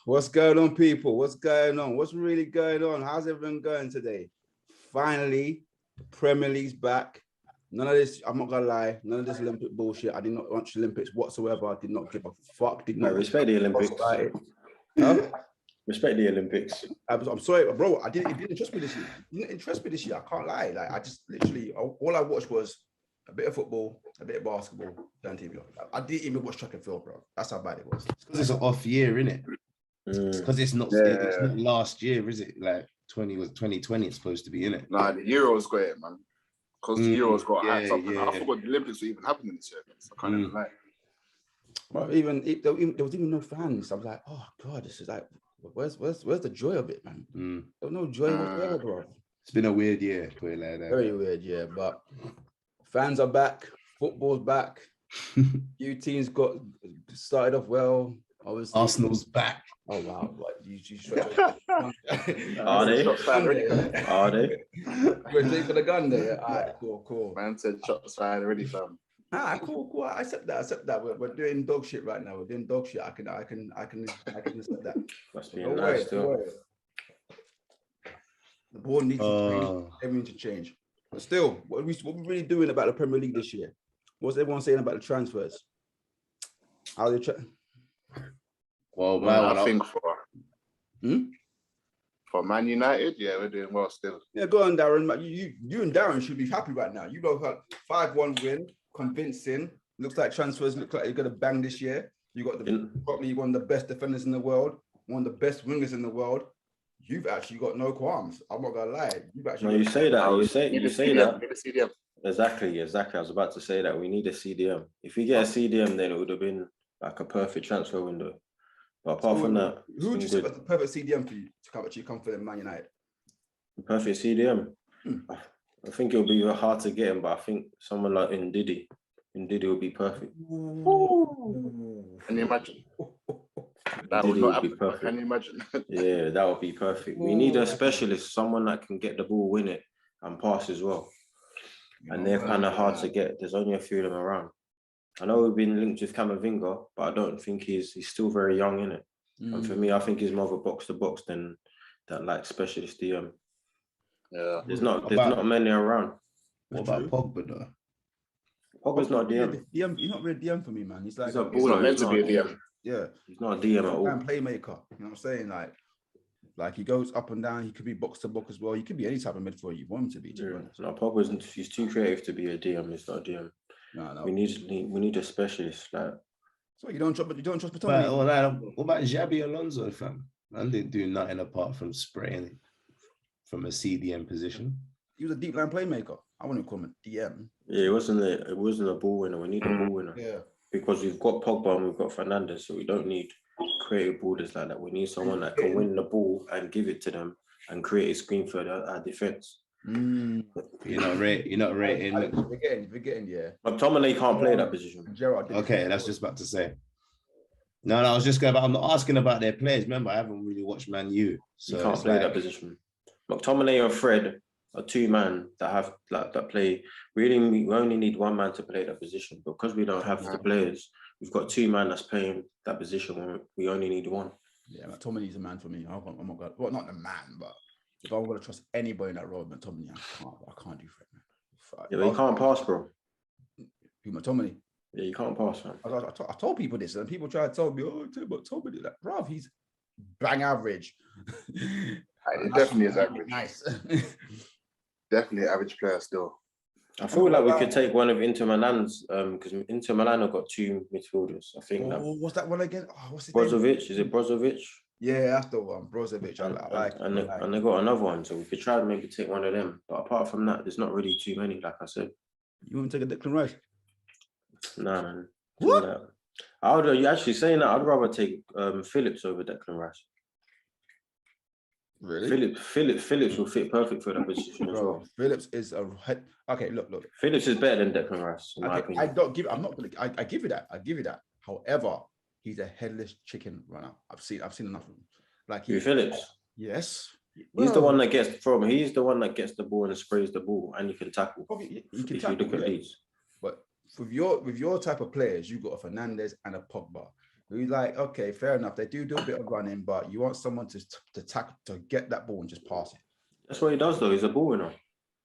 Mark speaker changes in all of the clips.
Speaker 1: What's going on, people? What's going on? What's really going on? How's everyone going today? Finally, the Premier League's back. None of this, I'm not gonna lie, none of this Olympic bullshit. I did not watch Olympics whatsoever. I did not give a fuck. Did not
Speaker 2: respect the Olympics.
Speaker 1: Huh?
Speaker 2: Respect the Olympics.
Speaker 1: I'm sorry, bro. It didn't interest me this year. It didn't interest me this year. I can't lie. Like, I just literally, all I watched was a bit of football, a bit of basketball, on TV. I didn't even watch track and field, bro. That's how bad it was.
Speaker 3: Because it's an off year, innit? Because it's not last year, is it? Like 2020 it's supposed to be, innit?
Speaker 4: Nah, the Euros got it, man. Because the Euros got hyped up. I forgot the Olympics were even happening this year. So I can't even lie.
Speaker 1: Well, there was even no fans. I was like, oh god, this is like, where's the joy of it, man? There was no joy whatsoever, bro.
Speaker 3: It's been a weird year, put it like that.
Speaker 1: Very weird, yeah. But fans are back, football's back. Few teams got started off well. Obviously,
Speaker 3: Arsenal's back.
Speaker 1: Oh wow! What you
Speaker 2: Are they? Are they?
Speaker 1: We're taking the gun there. All right, cool.
Speaker 4: Man said shots fired already, fam.
Speaker 1: Cool. I accept that. We're doing dog shit right now. We're doing dog shit. I can accept that.
Speaker 2: Must be nice still.
Speaker 1: The board needs to change. Everything to change. But still, what are we really doing about the Premier League this year? What's everyone saying about the transfers? How are they
Speaker 3: Well, man,
Speaker 4: I think for Man United, yeah, we're doing well still.
Speaker 1: Yeah, go on, Darren. You and Darren should be happy right now. You both had 5-1 win, convincing. Looks like transfers look like you're gonna bang this year. You got probably one of the best defenders in the world, one of the best wingers in the world. You've actually got no qualms. I'm not gonna lie. You've actually.
Speaker 2: No, you say that. You say that.
Speaker 4: Need a CDM.
Speaker 2: Exactly. I was about to say that we need a CDM. If we get a CDM, then it would have been like a perfect transfer window. But apart from that,
Speaker 1: who would you say was the perfect CDM for you to actually come for the Man United?
Speaker 2: The perfect CDM. I think it'll be hard to get him, but I think someone like Ndidi would be perfect.
Speaker 4: Can you imagine? That would be perfect. Can you imagine?
Speaker 2: Yeah, that would be perfect. We need a specialist, someone that can get the ball, win it, and pass as well. And they're kind of hard to get. There's only a few of them around. I know we've been linked with Camavinga, but I don't think he's still very young, in it. And for me, I think he's more of a box to box than that like specialist DM.
Speaker 4: Yeah,
Speaker 2: there's not many around.
Speaker 3: What about Pogba though?
Speaker 2: Pogba's not a DM.
Speaker 1: He's not really a DM for me, man. He's like
Speaker 2: he's not meant to be a DM.
Speaker 1: Yeah,
Speaker 2: he's not a DM at all.
Speaker 1: Playmaker. You know what I'm saying? Like he goes up and down. He could be box to box as well. He could be any type of midfielder you want him to be.
Speaker 2: No, Pogba's he's too creative to be a DM. He's not a DM.
Speaker 1: No.
Speaker 2: We need a specialist. Like,
Speaker 1: so you don't trust Batomini?
Speaker 3: What about Xabi Alonso, fam? Man didn't do nothing apart from spraying from a CDM position.
Speaker 1: He was a deep line playmaker. I wouldn't call him a DM.
Speaker 2: Yeah, it wasn't a ball winner. We need a ball winner.
Speaker 1: Yeah.
Speaker 2: Because we've got Pogba and we've got Fernandes, so we don't need creative ballers like that. We need someone that can win the ball and give it to them and create a screen for our defense.
Speaker 3: You're not rating.
Speaker 1: You're forgetting, yeah.
Speaker 2: McTominay can't play that position.
Speaker 3: Okay, that's just about to say. No, I was just going about. I'm not asking about their players. Remember, I haven't really watched Man U, so
Speaker 2: you can't play that position. McTominay and Fred are two men that play. We only need one man to play that position, because we don't have the players. We've got two men that's playing that position when we only need one.
Speaker 1: Yeah, McTominay's a man for me. I'm not gonna, well, not the man, but if I'm gonna trust anybody in that role, McTominay, I can't do Fred, man.
Speaker 2: Yeah, but you can't pass, bro.
Speaker 1: Who, McTominay?
Speaker 2: Yeah, you can't pass, man.
Speaker 1: I told people this, and people try to tell me, oh, McTominay, like, bruv, he's bang average.
Speaker 4: It definitely is average.
Speaker 1: Nice.
Speaker 4: Definitely an average player still.
Speaker 2: I feel like we could take one of Inter Milan's, because Inter Milan have got two midfielders. I think.
Speaker 1: What's that one again? Oh, what's his
Speaker 2: Brozovic?
Speaker 1: name?
Speaker 2: Is it Brozovic?
Speaker 1: Yeah, that's the one. Brozovic.
Speaker 2: And they got another one, so we could try to maybe take one of them. But apart from that, there's not really too many, like I said.
Speaker 1: You want to take a Declan Rice?
Speaker 2: Nah, man.
Speaker 1: What?
Speaker 2: You actually saying that? I'd rather take Phillips over Declan Rice.
Speaker 1: Really?
Speaker 2: Phillips will fit perfect for that position as well.
Speaker 1: Phillips is okay. Look.
Speaker 2: Phillips is better than Declan Rice.
Speaker 1: I give you that. I give you that. However, he's a headless chicken runner. I've seen enough of him. Like
Speaker 2: Phillips.
Speaker 1: Yes.
Speaker 2: He's the one that gets the ball and sprays the ball, and he can tackle.
Speaker 1: He can
Speaker 2: if
Speaker 1: tackle,
Speaker 2: you look at these.
Speaker 1: But with your type of players, you've got a Fernandes and a Pogba. We're like, okay, fair enough. They do a bit of running, but you want someone to tackle, to get that ball and just pass it.
Speaker 2: That's what he does, though. He's a ball winner.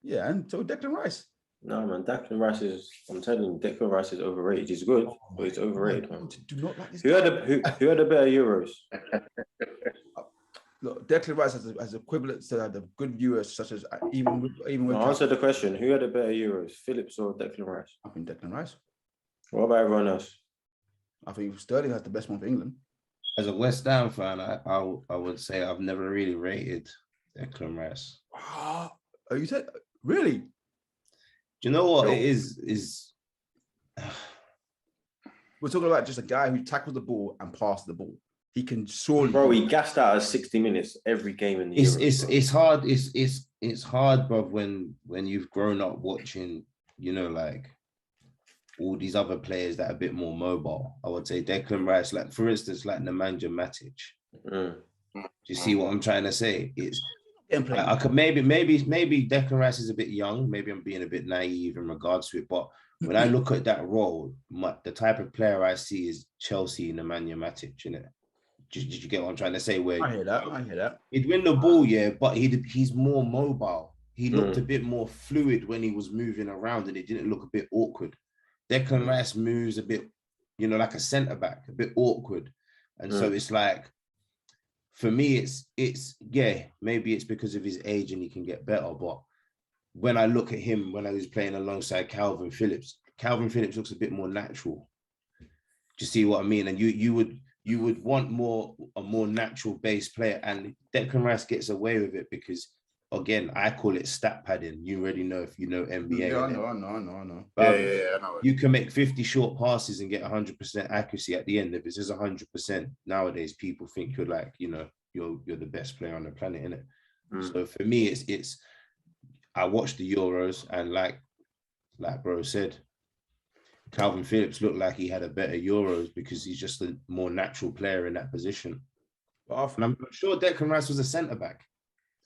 Speaker 1: Yeah, and so Declan Rice.
Speaker 2: No, man, Declan Rice is, I'm telling you, Declan Rice is overrated. He's good, but he's overrated, man.
Speaker 1: Do not like this
Speaker 2: Who had a better Euros?
Speaker 1: Look, Declan Rice has equivalents to the good viewers, such as even with
Speaker 2: Answer the question. Who had a better Euros, Phillips or Declan Rice?
Speaker 1: I think Declan Rice.
Speaker 2: What about everyone else?
Speaker 1: I think Sterling has the best one for England.
Speaker 3: As a West Ham fan, I would say I've never really rated Declan Rice.
Speaker 1: Oh, you said really?
Speaker 3: Do you know what it is?
Speaker 1: We're talking about just a guy who tackled the ball and passed the ball. He can surely.
Speaker 2: Bro, he gassed out at 60 minutes every game in the Euros.
Speaker 3: It's hard. It's hard, bro. When you've grown up watching, you know, like all these other players that are a bit more mobile. I would say Declan Rice, like for instance, like Nemanja Matic. Do you see what I'm trying to say? It's I could maybe Declan Rice is a bit young. Maybe I'm being a bit naive in regards to it, but when I look at that role, the type of player I see is Chelsea Nemanja Matic, innit? Did you get what I'm trying to say? Where
Speaker 1: I hear that.
Speaker 3: He'd win the ball, yeah, but he's more mobile. He looked a bit more fluid when he was moving around, and it didn't look a bit awkward. Declan Rice moves a bit, you know, like a centre back, a bit awkward, and so it's like, for me, it's maybe it's because of his age and he can get better, but when I look at him when I was playing alongside Calvin Phillips looks a bit more natural. Do you see what I mean? And you would want a more natural base player, and Declan Rice gets away with it because, again, I call it stat padding. You already know if you know NBA.
Speaker 1: Yeah, I know.
Speaker 4: I know.
Speaker 3: You can make 50 short passes and get 100% accuracy at the end. If it's just 100%, nowadays people think you're like, you know, you're the best player on the planet, innit? So for me, it's I watched the Euros, and like bro said, Calvin Phillips looked like he had a better Euros because he's just a more natural player in that position. And I'm sure Declan Rice was a centre back,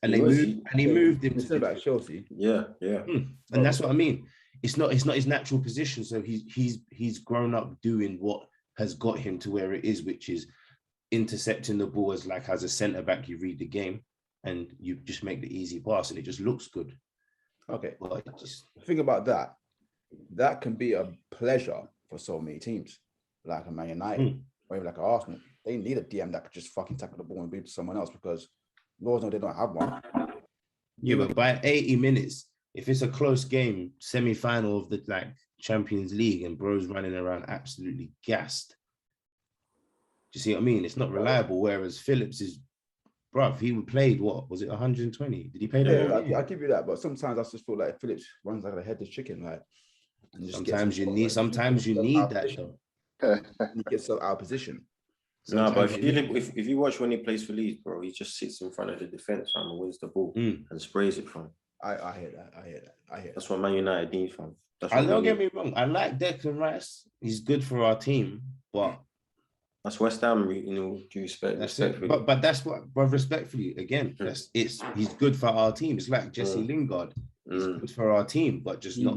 Speaker 3: and he moved him to
Speaker 1: back Chelsea.
Speaker 2: Yeah.
Speaker 3: And that's what I mean. It's not his natural position, so he's grown up doing what has got him to where it is, which is intercepting the ball as a centre back. You read the game and you just make the easy pass, and it just looks good.
Speaker 1: Okay, well, think about that. That can be a pleasure for so many teams, like a Man United or even like an Arsenal. They need a DM that could just fucking tackle the ball and beat to someone else, because Lord knows they don't have one.
Speaker 3: Yeah, but by 80 minutes, if it's a close game, semi-final of the Champions League, and bro's running around absolutely gassed. Do you see what I mean? It's not reliable. Whereas Phillips is, bruv, he played what was it, 120? Did he play that?
Speaker 1: Yeah, I'll give you that. But sometimes I just feel like Phillips runs like a headless chicken, like.
Speaker 3: Sometimes you need that though.
Speaker 1: He gets so out of position.
Speaker 2: No, but if you watch when he plays for Leeds, bro, he just sits in front of the defense, fam, and wins the ball and sprays it, fam.
Speaker 1: I hear that.
Speaker 2: That's what Man United need, fam.
Speaker 3: Don't get me wrong. I like Declan Rice. He's good for our team, but
Speaker 2: that's West Ham, you know, due respect.
Speaker 3: That's it. But that's what, but respectfully, again, he's good for our team. It's like Jesse Lingard. He's good for our team, but just not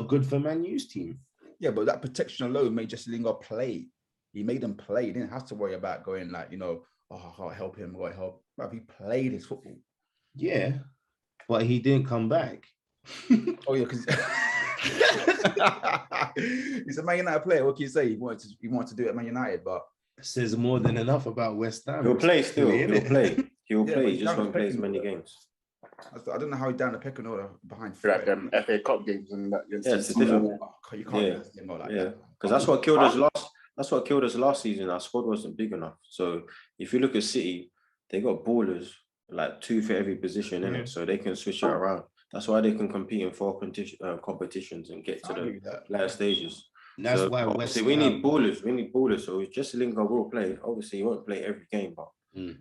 Speaker 3: good for Man U's team.
Speaker 1: Yeah, but that protection alone made Jesse Lingard play. He made him play. He didn't have to worry about going like, you know, oh, I'll help him, I'll help. But he played his football.
Speaker 3: Yeah, but he didn't come back.
Speaker 1: Oh yeah, because he's a Man United player. What can you say? He wanted to do it at Man United, but
Speaker 3: it says more than enough about West Ham.
Speaker 2: He'll play still. He'll play. He just won't play as many games.
Speaker 1: I don't know how he down the pecking order behind.
Speaker 4: Like them FA Cup games and that.
Speaker 2: Yeah, it's different.
Speaker 1: You can't like that.
Speaker 2: Because that's what killed us last. That's what killed us last season. Our squad wasn't big enough. So if you look at City, they got ballers like 2 for every position in it, so they can switch it around. That's why they can compete in 4 competitions and get to the later stages.
Speaker 3: And that's why
Speaker 2: we need ballers. We need ballers. So Jesse Lingard will play. Obviously, he won't play every game, but you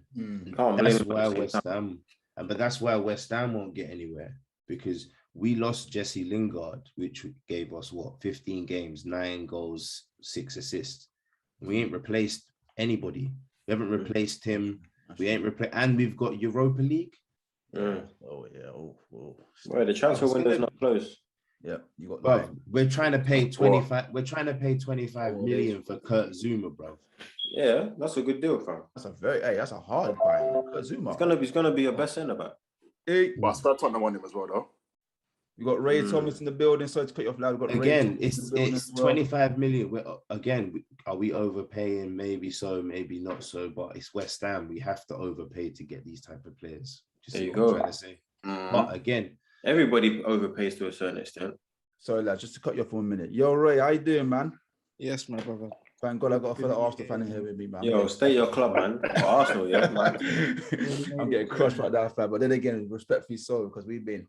Speaker 2: can't
Speaker 3: that's why West Ham. But that's why West Ham won't get anywhere, because we lost Jesse Lingard, which gave us 15 games, 9 goals, 6 assists. We ain't replaced anybody. We haven't replaced him. We ain't replaced, and we've got Europa League.
Speaker 1: Oh yeah.
Speaker 2: Well, the transfer window's not closed.
Speaker 1: Yeah, you got
Speaker 3: Bro,
Speaker 1: that.
Speaker 3: we're trying to pay 25. We're trying to pay 25 million for Kurt Zuma, bro.
Speaker 2: Yeah, that's a good deal, fam.
Speaker 1: That's a hard buy. Kurt Zuma.
Speaker 2: It's gonna be your best centre back.
Speaker 4: But I still Tottenham on him as well, though.
Speaker 1: You got Ray Thomas in the building. Sorry to cut you off, lad. We've got
Speaker 3: Again,
Speaker 1: Ray Thomas in the building
Speaker 3: it's
Speaker 1: as well.
Speaker 3: 25 million. Are we overpaying? Maybe so, maybe not so. But it's West Ham. We have to overpay to get these type of players.
Speaker 2: There you go.
Speaker 3: I'm trying to say. But again,
Speaker 2: everybody overpays to a certain extent.
Speaker 1: Sorry, lad, just to cut you off for a minute. Yo, Ray, how you doing, man?
Speaker 5: Yes, my brother.
Speaker 1: Thank God I got a fellow Arsenal fan in here with me, man.
Speaker 2: Yo, stay your club, man. Arsenal, yeah, man.
Speaker 1: I'm getting crushed right now, fam. But then again, respectfully so, because we've been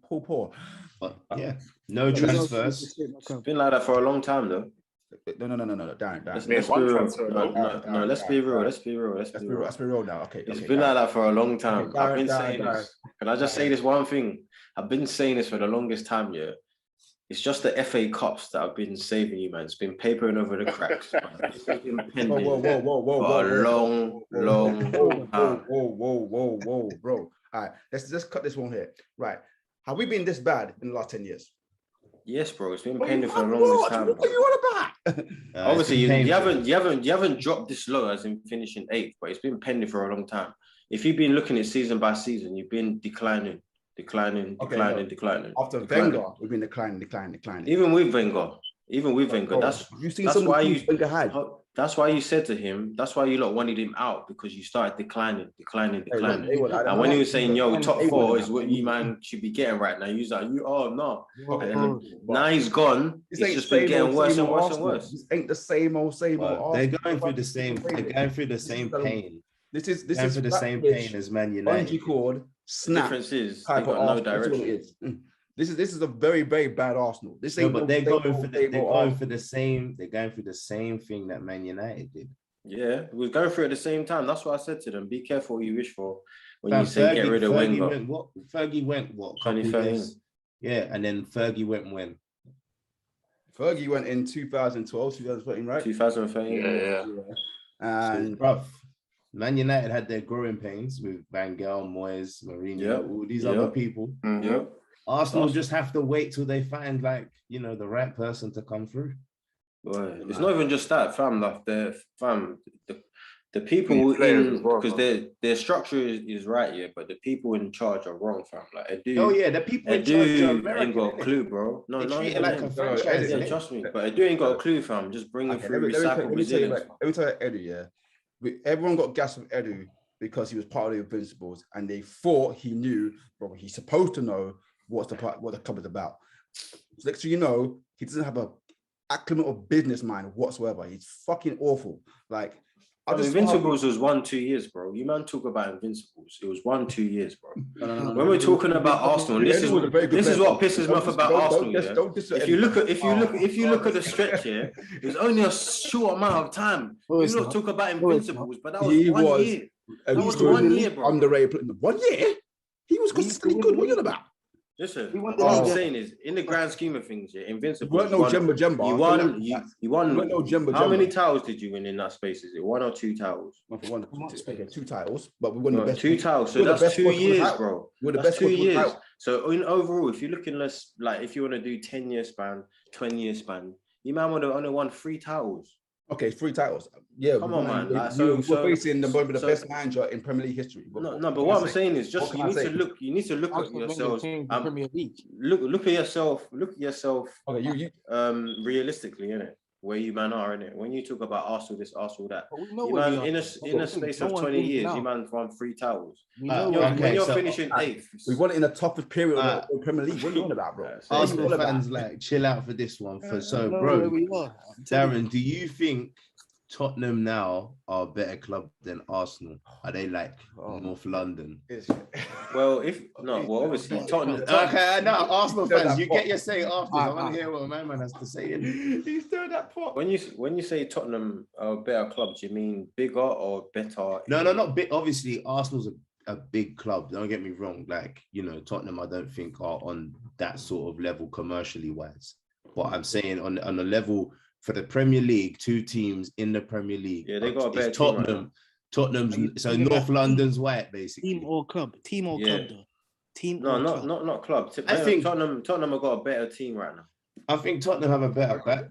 Speaker 1: poor.
Speaker 3: but yeah, no transfers.
Speaker 2: It's been like that for a long time, though.
Speaker 1: No, Darren.
Speaker 2: Let's be real. Let's be real
Speaker 1: Now. Okay.
Speaker 2: It's been like that for a long time. I've been saying this. Can I just say this one thing? I've been saying this for the longest time, yeah. It's just the FA Cups that have been saving you, man. It's been papering over the cracks. It's been pending for a long time.
Speaker 1: Whoa, bro. All right, let's cut this one here. Right. Have we been this bad in the last 10 years?
Speaker 2: Yes, bro. It's been pending for the longest time.
Speaker 1: What are you on about?
Speaker 2: Obviously, you haven't dropped this low as in finishing 8th, but it's been pending for a long time. If you've been looking at season by season, you've been declining.
Speaker 1: After Wenger, we've been declining.
Speaker 2: Even with Wenger, that's why you said to him, that's why you lot wanted him out, because you started declining. And when he was saying, yo, top 4 is what you man should be getting right now, he's like, no. Now he's gone. It's just been getting worse and worse.
Speaker 1: This ain't the same old.
Speaker 3: They're going through the same. They're going through the same pain. This is the same pain as Man United.
Speaker 1: Snap.
Speaker 2: The difference is they got no direction.
Speaker 1: This is a very, very bad Arsenal. This ain't.
Speaker 3: No, but they're going for the same. They're going through the same thing that Man United did.
Speaker 2: Yeah, we was going through it at the same time. That's what I said to them. Be careful what you wish for when you say get rid of Wenger.
Speaker 3: Fergie went what?
Speaker 2: 2013.
Speaker 3: Yeah, and then Fergie went when?
Speaker 1: Fergie went in 2012, 2013, right?
Speaker 2: 2013.
Speaker 4: Yeah.
Speaker 1: And
Speaker 3: so, Man United had their growing pains with Van Gaal, Moyes, Mourinho, all these other people. Arsenal just have to wait till they find the right person to come through.
Speaker 2: Boy, it's not even just that, fam. The people in, because their structure is right, yeah, but the people in charge are wrong, fam. Like Edu,
Speaker 3: the people in charge are
Speaker 2: ain't got a clue, bro. No,
Speaker 3: like a franchise.
Speaker 2: Yeah, trust me, but Edu ain't got a clue, fam. Just bringing through recycled Brazilians.
Speaker 1: Let me tell you, Edu, yeah. Everyone got gas with Edu because he was part of the Invincibles, and they thought he knew, but he's supposed to know what the club is about. So you know, he doesn't have a acclimate or business mind whatsoever. He's fucking awful. Like,
Speaker 2: Invincibles was 1-2 years, bro. You man talk about Invincibles. It was 1-2 years, bro. When we're talking about Arsenal, this is what pisses me off about Arsenal. If you look at the stretch here, it was only a short amount of time. You not talk about Invincibles, but that was 1 year. That was 1 year, bro.
Speaker 1: Underrated. 1 year? He was consistently good. What are you on about?
Speaker 2: Listen, what I'm saying is, in the grand scheme of things, Invincible.
Speaker 1: You weren't no Jemba.
Speaker 2: You won.
Speaker 1: No Jemba.
Speaker 2: How many titles did you win in that space? Is it 1 or 2 titles?
Speaker 1: Okay, 2 titles, but we won the best.
Speaker 2: 2 titles. So that's 2 years, bro. We're the best 2 years. So in overall, if you're looking less, like if you want to do 10-year span, 20-year span, you might want to only won 3 titles.
Speaker 1: Okay, 3 titles. Yeah,
Speaker 2: come on, man.
Speaker 1: We're facing the best manager in Premier League history.
Speaker 2: No, but what I'm saying is, just you need to look at yourselves. Look at yourself. Okay, you realistically, innit? Where you man are, innit? When you talk about Arsenal this, Arsenal that, you man in a space of 20 years, you man won 3 titles. When you're finishing 8th,
Speaker 1: we won it in the toughest period of the Premier League. What are you on about, bro?
Speaker 3: Arsenal fans, chill out for this one. Bro, Darren, do you think Tottenham now are a better club than Arsenal? Are they North London?
Speaker 2: Well, obviously Tottenham.
Speaker 3: Okay, no, Arsenal fans, you get your say after. I want to hear what my man has to say.
Speaker 1: He's doing that pot.
Speaker 2: When you say Tottenham are a better club, do you mean bigger or better?
Speaker 3: No, not big. Obviously, Arsenal's a big club. Don't get me wrong. Tottenham, I don't think are on that sort of level commercially wise. But I'm saying on a level. For the Premier League, 2 teams in the Premier League.
Speaker 2: Yeah, they got a better
Speaker 3: Tottenham. Tottenham's so North London's white, basically.
Speaker 5: Team or club, though. Team?
Speaker 2: No,
Speaker 5: or club?
Speaker 2: not club.
Speaker 3: I think
Speaker 2: Tottenham have got a better team right now.
Speaker 3: I think Tottenham have a better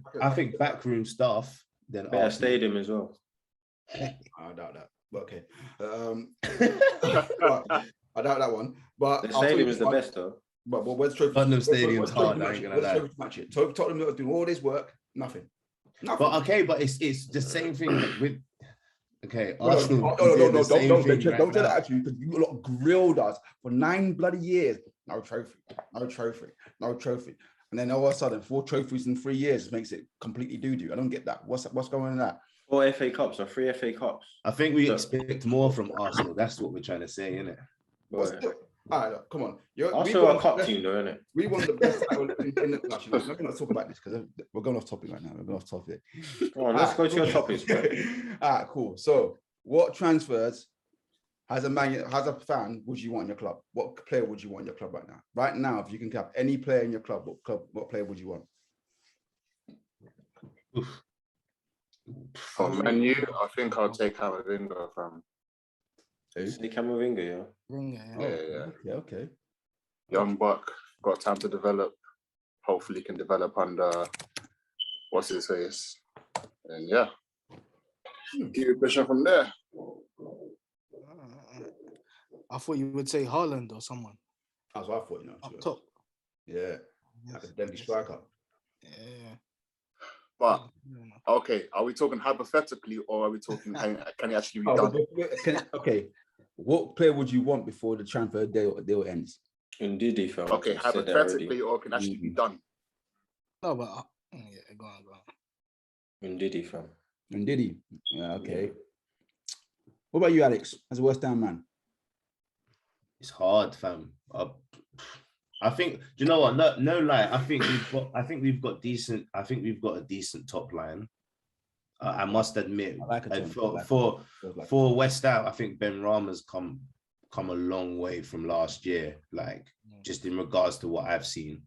Speaker 3: backroom staff than
Speaker 2: Better
Speaker 3: Arsenal.
Speaker 2: stadium as well.
Speaker 1: I doubt that. But okay. But I doubt that one. But
Speaker 2: The
Speaker 1: I'll tell
Speaker 2: stadium
Speaker 1: you
Speaker 2: is the
Speaker 1: one-
Speaker 2: best though.
Speaker 1: But where's trophy?
Speaker 3: Tottenham
Speaker 1: where's
Speaker 3: Stadium's
Speaker 1: trophy
Speaker 3: hard, I
Speaker 1: match
Speaker 3: ain't
Speaker 1: it?
Speaker 3: gonna
Speaker 1: Where's
Speaker 3: lie.
Speaker 1: trophy match it? Tottenham not doing all this work, nothing.
Speaker 3: But okay, but it's the same thing with Arsenal.
Speaker 1: No,
Speaker 3: Don't
Speaker 1: say that actually, because you lot grilled us for 9 bloody years. No trophy. And then all of a sudden, 4 trophies in 3 years makes it completely doo-doo. I don't get that. What's going on in that?
Speaker 2: 4 FA Cups or 3 FA Cups.
Speaker 3: I think we expect more from Arsenal. That's what we're trying to say, isn't it?
Speaker 1: All right, look, come on.
Speaker 2: Arsenal are a cup team, though, isn't it?
Speaker 1: We won the best title in the. Actually, let me not talk about this because we're going off topic right now. We're going off topic.
Speaker 2: Come on, let's go to your topics, bro.
Speaker 1: All right, cool. So, what transfers as a fan would you want in your club? What player would you want in your club right now? Right now, if you can have any player in your club, what player would you want?
Speaker 4: For Man U, I think I'll take Camavinga from.
Speaker 2: Say Camavinga, yeah.
Speaker 4: Yeah.
Speaker 1: Okay.
Speaker 4: Young buck, got time to develop. Hopefully, can develop under what's his face, and yeah, keep it pushing from there.
Speaker 5: I thought you would say Haaland or someone.
Speaker 1: That's what I thought.
Speaker 5: Up top.
Speaker 1: Yeah, like a deadly striker.
Speaker 5: Yeah.
Speaker 4: But okay, are we talking hypothetically, or are we talking can it actually be done?
Speaker 1: Okay, what player would you want before the transfer deal ends?
Speaker 2: Indeed, fam.
Speaker 4: Okay, hypothetically, or can actually be done?
Speaker 5: No, but go on.
Speaker 2: Indeed, fam.
Speaker 1: Indeed. Yeah, okay. What about you, Alex, as a West Ham man?
Speaker 3: It's hard, fam. I think, do you know what? No lie. I think we've got a decent top line. I must admit, for West Ham, I think Ben Rama's come a long way from last year. Like just in regards to what I've seen.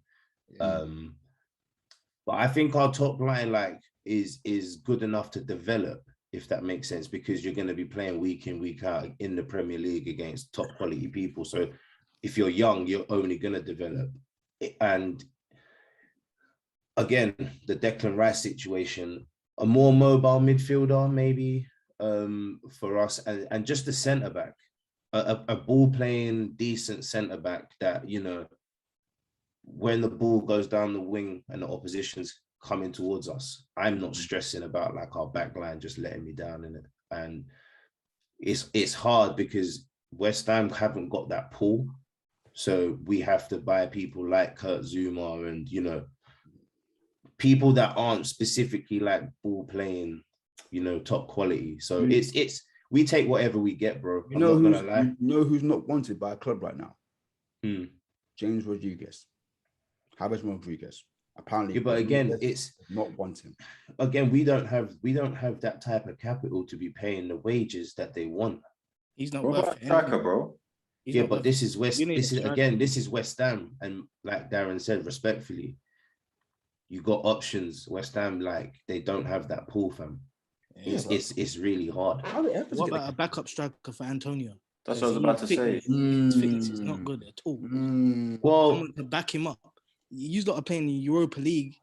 Speaker 3: But I think our top line is good enough to develop, if that makes sense, because you're going to be playing week in, week out in the Premier League against top quality people. So if you're young, you're only going to develop. And again, the Declan Rice situation, a more mobile midfielder, maybe for us, and just a centre back, a ball playing decent centre back that, when the ball goes down the wing and the opposition's coming towards us, I'm not stressing about like our back line just letting me down in it. And it's hard because West Ham haven't got that pull. So we have to buy people like Kurt Zuma and, people that aren't specifically like ball playing, top quality. So it's we take whatever we get, bro.
Speaker 1: You know who's not wanted by a club right now? James Rodriguez. James Rodriguez. Apparently,
Speaker 3: yeah, but again, it's
Speaker 1: not wanting.
Speaker 3: Again, we don't have that type of capital to be paying the wages that they want.
Speaker 5: He's not worth it,
Speaker 2: bro.
Speaker 3: Yeah, but this is West Ham, and like Darren said, respectfully, you got options. West Ham, like they don't have that pull, fam. Yeah, it's really hard.
Speaker 5: What about a backup striker for Antonio?
Speaker 2: That's what I was about to say.
Speaker 5: His fitness is not good at all.
Speaker 3: Well,
Speaker 5: someone to back him up. You lot are playing the Europa League.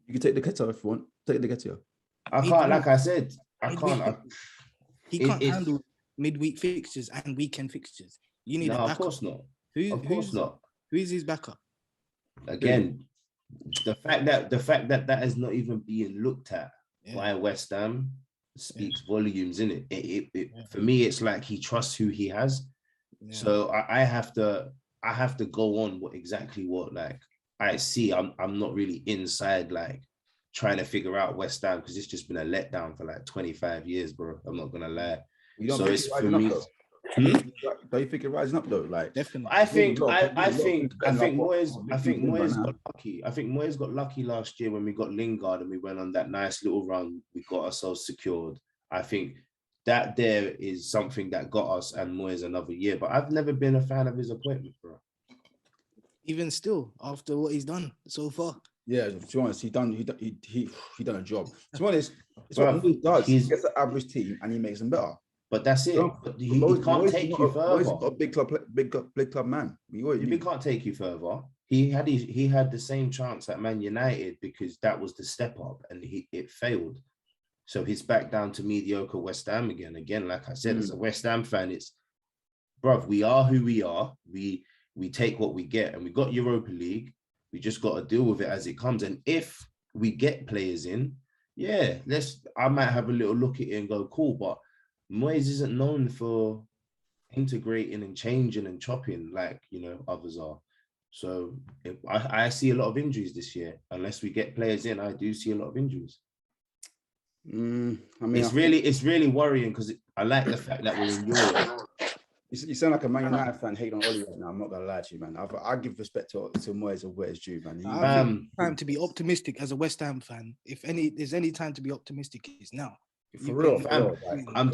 Speaker 1: You can take the Keto if you want. Take the Keto.
Speaker 3: I can't. Like I said, I can't.
Speaker 5: He can't handle midweek fixtures and weekend fixtures. You need a backup.
Speaker 3: Of course not.
Speaker 5: Of course not. Who is his backup?
Speaker 3: Again, the fact that that is not even being looked at by West Ham speaks volumes, innit? It for me, it's like he trusts who he has. Yeah. So I have to go on what like I see. I'm not really inside like trying to figure out West Ham because it's just been a letdown for like 25 years, bro. I'm not gonna lie. So it's for me.
Speaker 1: Don't you think it rising up though? Like
Speaker 5: definitely.
Speaker 3: I think Moyes got lucky. I think Moyes got lucky last year when we got Lingard and we went on that nice little run. We got ourselves secured. I think that there is something that got us and Moyes another year. But I've never been a fan of his appointment, bro.
Speaker 5: Even still, after what he's done so far.
Speaker 1: Yeah, to be honest, he done a job. To be honest, it's what he does. He gets an average team and he makes them better.
Speaker 3: But that's it.
Speaker 1: No,
Speaker 3: But he can't take you further.
Speaker 1: Moyes is not a big club man.
Speaker 3: He can't take you further. He had the same chance at Man United because that was the step up, and it failed. So he's back down to mediocre West Ham again. Again, like I said, as a West Ham fan, it's, bruv, we are who we are. We take what we get, and we got Europa League. We just got to deal with it as it comes. And if we get players in, yeah, I might have a little look at it and go, cool. But Moyes isn't known for integrating and changing and chopping like, others are. So I see a lot of injuries this year. Unless we get players in, I do see a lot of injuries.
Speaker 1: I mean,
Speaker 3: it's really worrying because I like the fact that we're in Europe.
Speaker 1: You sound like a Man United fan hating on Oli right now. I'm not gonna lie to you, man. I give respect to Moyes of where it's due, man.
Speaker 5: Time to be optimistic as a West Ham fan. If there's any time to be optimistic, it's now.
Speaker 1: For real,
Speaker 3: I'm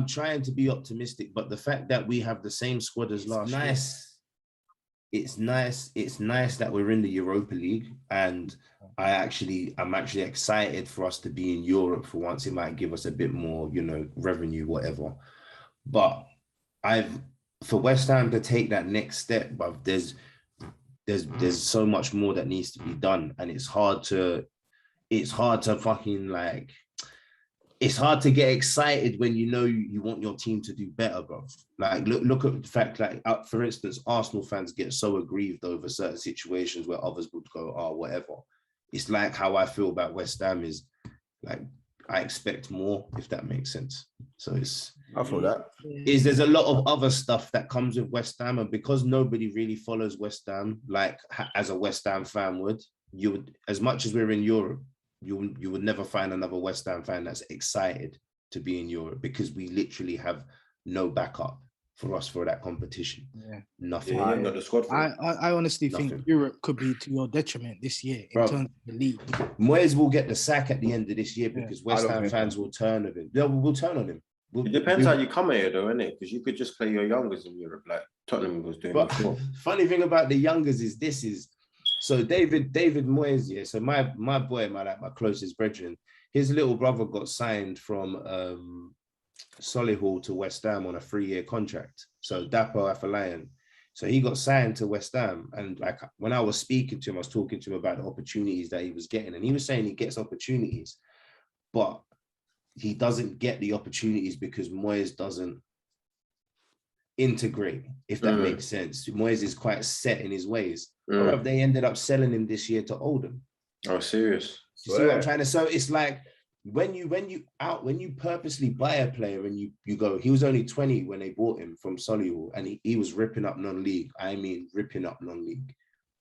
Speaker 3: trying to be optimistic, but the fact that we have the same squad as last year, it's nice that we're in the Europa League, and I'm actually excited for us to be in Europe for once. It might give us a bit more, revenue, whatever. But for West Ham to take that next step, but there's so much more that needs to be done, and it's hard to fucking like. It's hard to get excited when you want your team to do better, bro. Like, look at the fact, like, for instance, Arsenal fans get so aggrieved over certain situations where others would go, oh, whatever. It's like how I feel about West Ham is, like, I expect more, if that makes sense. So
Speaker 1: I feel that.
Speaker 3: There's a lot of other stuff that comes with West Ham, and because nobody really follows West Ham, like, as a West Ham fan would, as much as we're in Europe, you would never find another West Ham fan that's excited to be in Europe because we literally have no backup for us for that competition.
Speaker 5: Yeah.
Speaker 3: Nothing.
Speaker 2: Yeah, got the squad for it.
Speaker 5: I honestly think Europe could be to your detriment this year in terms of the league.
Speaker 3: Moyes will get the sack at the end of this year because West Ham fans will turn on him. We'll turn on him.
Speaker 2: It depends how you come here, though, innit? Because you could just play your youngers in Europe, like Tottenham was doing before.
Speaker 3: Funny thing about the youngers is so David Moyes, yeah. So my boy, my closest brethren, his little brother got signed from Solihull to West Ham on a 3-year contract. So Dapo Afolayan. So he got signed to West Ham, and like when I was speaking to him, I was talking to him about the opportunities that he was getting, and he was saying he gets opportunities, but he doesn't get the opportunities because Moyes doesn't integrate, if that makes sense. Moyes is quite set in his ways. They ended up selling him this year to Oldham.
Speaker 2: Oh, serious?
Speaker 3: You see what I'm trying to? So it's like when you purposely buy a player and you go, he was only 20 when they bought him from Solihull, and he was ripping up non-league. I mean, ripping up non-league,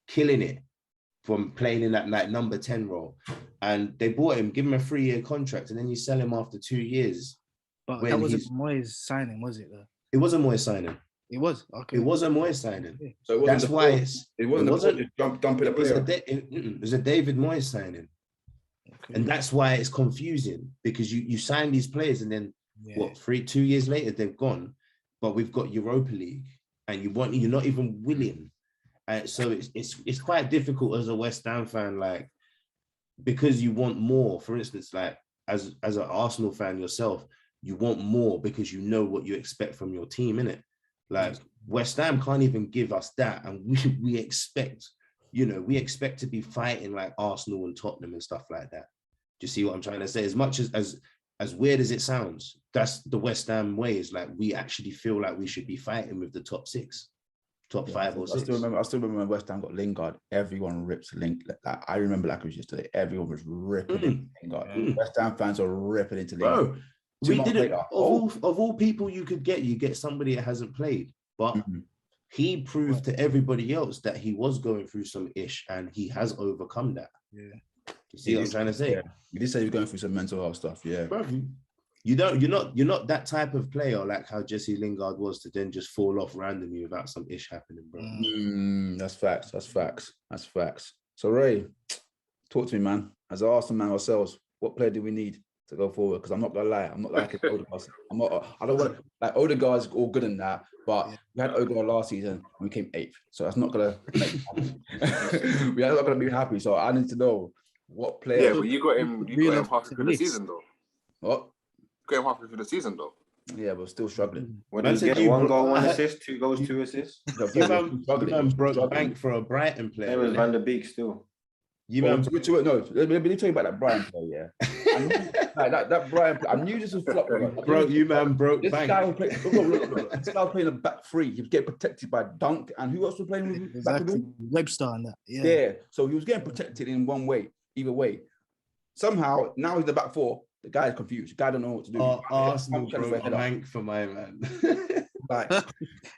Speaker 3: killing it from playing in that like number 10 role. And they bought him, give him a 3-year contract, and then you sell him after 2 years.
Speaker 5: But that wasn't Moyes signing, was it though?
Speaker 3: It was a Moyes signing.
Speaker 5: It was okay.
Speaker 3: It was a Moyes signing.
Speaker 1: So it
Speaker 3: that's why
Speaker 1: it wasn't dumping a player.
Speaker 3: It was a David Moyes signing, and that's why it's confusing because you sign these players and then 2 years later they've gone, but we've got Europa League and you're not even willing, and so it's quite difficult as a West Ham fan, like because you want more. For instance, like as an Arsenal fan yourself, you want more because you know what you expect from your team, innit? Like West Ham can't even give us that, and we expect to be fighting like Arsenal and Tottenham and stuff like that. Do you see what I'm trying to say? As much as weird as it sounds, that's the West Ham way. Is like we actually feel like we should be fighting with the top 6, top 5 or 6.
Speaker 1: I still remember when West Ham got Lingard. Everyone rips Lingard. Like, I remember like it was yesterday. Everyone was ripping Lingard. West Ham fans are ripping into Lingard. Bro,
Speaker 3: we did it. Of all people you could get, you get somebody that hasn't played. But he proved to everybody else that he was going through some ish, and he has overcome that.
Speaker 5: Yeah.
Speaker 3: You see what I'm trying to say?
Speaker 1: Yeah. You did say he was going through some mental health stuff. Yeah.
Speaker 3: Bro, you're not that type of player like how Jesse Lingard was to then just fall off randomly without some ish happening, bro.
Speaker 1: That's facts. So Ray, talk to me, man. As an Arsenal man ourselves, what player do we need to go forward? Because I'm not gonna lie, I'm not like Odegaard. I don't want like Odegaard's all good in that, but we had Odegaard last season and we came 8th, so that's not gonna make we are not gonna be happy. So I need to know what player.
Speaker 4: Yeah, but you got him halfway through the season though.
Speaker 1: What?
Speaker 4: You got him halfway through the season though.
Speaker 1: Yeah, but still struggling.
Speaker 2: What
Speaker 3: Man
Speaker 2: did he
Speaker 3: said
Speaker 2: get?
Speaker 3: you
Speaker 2: 1
Speaker 3: bro-
Speaker 2: goal, 1
Speaker 3: I-
Speaker 2: assist, 2 goals, 2 assists.
Speaker 3: You man broke bank for a Brighton
Speaker 2: Same
Speaker 3: player.
Speaker 2: as
Speaker 3: innit?
Speaker 2: Van der Beek still.
Speaker 3: You man,
Speaker 1: No, let me tell you about that Brian player. Yeah, I knew, that Brian. I knew this was flop.
Speaker 3: broke
Speaker 1: This
Speaker 3: bank.
Speaker 1: guy was playing. Look. This guy was playing a back three. He was getting protected by Dunk, and who else was playing with him?
Speaker 5: Exactly. Webster and that. Yeah.
Speaker 1: Yeah. So he was getting protected in one way, either way. Somehow now he's the back four. The guy's confused. The guy don't know what to do.
Speaker 3: Arsenal broke bank for my man.
Speaker 1: Like,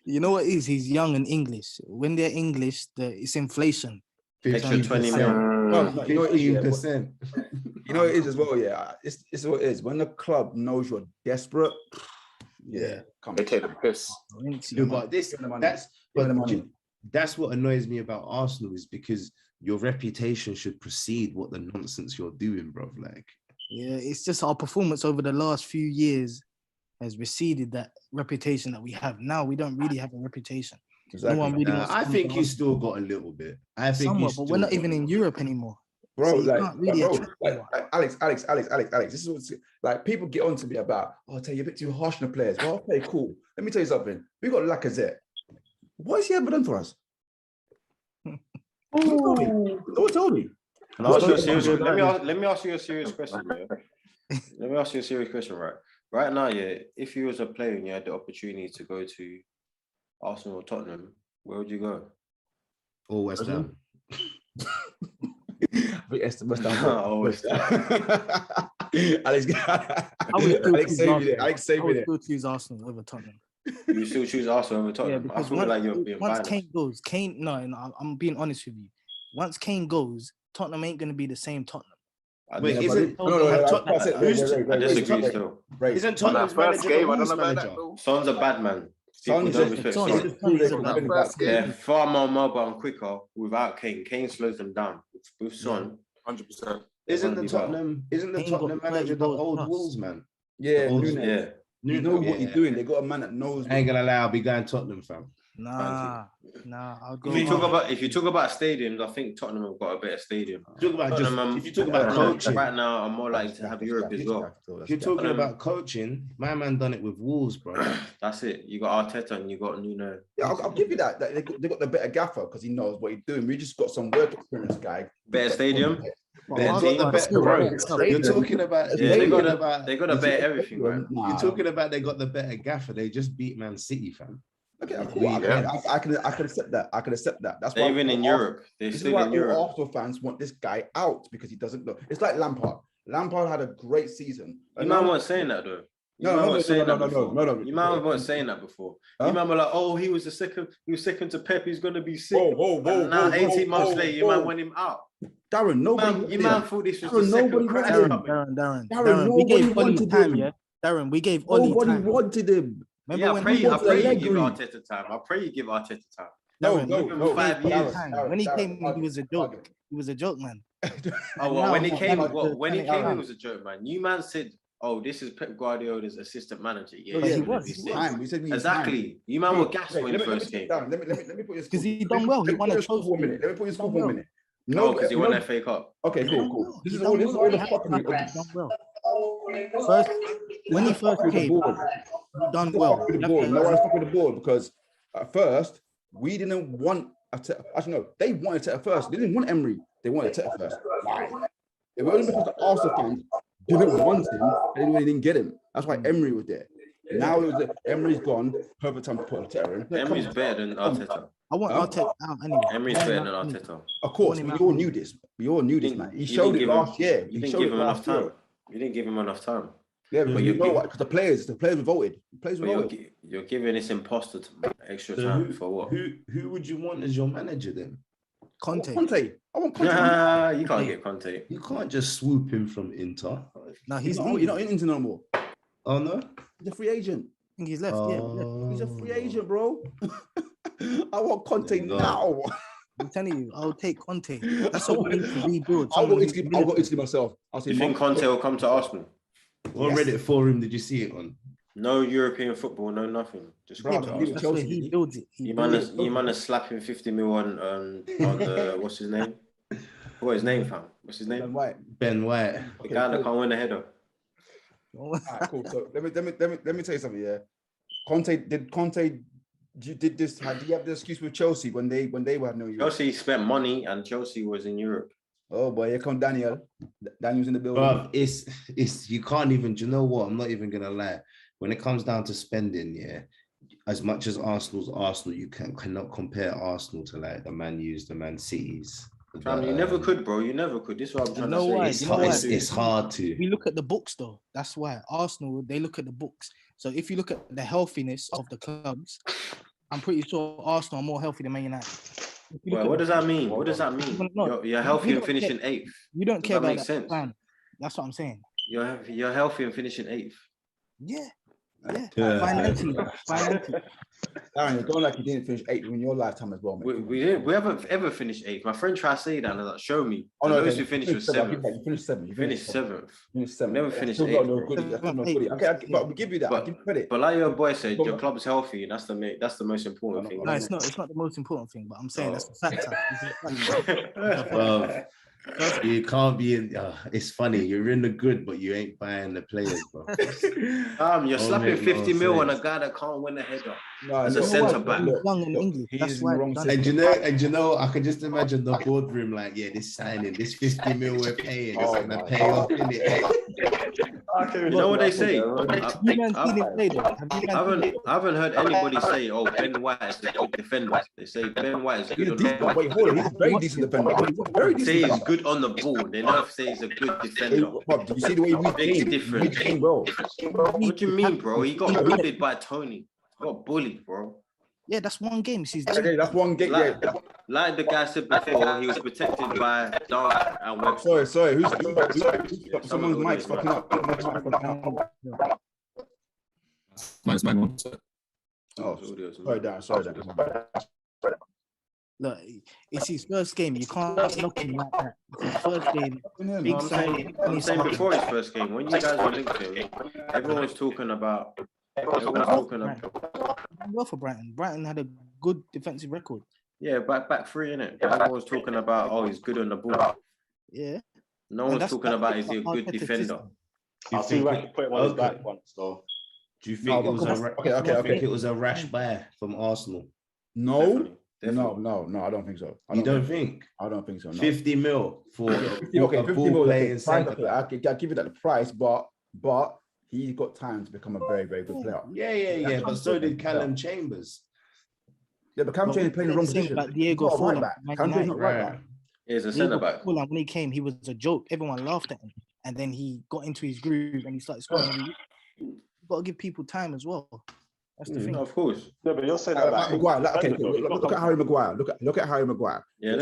Speaker 5: You know what it is? He's young and English. When they're English, it's inflation.
Speaker 2: Extra 20 mil.
Speaker 1: no, you know what it is, yeah,
Speaker 3: 15%.
Speaker 1: you know what it is as well. Yeah, it's what it is. When the club knows you're desperate, yeah, come
Speaker 4: They take the piss.
Speaker 3: No, but that's what annoys me about Arsenal is because your reputation should precede what the nonsense you're doing, bro. Like,
Speaker 5: Yeah, it's just our performance over the last few years has receded that reputation that we have. Now we don't really have a reputation.
Speaker 1: Exactly.
Speaker 5: No one really wants to
Speaker 3: I
Speaker 5: come
Speaker 3: think
Speaker 5: to
Speaker 3: you
Speaker 5: Arsenal.
Speaker 3: still got a little bit. I think
Speaker 5: Somewhat, but we're not even in Europe anymore.
Speaker 1: Bro,
Speaker 5: So you
Speaker 1: like,
Speaker 5: can't really attract anyone.
Speaker 1: Alex. This is what's like. People get on to me about. Oh, I tell you, you're a bit too harsh on the players. Well, okay, cool. Let me tell you something. We got Lacazette. What has he ever done for us? Who told me?
Speaker 2: Can I ask you a serious, let me ask you a serious question. Yeah? Let me ask you a serious question, right? Right now, yeah, if you was a player and you had the opportunity to go to Arsenal or Tottenham, where would you go?
Speaker 3: Or West Ham.
Speaker 1: West Ham.
Speaker 2: Oh, West
Speaker 1: Alex,
Speaker 5: Alex
Speaker 1: save me there.
Speaker 5: still choose Arsenal over Tottenham.
Speaker 2: You still choose Arsenal over
Speaker 5: Yeah,
Speaker 2: Tottenham? I
Speaker 5: because
Speaker 2: feel like you're being
Speaker 5: once
Speaker 2: biased.
Speaker 5: Kane goes, I'm being honest with you. Once Kane goes, Tottenham ain't going to be the same Tottenham.
Speaker 3: Wait,
Speaker 1: Yeah,
Speaker 3: isn't
Speaker 2: I disagree still.
Speaker 3: isn't
Speaker 4: On that
Speaker 3: Tottenham's
Speaker 4: first
Speaker 3: manager
Speaker 4: game,
Speaker 3: the
Speaker 4: I don't
Speaker 3: Wolves
Speaker 4: know about
Speaker 3: manager?
Speaker 4: that though.
Speaker 2: Son's a bad man. People
Speaker 1: Son's
Speaker 2: don't
Speaker 1: a-
Speaker 2: respect
Speaker 5: Son
Speaker 2: Son.
Speaker 5: is- Son is a bad man.
Speaker 2: They're far more mobile and quicker without Kane. Kane slows them down. With Son,
Speaker 4: 100%.
Speaker 3: Isn't
Speaker 2: Wanna
Speaker 3: the
Speaker 2: be
Speaker 3: Tottenham
Speaker 5: Kane
Speaker 3: Tottenham
Speaker 5: got
Speaker 3: manager
Speaker 5: 30
Speaker 3: the
Speaker 5: goals
Speaker 3: old
Speaker 5: plus.
Speaker 3: Wolves man?
Speaker 1: Yeah,
Speaker 3: The old-
Speaker 1: Nunes.
Speaker 2: yeah.
Speaker 1: You know what
Speaker 3: yeah.
Speaker 1: he's doing. They got a man that knows.
Speaker 3: I ain't gonna lie, I'll be going Tottenham, fam.
Speaker 5: I'll go.
Speaker 2: If you talk about stadiums, I think Tottenham have got a better stadium.
Speaker 3: Talk about
Speaker 2: Tottenham,
Speaker 3: if you talk about coaching,
Speaker 2: right now, I'm more likely to have Europe as well.
Speaker 3: if you're talking about coaching, my man done it with Wolves, bro.
Speaker 2: That's it. You got Arteta and you got Nuno.
Speaker 1: Yeah, I'll give you that. They got the better gaffer because he knows what he's doing. We just got some work experience, guy.
Speaker 2: Better stadium.
Speaker 3: They've
Speaker 2: team.
Speaker 3: got the better, bro. You're talking about
Speaker 2: Yeah, they got
Speaker 3: about
Speaker 2: a better everything, man.
Speaker 3: you're talking about they got the better gaffer. They just beat Man City, fam.
Speaker 1: Okay, cool. I can accept that. I can accept that. That's why
Speaker 2: They're even in Europe. They're
Speaker 1: This is
Speaker 2: still
Speaker 1: why
Speaker 2: in Europe.
Speaker 1: all Arsenal fans want this guy out because he doesn't know. It's like Lampard. Lampard had a great season.
Speaker 2: You man weren't saying that though. You
Speaker 1: No,
Speaker 2: man
Speaker 1: no,
Speaker 2: weren't saying that before.
Speaker 1: no.
Speaker 2: You man weren't saying that before.
Speaker 1: Huh?
Speaker 2: You man were like, oh, he was second to Pep. He's gonna be sick.
Speaker 1: Whoa.
Speaker 2: And now 18 months later, you man went him out.
Speaker 1: Darren, nobody.
Speaker 2: You man thought this was
Speaker 1: Darren,
Speaker 2: the second
Speaker 1: nobody
Speaker 2: crack.
Speaker 1: wanted
Speaker 5: Darren,
Speaker 1: Darren,
Speaker 5: we gave
Speaker 1: nobody
Speaker 5: Oli
Speaker 1: wanted
Speaker 5: time,
Speaker 1: him.
Speaker 5: yeah. Darren, we gave Oli
Speaker 1: Nobody
Speaker 5: time.
Speaker 1: wanted him.
Speaker 5: Remember
Speaker 2: Yeah, I
Speaker 5: when
Speaker 2: pray
Speaker 5: he
Speaker 2: you
Speaker 5: was
Speaker 2: give
Speaker 1: Allegri.
Speaker 2: Arteta time. I pray you give Arteta time.
Speaker 5: Darren,
Speaker 1: No,
Speaker 5: we
Speaker 1: no,
Speaker 5: gave
Speaker 2: 5
Speaker 5: Oli
Speaker 2: years.
Speaker 5: time. When he came in, he was a joke. He was a joke, man.
Speaker 2: Oh, well,
Speaker 5: now
Speaker 2: when he
Speaker 5: I'm
Speaker 2: came,
Speaker 5: like
Speaker 2: when he
Speaker 5: the
Speaker 2: came,
Speaker 5: turning
Speaker 2: it was a joke, man. You man said, "Oh, this is Pep Guardiola's assistant manager." Yeah,
Speaker 1: But
Speaker 2: he's
Speaker 1: he
Speaker 2: gonna
Speaker 5: was,
Speaker 2: be
Speaker 5: he
Speaker 2: sick.
Speaker 5: was.
Speaker 1: We said we need
Speaker 2: Exactly. You man were gassed when he first came.
Speaker 1: Let me put this.
Speaker 5: Because he done well. He won a trophy.
Speaker 1: Let me put this for 1 minute.
Speaker 2: No, because he won FA Cup.
Speaker 1: Okay, cool. This is all the fuckery.
Speaker 5: First, when he first came, he done well.
Speaker 1: The board. No one's fucking the board because at first we didn't want actually no, they wanted Teta first. They didn't want Emery. They wanted Teta first. It wasn't because the Arsenal fans didn't want him. They didn't get him. That's why Emery was there. Now it was Emery's gone. Perfect time to put Teta in.
Speaker 2: Emery's better than Arteta.
Speaker 5: I want Arteta out anyway.
Speaker 2: Emery's better than Arteta.
Speaker 1: Of course, we all knew this. We all knew this, man. He showed it last year.
Speaker 2: You didn't give him enough time. You didn't give him enough time.
Speaker 1: Yeah, but you know what? Because the players were voted. The players were voted.
Speaker 2: You're giving this imposter extra time for what?
Speaker 3: Who would you want as your manager then?
Speaker 5: Conte.
Speaker 1: I want Conte.
Speaker 2: You can't get Conte.
Speaker 3: You can't just swoop him from Inter.
Speaker 5: No,
Speaker 1: He's not in Inter no more.
Speaker 3: Oh no,
Speaker 1: He's a free agent.
Speaker 5: I think he's left. Yeah.
Speaker 1: He's a free agent, bro. I want Conte now.
Speaker 5: I'm telling you, I'll take Conte. That's what we need to rebuild.
Speaker 1: I'll go Italy myself. I'll say,
Speaker 2: You think Conte will come to Arsenal?
Speaker 3: What Reddit forum did you see it on?
Speaker 2: No European football, no nothing. Just
Speaker 1: Bro,
Speaker 2: come to
Speaker 1: give it
Speaker 5: That's
Speaker 2: Arsenal.
Speaker 5: where he builds it.
Speaker 2: You man is slapping 50 mil on the what's his name? What's his name, fam? What's his name?
Speaker 1: White.
Speaker 3: Ben White.
Speaker 2: The guy that can't win the header.
Speaker 1: All right, cool. So let me tell you something. Yeah, Conte did this. Did you have the excuse with Chelsea when they were no Europe?
Speaker 2: Chelsea spent money and Chelsea was in Europe.
Speaker 1: Oh boy, here come Daniel. Daniel's in the building.
Speaker 3: Bruv, it's you can't even. Do you know what? I'm not even gonna lie. When it comes down to spending, yeah, as much as Arsenal's Arsenal, you cannot compare Arsenal to like the Man U's, the Man Cities.
Speaker 2: You never could, bro. You never could. This is what I'm trying to say.
Speaker 3: It's hard to.
Speaker 5: We look at the books, though. That's why Arsenal, they look at the books. So if you look at the healthiness of the clubs, I'm pretty sure Arsenal are more healthy than Man United.
Speaker 2: Well, what does that mean? What does that mean? You're healthy and finishing 8th.
Speaker 5: You don't care about
Speaker 2: that. Sense?
Speaker 5: That's what I'm saying.
Speaker 2: You're healthy and finishing 8th.
Speaker 5: Yeah. Financially.
Speaker 1: Darren, you're going like you didn't finish 8th in your lifetime as well, mate.
Speaker 2: We haven't ever finished 8th. My friend tried to say that and I was like, show me.
Speaker 1: Oh, no,
Speaker 2: those who finished was 7th.
Speaker 1: You finished 7th.
Speaker 2: You finished 7th.
Speaker 1: Never
Speaker 2: finished
Speaker 1: Still
Speaker 2: 8th.
Speaker 1: No goodie. Okay, but we give you that. I give you credit.
Speaker 2: But like your boy said, your club's healthy, and that's the most important thing.
Speaker 5: No, it's not the most important thing, but I'm saying that's the factor.
Speaker 3: Well, you can't be in. It's funny. You're in the good, but you ain't buying the players, bro.
Speaker 2: You're slapping 50 mil on a guy that can't win a header. As a centre back.
Speaker 5: Young in English. That's why.
Speaker 3: And you know, I can just imagine the boardroom like, yeah, this signing, this 50 mil we're paying, it's gonna pay off,
Speaker 2: You know what they say? I haven't heard anybody say, "Oh, Ben White is a good defender." They say Ben White is a good on the ball.
Speaker 1: Wait, hold on. He's a very decent defender. Very
Speaker 2: They say he's good on the ball. They never say he's a good defender.
Speaker 1: You see the way we
Speaker 2: different.
Speaker 1: Bro.
Speaker 2: What do you mean, bro? He got bullied by Tony. He got bullied, bro.
Speaker 5: Yeah, that's one game.
Speaker 1: Okay, that's one game.
Speaker 2: Like the guy said before, he was protected by Dark and Web.
Speaker 1: Sorry. Who's someone's mic's fucking up?
Speaker 6: Mine's on.
Speaker 1: Oh, sorry, Dan.
Speaker 5: Look, it's his first game. You can't knock him like that. It's his first game. Big signing.
Speaker 2: I'm saying before his first game, when you guys were linked to him, everyone was talking about. Well
Speaker 5: for Brighton. Brighton had a good defensive record.
Speaker 2: Yeah, back three, innit? Everyone was talking about, oh, he's good on the ball.
Speaker 5: Yeah.
Speaker 2: No one's talking about is he a good defender.
Speaker 7: I think I could put him on his back once, though.
Speaker 3: Do you think it was a rash buy from Arsenal?
Speaker 1: No. No, I don't think so.
Speaker 3: You don't think?
Speaker 1: I don't think so. No.
Speaker 3: 50 mil for a
Speaker 1: 50
Speaker 3: ball
Speaker 1: mil
Speaker 3: playing centre.
Speaker 1: I give you that the price, but he's got time to become a very, very good player.
Speaker 3: Yeah. But so did Callum Chambers.
Speaker 1: Yeah, but Callum Chambers playing the wrong position.
Speaker 5: Like Diego
Speaker 1: right back. Callum not right back.
Speaker 2: He's a centre back.
Speaker 5: When he came, he was a joke. Everyone laughed at him, and then he got into his groove and he started scoring. You've got to give people time as well. That's the thing.
Speaker 2: Of course.
Speaker 7: No, but you're saying that.
Speaker 1: Look at Harry Mcguire. Look at Harry Mcguire.
Speaker 2: Yeah,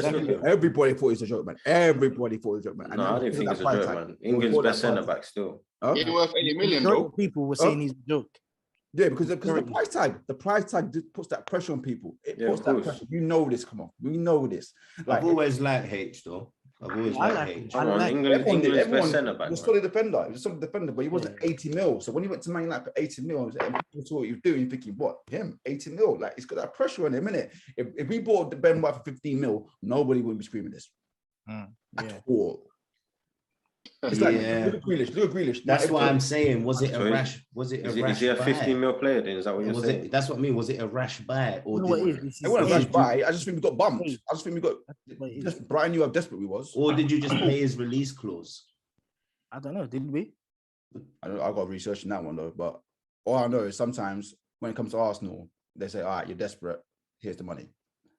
Speaker 1: everybody thought he was a joke, man. Everybody thought he was a joke, man.
Speaker 2: No, I didn't think it's a joke, man. England's best centre back still.
Speaker 4: He ain't worth 80 million, bro.
Speaker 5: People were saying he's a joke.
Speaker 1: Yeah, because the price tag puts that pressure on people. It puts that pressure. You know this. Come on, we know this.
Speaker 3: I've always liked H though. I've always liked H.
Speaker 2: England's best centre back.
Speaker 1: He was a solid defender. He was a solid defender, but he wasn't 80 mil. So when he went to Man United for 80 mil, people saw what he was doing. You're thinking, what? Him 80 mil? Like he's got that pressure on him, innit? If we bought the Ben White for 15 mil, nobody would be screaming this. At all. It's like look at Grealish.
Speaker 3: That's what I'm saying. Was it a rash? Was it a rash?
Speaker 2: Is he a 15 mil player? Then is that what you're saying?
Speaker 3: That's what I mean. Was it a rash buy or
Speaker 1: it wasn't a rash buy? I just think we got bumped. I just think we got. Just Brian knew how desperate we was.
Speaker 3: Or did you just pay his release clause?
Speaker 5: I don't know. Did we?
Speaker 1: I got research in that one though. But all I know is sometimes when it comes to Arsenal, they say, "All right, you're desperate. Here's the money."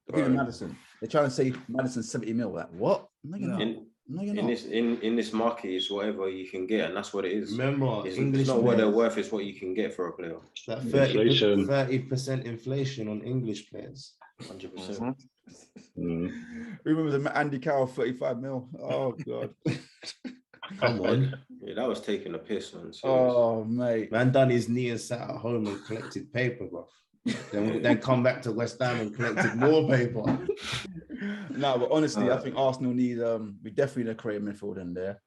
Speaker 1: Look at Madison. They're trying to say Madison's 70 mil. Like what? No, you're not. No, you're not.
Speaker 2: In this market is whatever you can get, and that's what it is.
Speaker 3: Remember,
Speaker 2: it's not what they're worth; it's what you can get for a player.
Speaker 3: That 30% inflation on English players.
Speaker 2: 100%.
Speaker 1: Remember the Andy Carroll 35 mil? Oh god!
Speaker 3: Come on.
Speaker 2: Yeah, that was taking a piss, man.
Speaker 1: Oh mate,
Speaker 3: man done his knee and sat at home and collected paper, bro. then come back to West Ham and collected more paper.
Speaker 1: No, but honestly, I think Arsenal need we definitely need a creative midfield in there.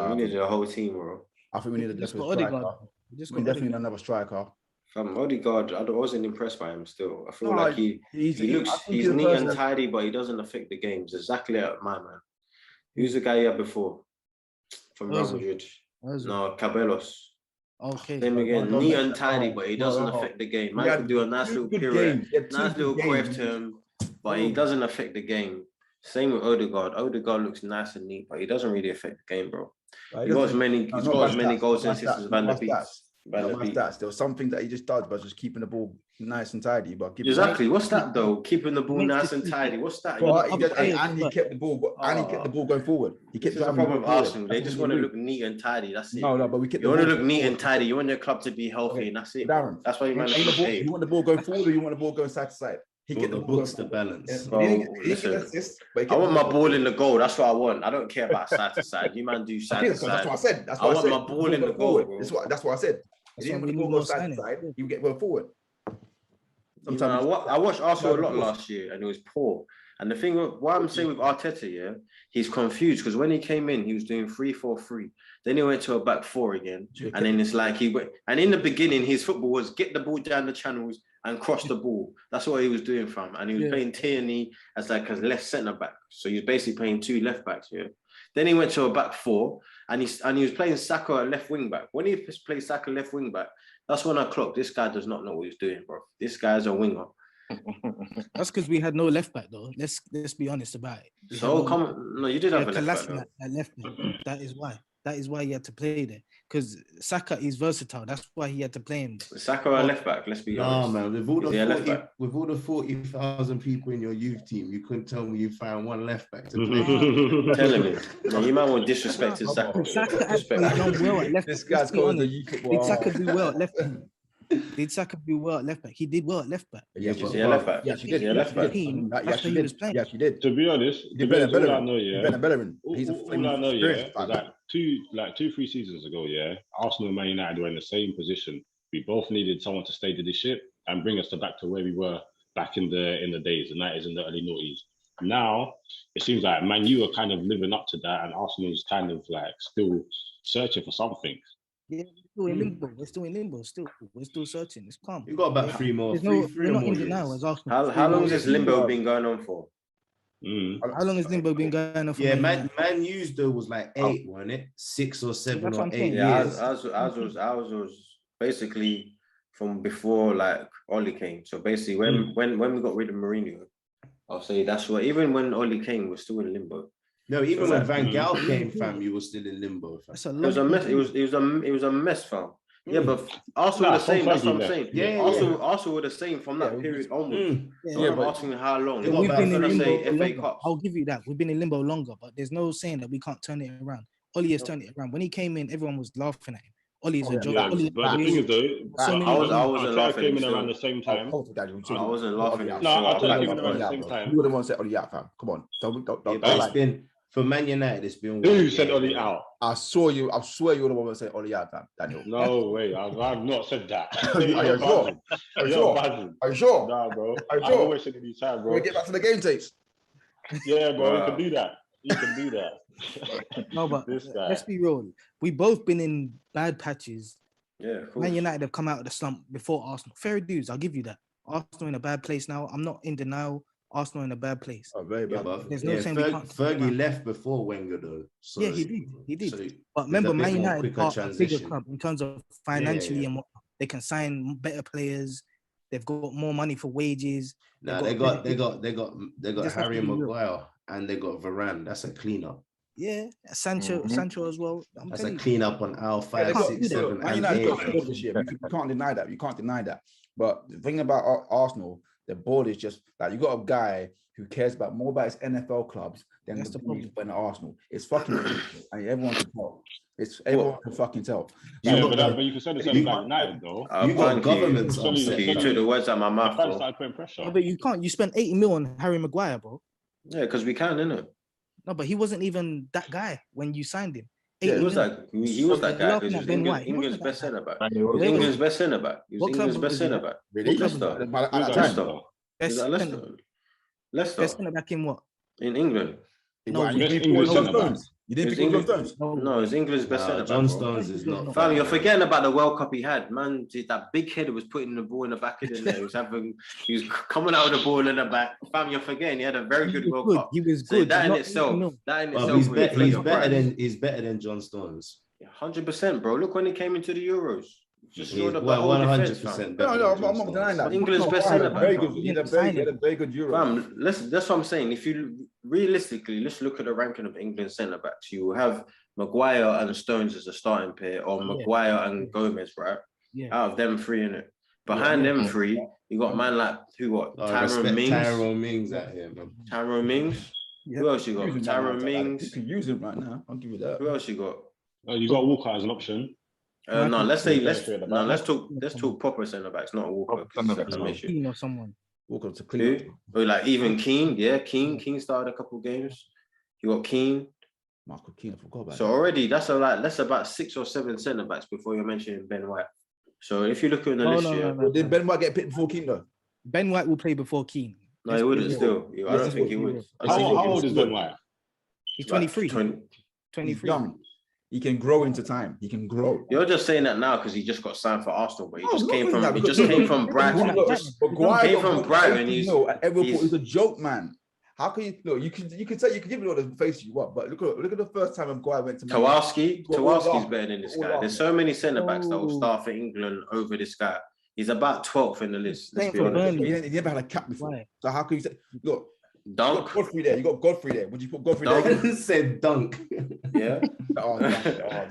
Speaker 2: We need a whole team, bro.
Speaker 1: I think we need a different striker. We definitely need another striker.
Speaker 2: Odegaard, I wasn't impressed by him still. I feel like he's neat and tidy, but he doesn't affect the games. Exactly like my man. Who's the guy you had before from Real Madrid? No, Cabellos.
Speaker 5: Okay.
Speaker 2: Then again,
Speaker 1: no,
Speaker 2: neat
Speaker 1: no,
Speaker 2: and tidy,
Speaker 1: no,
Speaker 2: but he
Speaker 1: no,
Speaker 2: doesn't
Speaker 1: no.
Speaker 2: affect the game.
Speaker 1: He
Speaker 2: Man
Speaker 1: had
Speaker 2: could do a nice
Speaker 1: two
Speaker 2: little
Speaker 1: good
Speaker 2: pirouette,
Speaker 1: games. He had two
Speaker 2: nice
Speaker 1: good
Speaker 2: little
Speaker 1: games.
Speaker 2: quiff to him, but he doesn't affect the game. Same with Odegaard. Odegaard looks nice and neat, but he doesn't really affect the game, bro. He got as many goals and assists as Van der Beek.
Speaker 1: Not my stats. There was something that he just does, but just keeping the ball nice and tidy. But
Speaker 2: Exactly. What's that though? Keeping the ball nice and tidy. What's that?
Speaker 1: But and he kept the ball. And he kept the ball going forward. He kept
Speaker 2: the problem with Arsenal. They just want to look neat and tidy. That's it.
Speaker 1: No, but we kept.
Speaker 2: You want to look neat and tidy. You want your club to be healthy, and that's it.
Speaker 1: Darren,
Speaker 2: that's why you manage to pay.
Speaker 1: You want the ball going forward, or you want the ball going side to side?
Speaker 3: He get the books to balance.
Speaker 2: Bro, listen, I want my ball in the goal. That's what I want. I don't care about side to side. You man do side to side.
Speaker 1: That's what I said.
Speaker 2: I want my ball in the goal.
Speaker 1: That's what I said. If you want the ball go side to side, you get well forward.
Speaker 2: Sometimes I watched Arsenal a lot last year, and it was poor. And the thing, what I'm saying with Arteta, yeah, he's confused because when he came in, he was doing 3-4-3. Then he went to a back four again, and then it's like he went. And in the beginning, his football was get the ball down the channels and cross the ball. That's what he was doing, fam. And he was playing Tierney as like a left centre back. So he was basically playing two left backs, yeah. Then he went to a back four, and he was playing Saka at left wing back. When he played Saka left wing back, that's when I clocked. This guy does not know what he's doing, bro. This guy's a winger.
Speaker 5: That's because we had no left back, though. Let's be honest about it.
Speaker 2: So no, you did have a left back.
Speaker 5: At left back. That is why. That is why he had to play there. Because Saka is versatile. That's why he had to play him.
Speaker 2: Saka a left back. Let's be honest.
Speaker 3: No, man. With all the 40,000 people in your youth team, you couldn't tell me you found one left back to play.
Speaker 2: Telling me, no, you might want disrespecting Saka.
Speaker 5: Saka actually done well at left.
Speaker 1: This guy's called the youth football.
Speaker 5: Did Saka do well at left back? Did Saka do well at left back? He did well at left back.
Speaker 1: Yes,
Speaker 2: he left back.
Speaker 1: Yes, he did.
Speaker 2: Left back.
Speaker 1: Yes, he was playing. Yes, he did.
Speaker 6: To be honest,
Speaker 1: He's better. I know, yeah. He's
Speaker 6: all I know, yeah. Like 2-3 seasons ago, yeah. Arsenal and Man United were in the same position. We both needed someone to steady the ship and bring us back to where we were back in the days, the 90s and the early noughties. Now it seems like Man U are kind of living up to that, and Arsenal's kind of like still searching for something.
Speaker 5: Yeah, we're still in limbo. We're still in limbo. We're still searching. It's calm.
Speaker 3: You got about three more.
Speaker 5: We're not in denial as Arsenal.
Speaker 2: How long has this limbo been going on for?
Speaker 5: How long has limbo been going on for?
Speaker 3: Yeah, Man U's though was like 8, wasn't it? 6 or 7 or 8
Speaker 2: yeah,
Speaker 3: years.
Speaker 2: Ours was basically from before like Oli came. So basically when we got rid of Mourinho, I'll say that's what. Even when Oli came, we're still in limbo.
Speaker 3: No, even when Van Gaal came, fam, you were still in limbo.
Speaker 2: It was a mess. It was a mess, fam. Yeah, but Arsenal were the same. That's what I'm saying. Yeah, Arsenal were the same from that period onwards. Yeah, but asking how long.
Speaker 5: We've been in limbo. I'll give you that. We've been in limbo longer, but there's no saying that we can't turn it around. Oli has turned it around. When he came in, everyone was laughing at him. Oli's a joke.
Speaker 6: But the thing is, though,
Speaker 2: I wasn't laughing.
Speaker 6: Came in around the same time.
Speaker 2: I wasn't laughing.
Speaker 6: No, I came in around the same time.
Speaker 1: You wouldn't want to say Oli out, fam. Come on, don't.
Speaker 3: Been for Man United. It's been.
Speaker 6: Who said Oli out?
Speaker 1: I saw you. I swear you were the one that said Oli out, fam. Daniel.
Speaker 6: No way. I've not said that.
Speaker 1: Are you sure? Are you sure?
Speaker 6: Nah, bro.
Speaker 1: Are you
Speaker 6: sure? I always said these time, bro.
Speaker 1: We'll get back to the game tapes.
Speaker 6: Yeah, bro. You can do that. You can do that.
Speaker 5: No, but let's be real. We both been in bad patches.
Speaker 2: Yeah,
Speaker 5: Man United have come out of the slump before Arsenal. Fair dues, I'll give you that. Arsenal in a bad place now. I'm not in denial. Arsenal in a bad place.
Speaker 1: Oh, very bad.
Speaker 5: There's no saying
Speaker 3: Fergie left before Wenger, though. So,
Speaker 5: yeah, he did. So but remember, Man United are a bigger club in terms of financially and what they can sign better players. They've got more money for wages.
Speaker 3: No, they got Harry Mcguire and they got Varane. That's a cleanup.
Speaker 5: Yeah, Sancho as well.
Speaker 3: That's a cleanup on aisle 5, 6, 7, and 8.
Speaker 1: This year. You can't deny that. You can't deny that. But the thing about Arsenal, the board is just like you got a guy who cares more about his NFL clubs than the board when Arsenal. It's fucking and everyone can tell. Everyone can fucking tell.
Speaker 6: Yeah, but you can say the same about United, though.
Speaker 3: You got governments.
Speaker 2: You took the words out of my mouth, bro.
Speaker 6: Started putting pressure.
Speaker 5: No, but you can't. You spent 80 mil on Harry Mcguire, bro.
Speaker 2: Yeah, because we can, innit?
Speaker 5: No, but he wasn't even that guy when you signed him.
Speaker 2: Yeah, he was that guy. He was England's best centre back. He was England's best centre back. He was England's best centre back.
Speaker 1: Really?
Speaker 2: Leicester. Leicester.
Speaker 5: Best centre back in what?
Speaker 2: In England.
Speaker 1: No,
Speaker 6: You
Speaker 1: didn't pick England Stones.
Speaker 2: No, it's England's best centre back.
Speaker 3: John Stones is not.
Speaker 2: Fam, you're forgetting about the World Cup he had. Man, that big header was putting the ball in the back of the net. He was coming out of the ball in the back. Fam, you're forgetting he had a very good World Cup.
Speaker 5: He was good.
Speaker 2: That in itself.
Speaker 3: He's better than John Stones.
Speaker 2: 100%, bro. Look when he came into the Euros. Just
Speaker 3: He's
Speaker 2: showed up the whole defense, fam.
Speaker 3: 100%
Speaker 1: No, I'm not denying that.
Speaker 2: England's best
Speaker 1: He had a
Speaker 2: centre-back,
Speaker 1: very
Speaker 2: fam.
Speaker 1: good. He had a very good Euro.
Speaker 2: Fam, that's what I'm saying. If you realistically, let's look at the ranking of England centre backs. You have Mcguire and Stones as a starting pair, or Mcguire and Gomez, right?
Speaker 5: Yeah.
Speaker 2: Out of them three, innit? Behind them three, you got man like Tyrone Mings.
Speaker 3: Tyrone Mings out here, man.
Speaker 2: Tyrone Mings.
Speaker 5: Yeah.
Speaker 2: Who else you got?
Speaker 1: Using
Speaker 2: Tyrone
Speaker 1: that,
Speaker 2: Mings.
Speaker 1: You can use him right now. I'll give you that.
Speaker 2: Who else you got?
Speaker 6: You got Walker as an option.
Speaker 2: No, let's
Speaker 6: Michael-
Speaker 2: talk proper centre backs, not Walker.
Speaker 5: Keane or someone.
Speaker 1: Walker to clean.
Speaker 2: Or like even Keane, Keane started a couple games. You got Keane.
Speaker 1: Michael Keane, I forgot about
Speaker 2: So already that's about 6 or 7 centre backs before you're mentioning Ben White. So if you look at the list here,
Speaker 1: Did Ben White get picked before Keane though?
Speaker 5: Ben White will play before Keane.
Speaker 2: no, he wouldn't still. I don't think he would.
Speaker 6: How old is Ben White?
Speaker 5: He's 23.
Speaker 2: 20.
Speaker 5: 23.
Speaker 1: He's young. He can grow into time. He can grow.
Speaker 2: You're just saying that now because he just got signed for Arsenal, but he
Speaker 1: No,
Speaker 2: just
Speaker 1: I'm not
Speaker 2: came
Speaker 1: saying
Speaker 2: from
Speaker 1: that
Speaker 2: he
Speaker 1: because
Speaker 2: just came
Speaker 1: look,
Speaker 2: from Brighton.
Speaker 1: Mcguire
Speaker 2: Came
Speaker 1: got
Speaker 2: from
Speaker 1: more
Speaker 2: Brighton,
Speaker 1: than
Speaker 2: he's-
Speaker 1: and Liverpool
Speaker 2: he's-
Speaker 1: is a joke, man. How can you look? You can say you can give me all the face you want, but look at the first time Mcguire went to Man United.
Speaker 2: Kowalski's better than this
Speaker 1: All
Speaker 2: guy.
Speaker 1: off.
Speaker 2: There's so many centre backs that will start for England over this guy. He's about 12th in the list. Let's
Speaker 5: Playing
Speaker 2: be
Speaker 5: for
Speaker 2: honest.
Speaker 5: Burnley.
Speaker 1: He never had a cap before.
Speaker 5: Why?
Speaker 1: So how can you say look? You
Speaker 2: Dunk.
Speaker 1: got Godfrey there. You got Godfrey there. Would you put Godfrey
Speaker 2: Dunk.
Speaker 1: there?
Speaker 3: Said dunk.
Speaker 2: Yeah.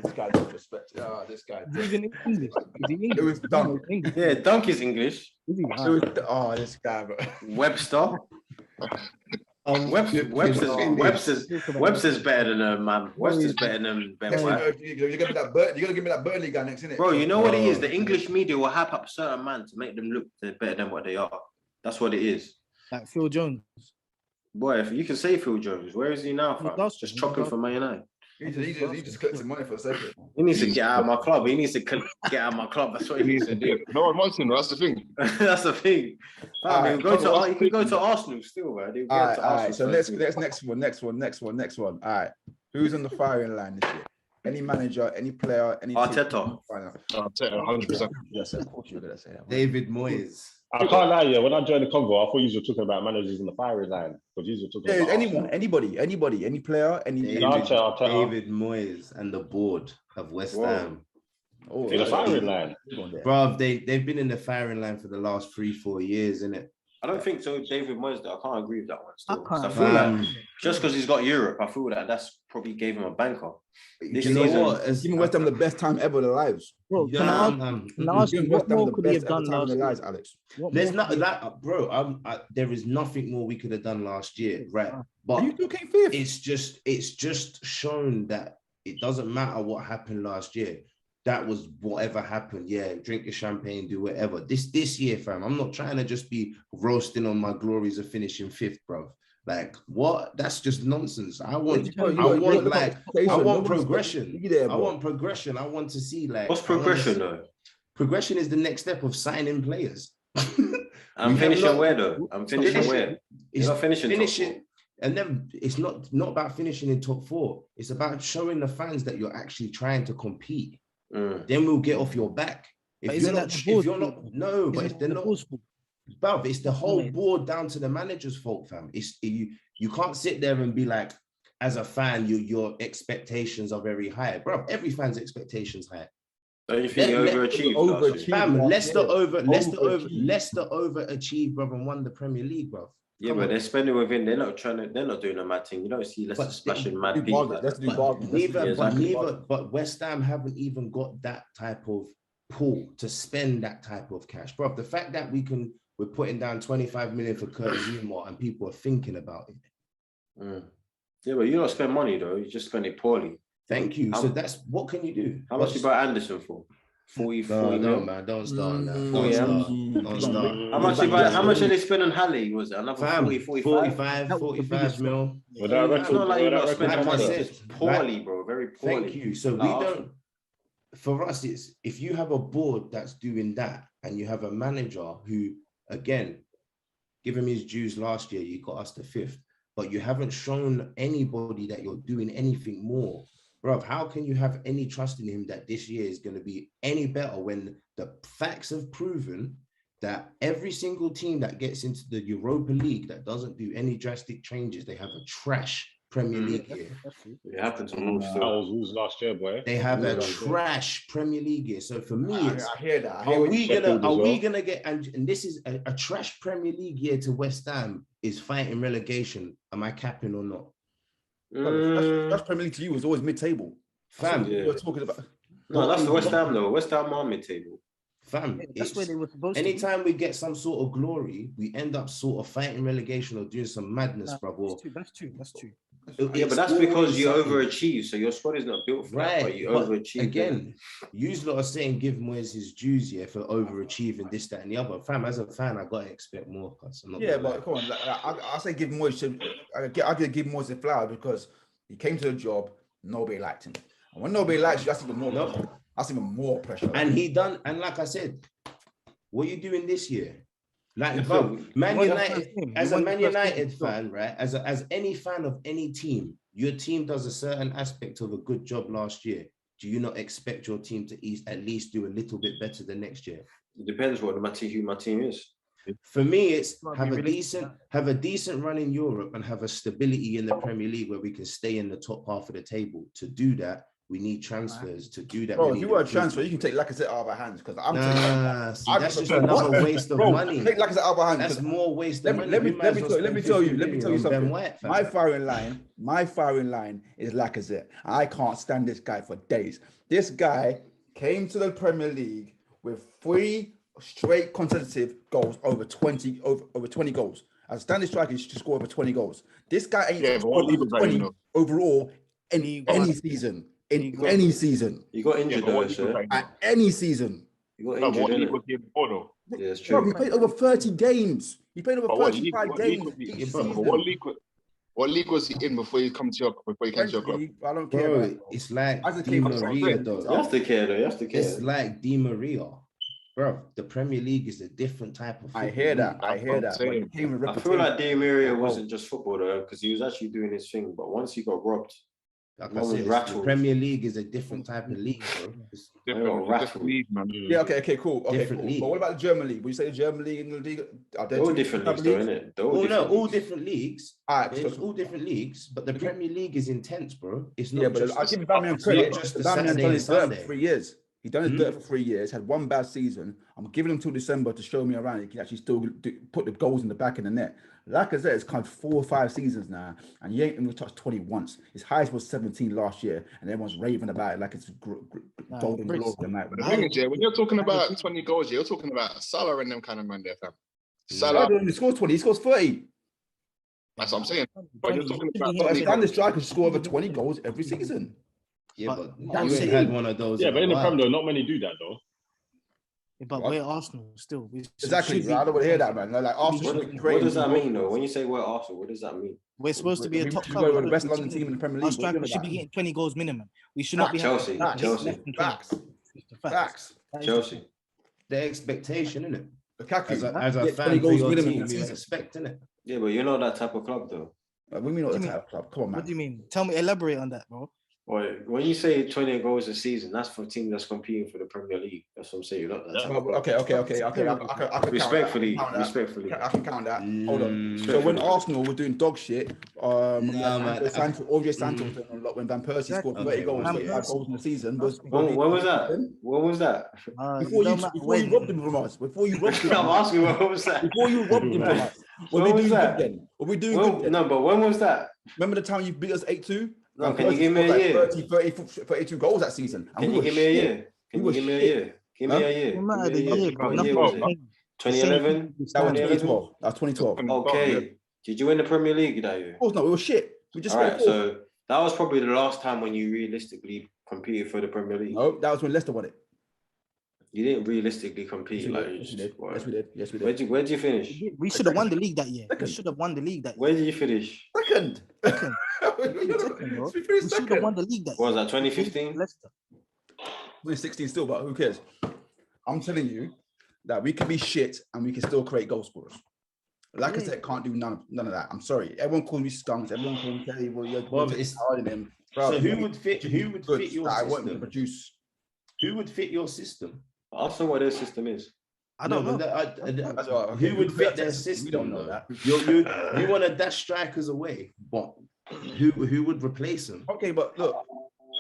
Speaker 1: This guy disrespect. This guy.
Speaker 5: He's in English. Is he English?
Speaker 1: It was Dunk.
Speaker 5: English.
Speaker 2: Yeah, Dunk is English.
Speaker 5: Is he?
Speaker 1: This guy, bro.
Speaker 2: Webster. Webster's better than man. Webster's better than Ben White.
Speaker 1: You're gonna give me that Burnley guy next, innit?
Speaker 2: Bro, you know what it is? The English media will hype up certain man to make them look better than what they are. That's what it is.
Speaker 5: Like Phil Jones.
Speaker 2: Boy, if you can say Phil Jones, where is he now, fam?
Speaker 5: does.
Speaker 2: Just chopping for Man United.
Speaker 1: He just collected money for a second.
Speaker 2: He needs to get out of my club. He needs to get out of my club. That's what he needs to do.
Speaker 4: No one wants him. That's the thing.
Speaker 2: That's the thing. Fam, you can go to Arsenal still, man.
Speaker 1: All right. So next one. All right. Who's on the firing line this year? Any manager, any player, any
Speaker 2: Arteta.
Speaker 4: 100%.
Speaker 1: Yes, of course you're gonna say that.
Speaker 3: David Moyes.
Speaker 6: I can't lie, yeah. When I joined the convo, I thought you were talking about managers in the firing line. Because you were talking about
Speaker 1: anyone, anybody, any player, any
Speaker 3: David Moyes and the board of West Ham.
Speaker 1: Oh,
Speaker 6: in the firing line.
Speaker 3: Bro, they've been in the firing line for the last 3-4 years, innit?
Speaker 2: I don't think so. David Moyes, though. I can't agree with that one. Still.
Speaker 5: I
Speaker 2: I feel like just because he's got Europe, I feel that that's probably gave him a banker. This
Speaker 3: You know
Speaker 2: season,
Speaker 3: what? It's
Speaker 1: giving West Ham the best time ever in their lives.
Speaker 5: Bro, can I ask you,
Speaker 1: Giving
Speaker 5: what
Speaker 1: West Ham
Speaker 5: more
Speaker 1: the
Speaker 5: could he
Speaker 1: best
Speaker 5: have done
Speaker 1: time in
Speaker 5: last
Speaker 1: their
Speaker 5: year?
Speaker 1: lives, Alex.
Speaker 3: There's not that, bro. There is nothing more we could have done last year, right? But
Speaker 1: You still came fifth.
Speaker 3: it's just shown that it doesn't matter what happened last year. That was whatever happened. Yeah, drink your champagne, do whatever. This year, fam, I'm not trying to just be roasting on my glories of finishing fifth, bro. Like what? That's just nonsense. I want progression. I want progression. I want to see like
Speaker 2: what's progression though?
Speaker 3: Progression is the next step of signing players.
Speaker 2: I'm finishing where though? I'm finishing where? You're not finishing.
Speaker 3: And then it's not about finishing in top 4. It's about showing the fans that you're actually trying to compete. Then we'll get off your back. If you're not, but if they're not, bruv, it's the whole board down to the manager's fault, fam. It's you can't sit there and be like, as a fan, your expectations are very high, bruv. Every fan's expectations high.
Speaker 2: Don't you think overachieved?
Speaker 3: Fam, Leicester overachieved, bruv, and won the Premier League, bruv.
Speaker 2: Yeah, but they're spending within. They're not doing a mad thing. You don't see Leicester splashing mad people.
Speaker 3: But West Ham haven't even got that type of pool to spend that type of cash, bro. The fact that we're putting down 25 million for Curtis Zuma and people are thinking about it.
Speaker 2: Yeah, but you don't spend money though. You just spend it poorly.
Speaker 3: Thank you. So that's what can you do?
Speaker 2: How much you buy Anderson for? 40
Speaker 3: no, man, don't start now. Don't start.
Speaker 2: How much did they spend on Halle? Was it another
Speaker 3: 45 mil?
Speaker 2: It's not like you're not spending money. Just poorly, bro. Very poorly.
Speaker 3: Thank you. So we don't. For us, it's if you have a board that's doing that, and you have a manager who, again, give him his dues last year, you got us to 5th, but you haven't shown anybody that you're doing anything more. Bro, how can you have any trust in him that this year is going to be any better when the facts have proven that every single team that gets into the Europa League that doesn't do any drastic changes, they have a trash Premier League year.
Speaker 2: It happened to Wolves
Speaker 6: That
Speaker 2: still.
Speaker 6: was Wolves last year, boy.
Speaker 3: They have a
Speaker 2: Yeah.
Speaker 3: trash Premier League year. So for me, it's
Speaker 1: I hear that. I hear
Speaker 3: are
Speaker 1: what
Speaker 3: we
Speaker 1: you-
Speaker 3: gonna
Speaker 6: Sheffield as well.
Speaker 3: get and this is a trash Premier League year to West Ham is fighting relegation. Am I capping or not?
Speaker 1: That's Premier League to you was always mid-table.
Speaker 3: Fam,
Speaker 1: That's what we were talking about.
Speaker 2: No, that's the West Ham though. West Ham are mid-table.
Speaker 3: fam.
Speaker 5: That's where
Speaker 3: it's-
Speaker 5: they were supposed to.
Speaker 3: Anytime we get some sort of glory, we end up sort of fighting relegation or doing some madness,
Speaker 5: Nah,
Speaker 3: bro.
Speaker 5: That's true. That's true.
Speaker 2: Yeah, but that's because you overachieve. So your squad is not built for that, but you
Speaker 3: But
Speaker 2: overachieve.
Speaker 3: again, you lot are saying give Moyes his dues, yeah, for overachieving this, that, and the other. Fam, as a fan, I gotta expect more. Cause I'm not
Speaker 1: Yeah,
Speaker 3: gonna lie.
Speaker 1: but come on. Like, I say give Moyes. I could give Moyes the flower because he came to the job. Nobody liked him, and when nobody likes you, that's even more.
Speaker 3: No.
Speaker 1: Pressure. That's even more pressure.
Speaker 3: And he done, and like I said, what are you doing this year? Like,
Speaker 2: Yeah,
Speaker 3: bro, Man
Speaker 5: won the
Speaker 3: United,
Speaker 5: first game.
Speaker 3: as
Speaker 5: You
Speaker 3: a
Speaker 5: won the
Speaker 3: Man
Speaker 5: first game,
Speaker 3: United
Speaker 5: so-
Speaker 3: fan, right? As any fan of any team, your team does a certain aspect of a good job last year. Do you not expect your team to at least do a little bit better than next year?
Speaker 2: It depends who my team is.
Speaker 3: For me, it's
Speaker 5: Might
Speaker 3: have
Speaker 5: be
Speaker 3: a
Speaker 5: realistic,
Speaker 3: decent run in Europe and have a stability in the Premier League where we can stay in the top half of the table. To do that, we need transfers. To do that,
Speaker 1: Bro,
Speaker 3: we
Speaker 1: if
Speaker 3: need
Speaker 1: you were a
Speaker 3: improvement.
Speaker 1: transfer, you can take Lacazette out of our hands because I'm
Speaker 3: Nah, see,
Speaker 1: I-
Speaker 3: that's just
Speaker 1: What?
Speaker 3: another waste of
Speaker 1: Bro,
Speaker 3: money.
Speaker 1: take Lacazette out of our hands.
Speaker 3: That's
Speaker 1: 'cause
Speaker 3: more waste
Speaker 1: Let
Speaker 3: of
Speaker 1: me-
Speaker 3: money.
Speaker 1: let me-
Speaker 3: We might
Speaker 1: let me
Speaker 3: as well
Speaker 1: tell- let me
Speaker 3: spend
Speaker 1: tell you-
Speaker 3: 50
Speaker 1: let me tell you
Speaker 3: million on Ben
Speaker 1: something.
Speaker 3: White, fam.
Speaker 1: my firing line is Lacazette. I can't stand this guy for days. This guy came to the Premier League with 3 straight consecutive goals over 20 goals. As a standing striker, he should score over 20 goals. This guy ain't
Speaker 4: Yeah, but
Speaker 1: scored
Speaker 4: what league
Speaker 1: over
Speaker 4: was that in,
Speaker 1: 20 overall in any season. In
Speaker 5: League
Speaker 1: any season.
Speaker 2: You got
Speaker 4: Yeah,
Speaker 2: injured
Speaker 4: but
Speaker 2: though,
Speaker 4: what league was
Speaker 2: sir.
Speaker 4: that in?
Speaker 1: At any season.
Speaker 2: You got
Speaker 4: No, but what
Speaker 2: injured,
Speaker 4: league
Speaker 2: innit?
Speaker 4: was he before though?
Speaker 2: Yeah, it's
Speaker 1: Bro,
Speaker 2: true.
Speaker 1: he played over 30 games. He played over
Speaker 4: But what league?
Speaker 1: 35
Speaker 4: What league
Speaker 1: games
Speaker 4: was he?
Speaker 1: each
Speaker 3: Yeah, bro,
Speaker 4: But
Speaker 1: season.
Speaker 4: what league was he in before he came to your club?
Speaker 1: League, I don't care
Speaker 3: Bro,
Speaker 1: about it.
Speaker 3: it's like
Speaker 1: I just
Speaker 3: Di
Speaker 1: came from
Speaker 3: Maria,
Speaker 1: Spain.
Speaker 3: though.
Speaker 2: You have to care though. You have to care.
Speaker 3: It's like Di Maria. Bro, the Premier League is a different type of
Speaker 1: I
Speaker 3: football
Speaker 1: hear that.
Speaker 3: league.
Speaker 1: I hear that. But he
Speaker 4: saying.
Speaker 1: came with
Speaker 2: I feel
Speaker 1: reputation.
Speaker 2: like Di Maria
Speaker 1: Oh.
Speaker 2: wasn't just football though, because he was actually doing his thing. But once he got robbed,
Speaker 3: Like I
Speaker 2: Man was
Speaker 3: said, the
Speaker 2: rattled.
Speaker 3: Premier League is a different type of league, bro. It's
Speaker 4: Different
Speaker 2: Rattled.
Speaker 4: league, man.
Speaker 1: Yeah, okay, cool. Okay,
Speaker 3: Different
Speaker 1: cool.
Speaker 3: league.
Speaker 1: But what about the German league? Would you say the German league and the league? Are there
Speaker 2: they're all
Speaker 1: two
Speaker 2: different
Speaker 1: type
Speaker 2: leagues
Speaker 1: of
Speaker 2: though, innit? They're all
Speaker 3: all
Speaker 2: different leagues.
Speaker 3: different leagues.
Speaker 1: All right,
Speaker 3: It's
Speaker 1: so,
Speaker 3: all different leagues, but the Premier League is intense, bro. It's not
Speaker 1: yeah, but
Speaker 3: just
Speaker 1: I'll give Bamian
Speaker 3: it's not
Speaker 1: credit.
Speaker 3: just the
Speaker 1: Bamian's
Speaker 3: Saturday
Speaker 1: done
Speaker 3: and
Speaker 1: his dirt
Speaker 3: Sunday.
Speaker 1: for 3 years. He's done his
Speaker 3: Hmm?
Speaker 1: dirt for 3 years, had one bad season. I'm giving him till December to show me around. He can actually still put the goals in the back of the net. Lacazette has come 4 or 5 seasons now, and he ain't even touched 20 once. His highest was 17 last year, and everyone's raving about it like it's golden
Speaker 5: Bricks.
Speaker 1: glory tonight.
Speaker 4: But the thing is, yeah, when you're talking about 20 goals, you're talking about Salah and them kind of man there, fam.
Speaker 1: Salah
Speaker 4: Salah,
Speaker 1: only scores 20, he scores 30.
Speaker 4: that's what I'm saying. But you're talking about
Speaker 1: But a
Speaker 4: 20
Speaker 1: standard
Speaker 4: goals.
Speaker 1: striker should score over 20 goals every season.
Speaker 3: Yeah,
Speaker 5: But
Speaker 3: but
Speaker 5: I'm
Speaker 3: you ain't
Speaker 5: saying-
Speaker 3: had one of those.
Speaker 6: Yeah, but in the
Speaker 3: a while.
Speaker 6: Prem though, not many do that though.
Speaker 5: But
Speaker 1: What?
Speaker 5: we're Arsenal still. We
Speaker 1: Exactly.
Speaker 5: should be-
Speaker 1: I don't want to hear that, man. Like Arsenal
Speaker 2: What,
Speaker 1: should be
Speaker 2: what
Speaker 1: creating
Speaker 2: does that
Speaker 1: new
Speaker 2: mean though?
Speaker 1: goals.
Speaker 2: When you say we're Arsenal, what does that mean?
Speaker 5: We're supposed to be a
Speaker 1: We
Speaker 5: top
Speaker 1: should
Speaker 5: club.
Speaker 1: go with the best
Speaker 5: We
Speaker 1: London
Speaker 5: should-
Speaker 1: team in the Premier
Speaker 5: Our
Speaker 1: League. What do you
Speaker 5: striker
Speaker 1: think
Speaker 5: should be
Speaker 1: about
Speaker 5: getting 20 goals minimum. We should not be
Speaker 2: Chelsea,
Speaker 5: having
Speaker 2: Chelsea.
Speaker 5: less than 20.
Speaker 1: Facts.
Speaker 5: It's the facts.
Speaker 1: Facts.
Speaker 5: That is
Speaker 2: Chelsea.
Speaker 3: The expectation, isn't it?
Speaker 1: Lukaku.
Speaker 3: As a
Speaker 1: Get 20
Speaker 3: fan for
Speaker 1: goals
Speaker 3: your
Speaker 1: minimum
Speaker 3: team,
Speaker 1: in a
Speaker 3: you
Speaker 1: season.
Speaker 3: expect, innit?
Speaker 2: Yeah, but you're not that type of club though.
Speaker 1: We mean not
Speaker 5: What
Speaker 1: the
Speaker 5: do you
Speaker 1: type of club. Come on,
Speaker 5: What do you
Speaker 1: man.
Speaker 5: mean? Tell me, elaborate on that, bro.
Speaker 2: Or when you say 20 goals a season, that's for a team that's competing for the Premier League. That's what I'm saying. You're not that type of club.
Speaker 1: Okay. I can
Speaker 2: Respectfully,
Speaker 1: count that.
Speaker 2: respectfully.
Speaker 1: I can count that. Hold on.
Speaker 3: Mm.
Speaker 1: So when Arsenal were doing dog shit,
Speaker 3: man.
Speaker 1: Andre Santos was doing a lot when Van Persie scored 30 goals,
Speaker 5: Van
Speaker 1: 35
Speaker 5: Persie.
Speaker 1: goals in the season.
Speaker 2: When was that? When was that?
Speaker 1: Before you robbed him from us. Before you robbed him.
Speaker 2: I'm asking what was that?
Speaker 1: Before you robbed him from us.
Speaker 2: When
Speaker 1: Were we
Speaker 2: was
Speaker 1: doing
Speaker 2: that?
Speaker 1: good then? Were we doing
Speaker 2: Well,
Speaker 1: good then?
Speaker 2: no, but when was that?
Speaker 1: Remember the time you beat us 8-2?
Speaker 2: No,
Speaker 1: Van
Speaker 2: can you
Speaker 1: Persie
Speaker 2: give me a
Speaker 1: scored
Speaker 2: year?
Speaker 1: 32 goals that season. And
Speaker 2: Can
Speaker 1: we
Speaker 2: you
Speaker 1: were
Speaker 2: give me a
Speaker 1: shit.
Speaker 2: year? Can
Speaker 1: We
Speaker 2: you give me a year? Give me
Speaker 1: Huh?
Speaker 2: a year.
Speaker 5: No matter
Speaker 2: Give
Speaker 5: the
Speaker 2: me a
Speaker 5: year, bro.
Speaker 2: What
Speaker 5: Nothing
Speaker 2: year was
Speaker 5: has
Speaker 2: it?
Speaker 5: changed.
Speaker 2: 2011?
Speaker 1: That was
Speaker 2: 2011?
Speaker 1: 2012. That was 2012.
Speaker 2: Okay. Did you win the Premier League that year?
Speaker 1: Of course not. We were shit. We just
Speaker 2: All
Speaker 1: got
Speaker 2: right, so that was probably the last time when you realistically competed for the Premier League.
Speaker 1: No, that was when Leicester won it.
Speaker 2: You didn't realistically compete.
Speaker 1: Yes, we
Speaker 2: Like,
Speaker 1: did.
Speaker 2: you
Speaker 1: Yes, we
Speaker 2: just-
Speaker 1: did.
Speaker 2: what?
Speaker 1: Yes, we did. Yes, we
Speaker 2: Where'd
Speaker 1: did.
Speaker 2: you finish?
Speaker 5: We should have won the league that year. We
Speaker 1: Second.
Speaker 5: should have won the league that year.
Speaker 2: Where did you finish?
Speaker 1: Second.
Speaker 5: Second.
Speaker 1: We
Speaker 5: Second, bro.
Speaker 1: finished
Speaker 5: We should have
Speaker 1: second.
Speaker 5: won the league that
Speaker 2: What was
Speaker 5: year.
Speaker 2: that, 2015?
Speaker 5: Leicester.
Speaker 1: We're 16 still, but who cares? I'm telling you that we can be shit and we can still create goal scorers. Like I said, can't do none of that. I'm sorry. Everyone calls me skunks. Everyone calls me Kelly. Well, you're
Speaker 3: Well,
Speaker 1: it's
Speaker 3: it's-
Speaker 1: hard in him. Bro,
Speaker 3: So who would fit your
Speaker 1: I want him to
Speaker 3: system?
Speaker 1: produce.
Speaker 3: Who would fit your system?
Speaker 2: Ask them what their system is.
Speaker 5: I don't know.
Speaker 1: That's all right, okay.
Speaker 3: Who would fit their
Speaker 1: We
Speaker 3: system?
Speaker 1: don't know
Speaker 3: though?
Speaker 1: that.
Speaker 3: You want to dash strikers away, but Who would replace him?
Speaker 1: Okay, but look,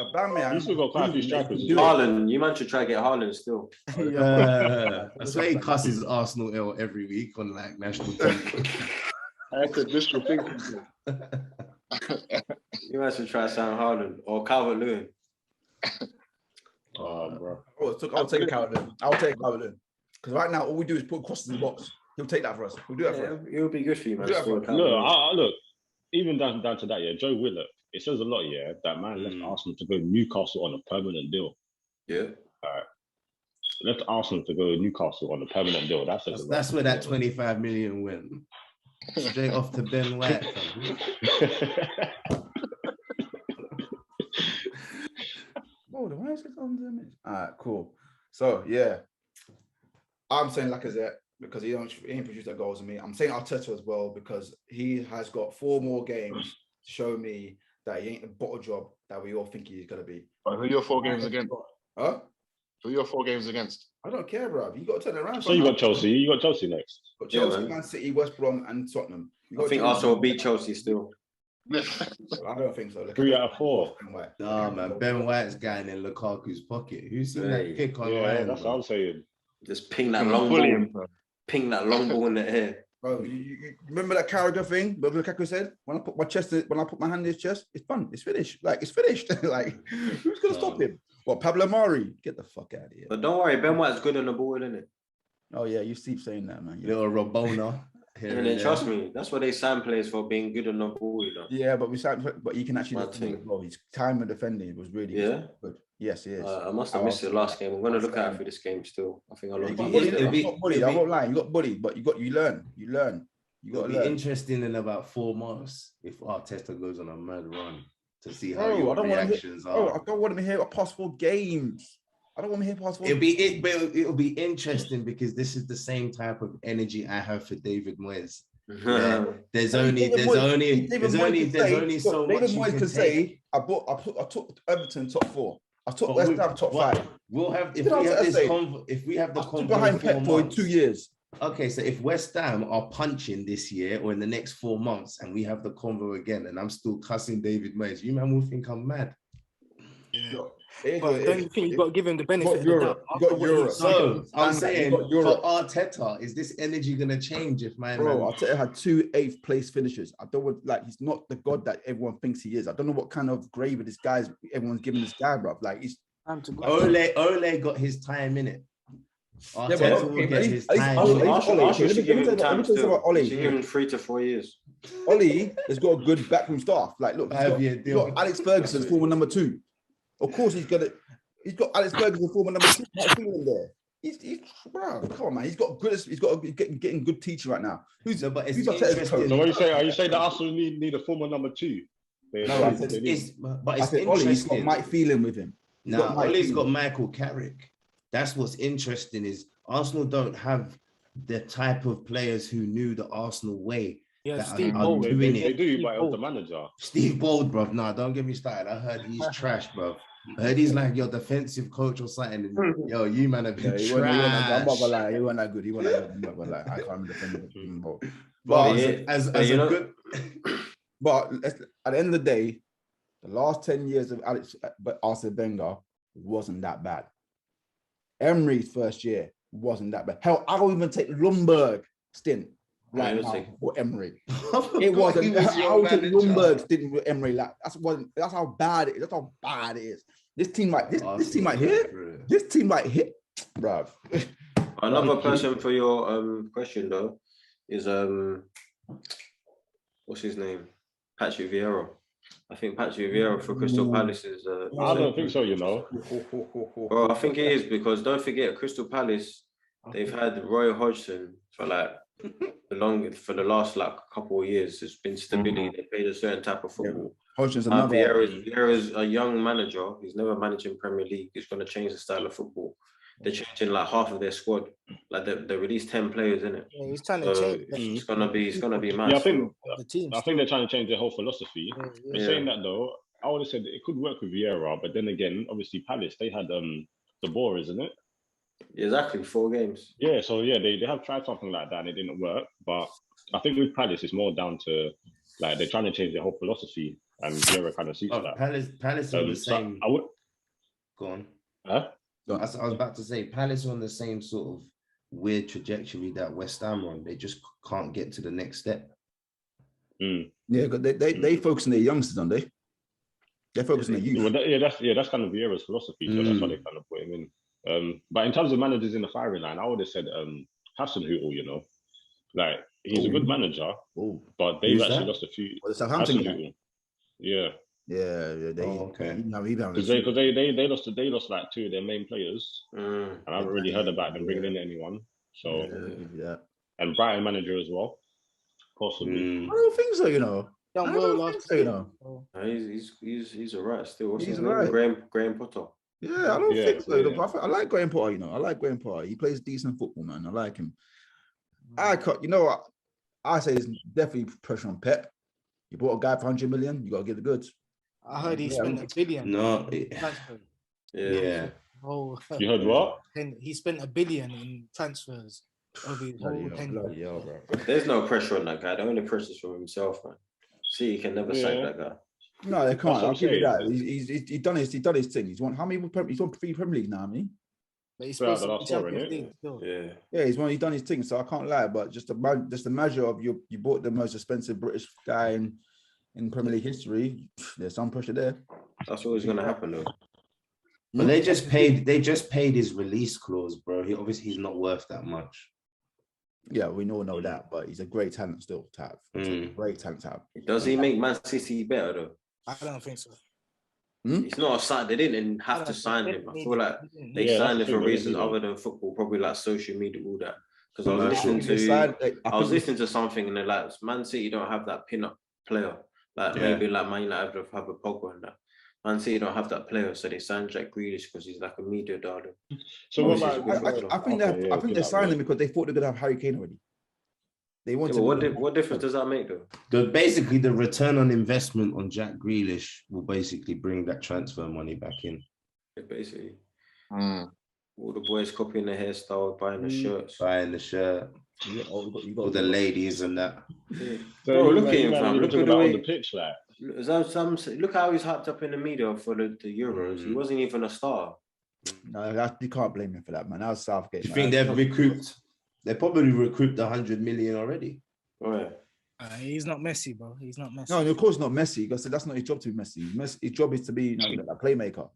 Speaker 1: Aubameyang.
Speaker 6: You still got quite a few strikers.
Speaker 2: Haaland, you man should try to get Haaland still.
Speaker 3: I swear he cusses Arsenal ill every week on like national TV.
Speaker 4: I said this will think.
Speaker 2: You man should try Sam Haaland or Calvert-Lewin.
Speaker 6: Bro.
Speaker 1: I'll take Calvert-Lewin. I'll take Calvert-Lewin. Because right now, all we do is put crosses in the box. He'll take that for us. We'll do that for us.
Speaker 2: It would be good for you, man.
Speaker 6: Look, even down to that, yeah, Joe Willock, it says a lot, yeah, that man left Arsenal to go to Newcastle on a permanent deal.
Speaker 2: Yeah.
Speaker 6: Left Arsenal to go to Newcastle on a permanent deal.
Speaker 3: That's where that 25 million went. Straight off to Ben White.
Speaker 1: Why is it on the image? All right, cool. So, yeah. I'm saying Lacazette because he ain't produced that goals in me. I'm saying Arteta as well because he has got 4 more games to show me that he ain't the bottle job that we all think he's going to be.
Speaker 4: But who are your 4 games against?
Speaker 1: Huh?
Speaker 4: Who are your 4 games against?
Speaker 1: I don't care, bro. You got to turn it around.
Speaker 6: So you got Chelsea. You got Chelsea next.
Speaker 1: Got Chelsea, Man City, West Brom, and Tottenham.
Speaker 2: I think Arsenal will beat Chelsea still.
Speaker 1: I don't think so.
Speaker 6: 3 out of 4.
Speaker 3: Nah, man. Ben White's going in Lukaku's pocket. Who's seen that pick online?
Speaker 6: Yeah, that's what I'm saying.
Speaker 2: Just ping that long ball. Ping that long ball in the air.
Speaker 1: Bro, you remember that Carragher thing? But Lukaku said, when I put my hand in his chest, it's done. It's finished. Like, it's finished. Like, who's going to stop him? What, Pablo Mari? Get the fuck out of here.
Speaker 2: But don't worry, Ben White's good on the ball, isn't it?
Speaker 1: Oh, yeah, you keep saying that, man.
Speaker 3: Little Rabona.
Speaker 2: And then trust me, that's what they sign players for, being good on the ball, you know.
Speaker 1: Yeah, but he can actually defend as well. His time of defending was really good. Yes, he is.
Speaker 2: I must have missed the last game. I'm going to look out for this game still. I think I'll look at
Speaker 1: it. Got bullied. I won't lie. You got bullied, but you learn. You learn. You got to
Speaker 3: be interesting in about 4 months if Arteta goes on a mad run to see how your reactions are.
Speaker 1: I don't want to hear past 4 games. I don't want to hear past 4
Speaker 3: games. It'll be interesting because this is the same type of energy I have for David Moyes. There's only so much you can say.
Speaker 1: I took Everton top 4. I took West Ham top 5.
Speaker 3: We'll have if we have the convo
Speaker 1: behind Pep for 2 years.
Speaker 3: Okay, so if West Ham are punching this year or in the next 4 months, and we have the convo again, and I'm still cussing David Moyes, you man will think I'm mad.
Speaker 5: Yeah. But don't you think you've got to give him the benefit of the doubt?
Speaker 1: You got Europe.
Speaker 3: So I'm saying for Arteta, is this energy going to change if my man...
Speaker 1: Arteta had 2 8th place finishes. I don't want, like, he's not the god that everyone thinks he is. I don't know what kind of grade this guy's everyone's giving this guy, bro. Like, he's
Speaker 3: Ole got his time in it. Arteta will get his time.
Speaker 2: Arsenal should give him time still. Should give him 3 to 4 years.
Speaker 1: Ole has got a good backroom staff. Like, look, he's got Alex Ferguson, former number 2. Of course, he's got Alex Ferguson, former number 2. In there. He's bro, come on, man. He's got getting good teaching right now. Who's
Speaker 6: interesting. So what are you saying that Arsenal need a former number 2?
Speaker 3: No, it's interesting.
Speaker 1: Ole's got Mike Phelan with him.
Speaker 3: Ole's got Michael Carrick. That's what's interesting is Arsenal don't have the type of players who knew the Arsenal way.
Speaker 5: Yeah, Steve Bold.
Speaker 6: They do, but the manager.
Speaker 3: Steve Bold, bruv. Nah, don't get me started. I heard he's trash, bruv. I heard he's like your defensive coach or something. And, yo, you man have been trash.
Speaker 1: I'm not gonna lie. He wasn't that good. I'm not gonna lie. I can't defend him. But at the end of the day, the last 10 years of Arsene Wenger wasn't that bad. Emery's first year wasn't that bad. Hell, I'll even take Lumberg stint right now for Emery. It wasn't. I'll take Lumberg stint with Emery. Like, that's how bad it is. That's how bad it is. This team might hit. This team might hit, bruv.
Speaker 2: Another person for your question though is what's his name? Patrick Vieira. I think Patrick Vieira for Crystal Palace is.
Speaker 6: I don't think so, you know.
Speaker 2: Well, I think it is because don't forget Crystal Palace. They've had Roy Hodgson for the last like couple of years. It's been stability. They played a certain type of football.
Speaker 1: Hodgson's
Speaker 2: Vieira's a young manager. He's never managed in Premier League. He's going to change the style of football. They're changing like half of their squad. Like they released 10 players, isn't it?
Speaker 5: Yeah, he's trying to change.
Speaker 2: It's gonna be mad.
Speaker 6: Yeah, I think they're trying to change their whole philosophy. Saying that though, I would have said it could work with Vieira, but then again, obviously Palace they had the Boer, isn't it?
Speaker 2: Exactly, 4 games.
Speaker 6: Yeah, so yeah, they have tried something like that and it didn't work. But I think with Palace, it's more down to Like they're trying to change their whole philosophy, and Vieira kind of suits that.
Speaker 3: Palace on the same.
Speaker 6: I would.
Speaker 3: Go on.
Speaker 6: Huh?
Speaker 3: I was about to say Palace on the same sort of weird trajectory that West Ham on. They just can't get to the next step.
Speaker 6: Mm.
Speaker 1: Yeah, but they focus on their youngsters, don't they? They're focusing on the youth.
Speaker 6: Well, that's kind of Vieira's philosophy, so that's why they kind of put him in. But in terms of managers in the firing line, I would have said Hasenhüttl, you know, like he's a good manager, but they've actually lost a few.
Speaker 1: Well, the Southampton
Speaker 6: guy. Yeah.
Speaker 1: Okay.
Speaker 6: Because they lost like two of their main players, and I haven't really heard about them bringing in anyone. So and Brighton manager as well, possibly.
Speaker 1: I don't think so, you know.
Speaker 5: Done well last
Speaker 1: you know.
Speaker 2: He's alright still. What's
Speaker 1: He's
Speaker 2: his name?
Speaker 1: alright.
Speaker 2: Graham Potter.
Speaker 1: Yeah, I don't think so. Yeah. I like Graham Potter, you know. I like Graham Potter. He plays decent football, man. I like him. You know what? I say there's definitely pressure on Pep. You bought a guy for 100 million, you got to get the goods.
Speaker 5: I heard he spent $1 billion.
Speaker 3: No.
Speaker 2: Yeah.
Speaker 5: Oh,
Speaker 6: you heard what?
Speaker 5: He spent $1 billion in transfers over his whole tenure.
Speaker 1: Bro.
Speaker 2: There's no pressure on that guy. The only pressure is from himself, man. See, he can never sack that guy.
Speaker 1: No, they can't. I'll give you that. He's done his thing. He's won how many? He's won 3 Premier League now, I mean.
Speaker 5: But he's supposed to be Champions League still.
Speaker 1: He's done his thing. So I can't lie. But just the measure of you bought the most expensive British guy in Premier League history. There's some pressure there.
Speaker 2: That's always going to happen, though.
Speaker 3: But they just paid his release clause, bro. He's not worth that much.
Speaker 1: Yeah, we all know that, but he's a great talent still to have. Great talent to have.
Speaker 2: Does he make Man City better though?
Speaker 5: I don't think so.
Speaker 2: It's not a sign. They didn't have to sign him. I feel like they signed him for reasons other than football, probably like social media, all that. Because I was listening to something and they're like, Man City don't have that pin-up player. Like maybe like Man United have a Pogba and that. Man City don't have that player, so they signed Jack Grealish because he's like a media darling.
Speaker 6: So
Speaker 1: I think they signed him because they thought they were gonna have Harry Kane already. They wanted.
Speaker 2: What difference does that make though?
Speaker 3: Basically, the return on investment on Jack Grealish will basically bring that transfer money back in.
Speaker 2: Basically, all the boys copying the hairstyle, buying the shirts,
Speaker 3: all the ladies and that.
Speaker 2: Bro, look at him, fam. Look at the way
Speaker 6: on the pitch, like.
Speaker 2: Look how he's hyped up in the media for the Euros. He wasn't even a star.
Speaker 1: No, you can't blame him for that, man. That was Southgate.
Speaker 3: Do you think they've recouped? They probably recouped 100 million already.
Speaker 2: Oh, yeah.
Speaker 5: He's not Messi, bro. He's not Messi.
Speaker 1: No, of course not Messi. Because that's not his job to be Messi. His job is to be a playmaker.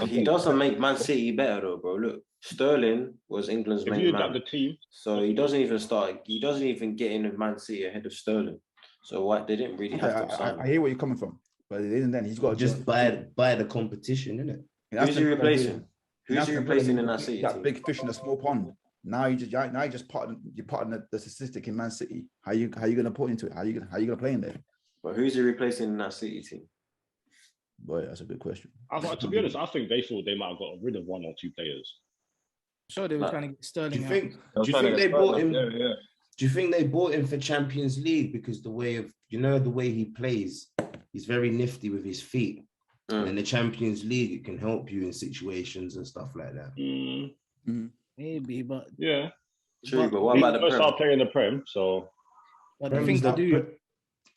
Speaker 2: He doesn't make Man City better though, bro. Look, Sterling was England's main man.
Speaker 6: The team,
Speaker 2: so he doesn't even start. He doesn't even get in with Man City ahead of Sterling. So what? They didn't really have to sign.
Speaker 1: I hear where you're coming from, but then he's got to
Speaker 3: just buy the competition, innit?
Speaker 2: Who's he replacing? Who's he replacing in that City?
Speaker 1: That big fish in a small pond. Now you just part of the statistic in Man City. How you gonna put into it? How you gonna play in there?
Speaker 2: But who's he replacing in that City team?
Speaker 1: Boy, that's a good question.
Speaker 6: To be honest, I think they thought they might have got rid of 1 or 2 players.
Speaker 5: Sure, they were trying to get Sterling.
Speaker 3: Do you think they bought him? Do you think they bought him for Champions League because the way he plays, he's very nifty with his feet, and in the Champions League it can help you in situations and stuff like that.
Speaker 5: Maybe, but
Speaker 2: true. But what about the
Speaker 6: Prem? Start playing the Prem, so.
Speaker 5: But the thing to do,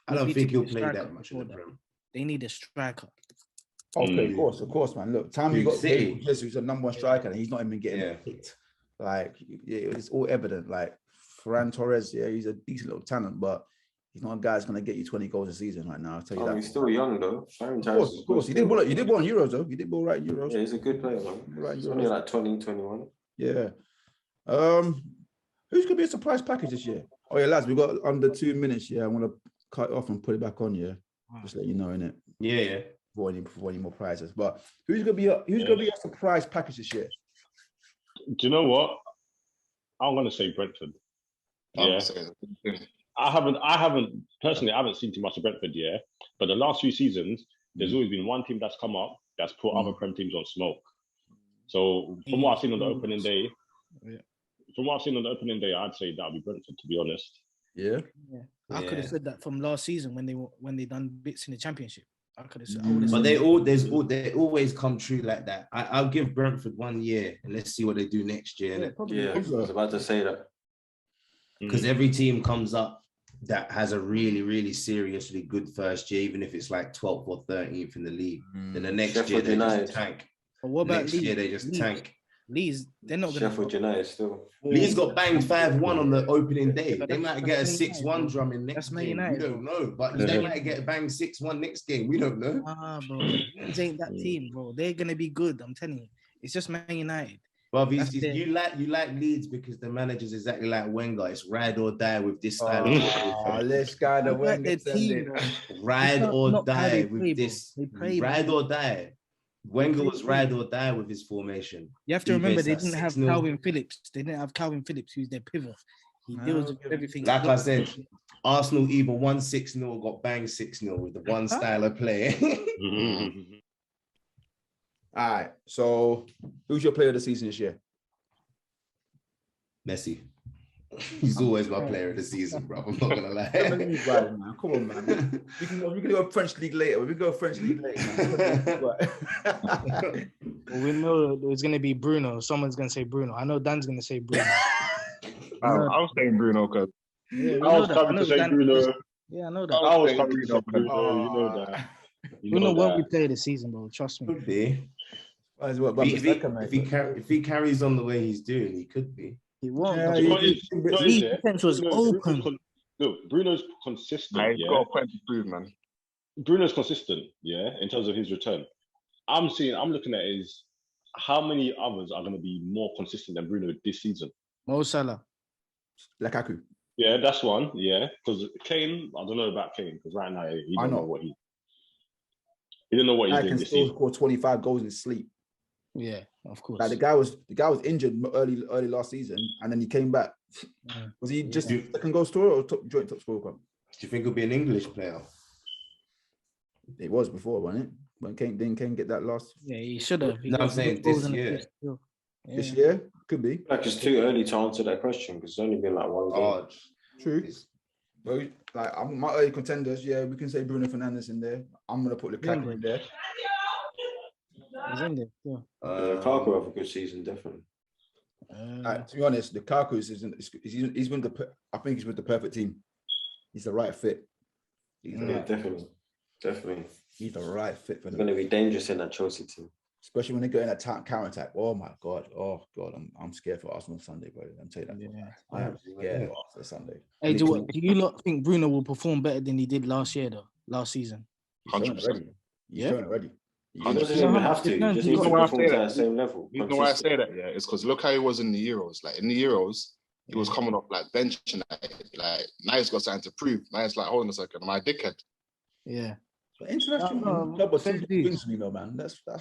Speaker 3: I don't think he'll play that much in the Prem.
Speaker 5: They need a striker.
Speaker 1: Okay, of course, man. Look, time you got City, who's the number 1 striker, and he's not even getting picked. Like, it's all evident. Like Ferran Torres, he's a decent little talent, but he's not a guy that's going to get you 20 goals a season right now. I'll tell you that.
Speaker 2: He's still young though.
Speaker 1: Of course. He did well in Euros though. He did well right in Euros.
Speaker 2: Yeah, he's a good player, man. He's only like 20, 21.
Speaker 1: Yeah. Who's gonna be a surprise package this year? Oh yeah, lads, we've got under 2 minutes. Yeah, I want to cut it off and put it back on. Yeah, just let you know, innit?
Speaker 3: Yeah.
Speaker 1: For any more prizes. But who's gonna be a surprise package this year?
Speaker 6: Do you know what? I'm gonna say Brentford. Yeah. I haven't personally. I haven't seen too much of Brentford yet. But the last few seasons, there's always been one team that's come up that's put other Prem teams on smoke. So from what I've seen on the opening day, I'd say that'll be Brentford, to be honest.
Speaker 1: Yeah.
Speaker 5: I could have said that from last season when they done bits in the Championship. I could have said.
Speaker 3: But they always come true like that. I'll give Brentford 1 year and let's see what they do next year.
Speaker 2: I was about to say that
Speaker 3: because every team comes up that has a really, really seriously good first year, even if it's like 12th or 13th in the league, then the next year
Speaker 2: Sheffield
Speaker 3: they
Speaker 2: United.
Speaker 3: just tank.
Speaker 5: But what about
Speaker 3: Next
Speaker 5: Leeds?
Speaker 3: year they just tank.
Speaker 5: Leeds, they're not going
Speaker 2: Sheffield
Speaker 5: to.
Speaker 2: United still.
Speaker 3: Leeds got banged 5-1 on the opening day.
Speaker 5: but
Speaker 3: They
Speaker 5: that's-
Speaker 3: might get a
Speaker 5: that's Man United,
Speaker 3: 6-1
Speaker 5: bro.
Speaker 3: drumming next
Speaker 5: That's Man
Speaker 3: game.
Speaker 5: United,
Speaker 3: We don't know, but
Speaker 5: Yeah.
Speaker 3: they might get banged 6-1 next game. We don't know.
Speaker 5: Bro. Leeds ain't that team, bro. They're going to be good. I'm telling you. It's just Man United.
Speaker 3: But
Speaker 5: That's it.
Speaker 3: you like Leeds because the manager's exactly like Wenger. It's ride or die with this style of football.
Speaker 1: Let's go the
Speaker 5: Look at their
Speaker 1: Wenger
Speaker 5: team,
Speaker 1: sending.
Speaker 5: bro.
Speaker 3: Ride
Speaker 5: It's
Speaker 3: or
Speaker 5: not how they
Speaker 3: die
Speaker 5: play,
Speaker 3: with
Speaker 5: bro.
Speaker 3: this.
Speaker 5: They play,
Speaker 3: Ride
Speaker 5: man.
Speaker 3: or die. Wenger
Speaker 5: They
Speaker 3: was
Speaker 5: play.
Speaker 3: ride or die with his formation.
Speaker 5: You have to
Speaker 3: Either
Speaker 5: remember
Speaker 3: it's
Speaker 5: they
Speaker 3: a
Speaker 5: didn't have
Speaker 3: 6-0.
Speaker 5: Calvin Phillips. They didn't have Calvin Phillips, who's their pivot. He deals with everything.
Speaker 3: Like I said, Arsenal either won 6-0 or got banged 6-0 with the one style of play.
Speaker 1: All right. So, who's your player of the season this year?
Speaker 3: Messi. He's always my player of the season, bro. I'm not gonna lie.
Speaker 1: Come on, man. We can go French league later. We can go French league later. Man.
Speaker 5: Well, we know there's going to be Bruno. Someone's going to say Bruno. I know Dan's going to say Bruno.
Speaker 4: I was saying Bruno because
Speaker 5: Yeah, we
Speaker 6: I
Speaker 5: know
Speaker 6: was
Speaker 5: that. I
Speaker 6: coming
Speaker 5: know
Speaker 6: to say
Speaker 5: Dan-
Speaker 6: Bruno.
Speaker 5: Yeah, I know
Speaker 6: I
Speaker 5: that.
Speaker 6: was
Speaker 4: saying
Speaker 6: coming to say
Speaker 4: Bruno.
Speaker 6: Bruno. You know that. You
Speaker 5: Bruno
Speaker 6: know
Speaker 5: won't be
Speaker 6: that.
Speaker 5: player of the season, bro. Trust me.
Speaker 3: Could be.
Speaker 1: If
Speaker 3: If he carries on the way he's doing, he could be.
Speaker 5: He won't.
Speaker 1: Yeah,
Speaker 5: bro.
Speaker 6: You know what it is? You know what it is,
Speaker 5: Leeds
Speaker 6: yeah?
Speaker 5: defense was open.
Speaker 6: Look, Bruno's consistent.
Speaker 4: Nah, he's
Speaker 6: Yeah?
Speaker 4: got a point to prove, man.
Speaker 6: Bruno's consistent, yeah, in terms of his return. I'm looking at is how many others are going to be more consistent than Bruno this season.
Speaker 5: Mo Salah.
Speaker 1: Lukaku.
Speaker 6: Yeah, that's one. Yeah, because Kane, I don't know about Kane because right now he
Speaker 1: Why
Speaker 6: don't know
Speaker 1: not?
Speaker 6: what he didn't know what he's
Speaker 1: I
Speaker 6: doing
Speaker 1: can
Speaker 6: this
Speaker 1: still
Speaker 6: season.
Speaker 1: score 25 goals in sleep.
Speaker 5: Yeah, of course.
Speaker 1: Like the guy was injured early last season, and then he came back.
Speaker 5: Yeah.
Speaker 1: Was he just
Speaker 3: Yeah.
Speaker 1: second goal scorer or joint top scorer?
Speaker 3: Do you think he'll be an English player?
Speaker 1: It was before, wasn't it? When didn't Kane get that last
Speaker 5: Yeah, he should have.
Speaker 3: No, I'm saying this year.
Speaker 1: this year? Could be.
Speaker 2: Like it's too early to answer that question because it's only been like one game.
Speaker 3: Oh,
Speaker 1: True. Well, like my early contenders, yeah, we can say Bruno Fernandes in there. I'm gonna put Lukaku in there.
Speaker 5: He's in there. Yeah.
Speaker 2: Lukaku have a good season, definitely.
Speaker 1: To be honest, Lukaku he's with I think he's with the perfect team. He's the right fit.
Speaker 2: Yeah, definitely.
Speaker 1: He's the right fit for
Speaker 2: He's
Speaker 1: them,
Speaker 2: going to be dangerous in that Chelsea team.
Speaker 1: especially when they go in a counter attack. Oh my god! I'm scared for Arsenal Sunday, bro. I'm telling you that.
Speaker 5: Yeah.
Speaker 1: I am scared for Arsenal Sunday.
Speaker 5: Hey, do you lot think Bruno will perform better than he did last year, though? Last season?
Speaker 1: He's shown
Speaker 4: 100%.
Speaker 1: already. He's shown already.
Speaker 2: He doesn't even have to. He just needs to perform to that same level.
Speaker 4: You know why I say that? Yeah, it's because look how he was in the Euros. Like in the Euros, he was coming off like bench and like now he's got something to prove. Now it's like, hold on a second, am I a dickhead?
Speaker 5: Yeah.
Speaker 1: But international club was things me, though, man. That's I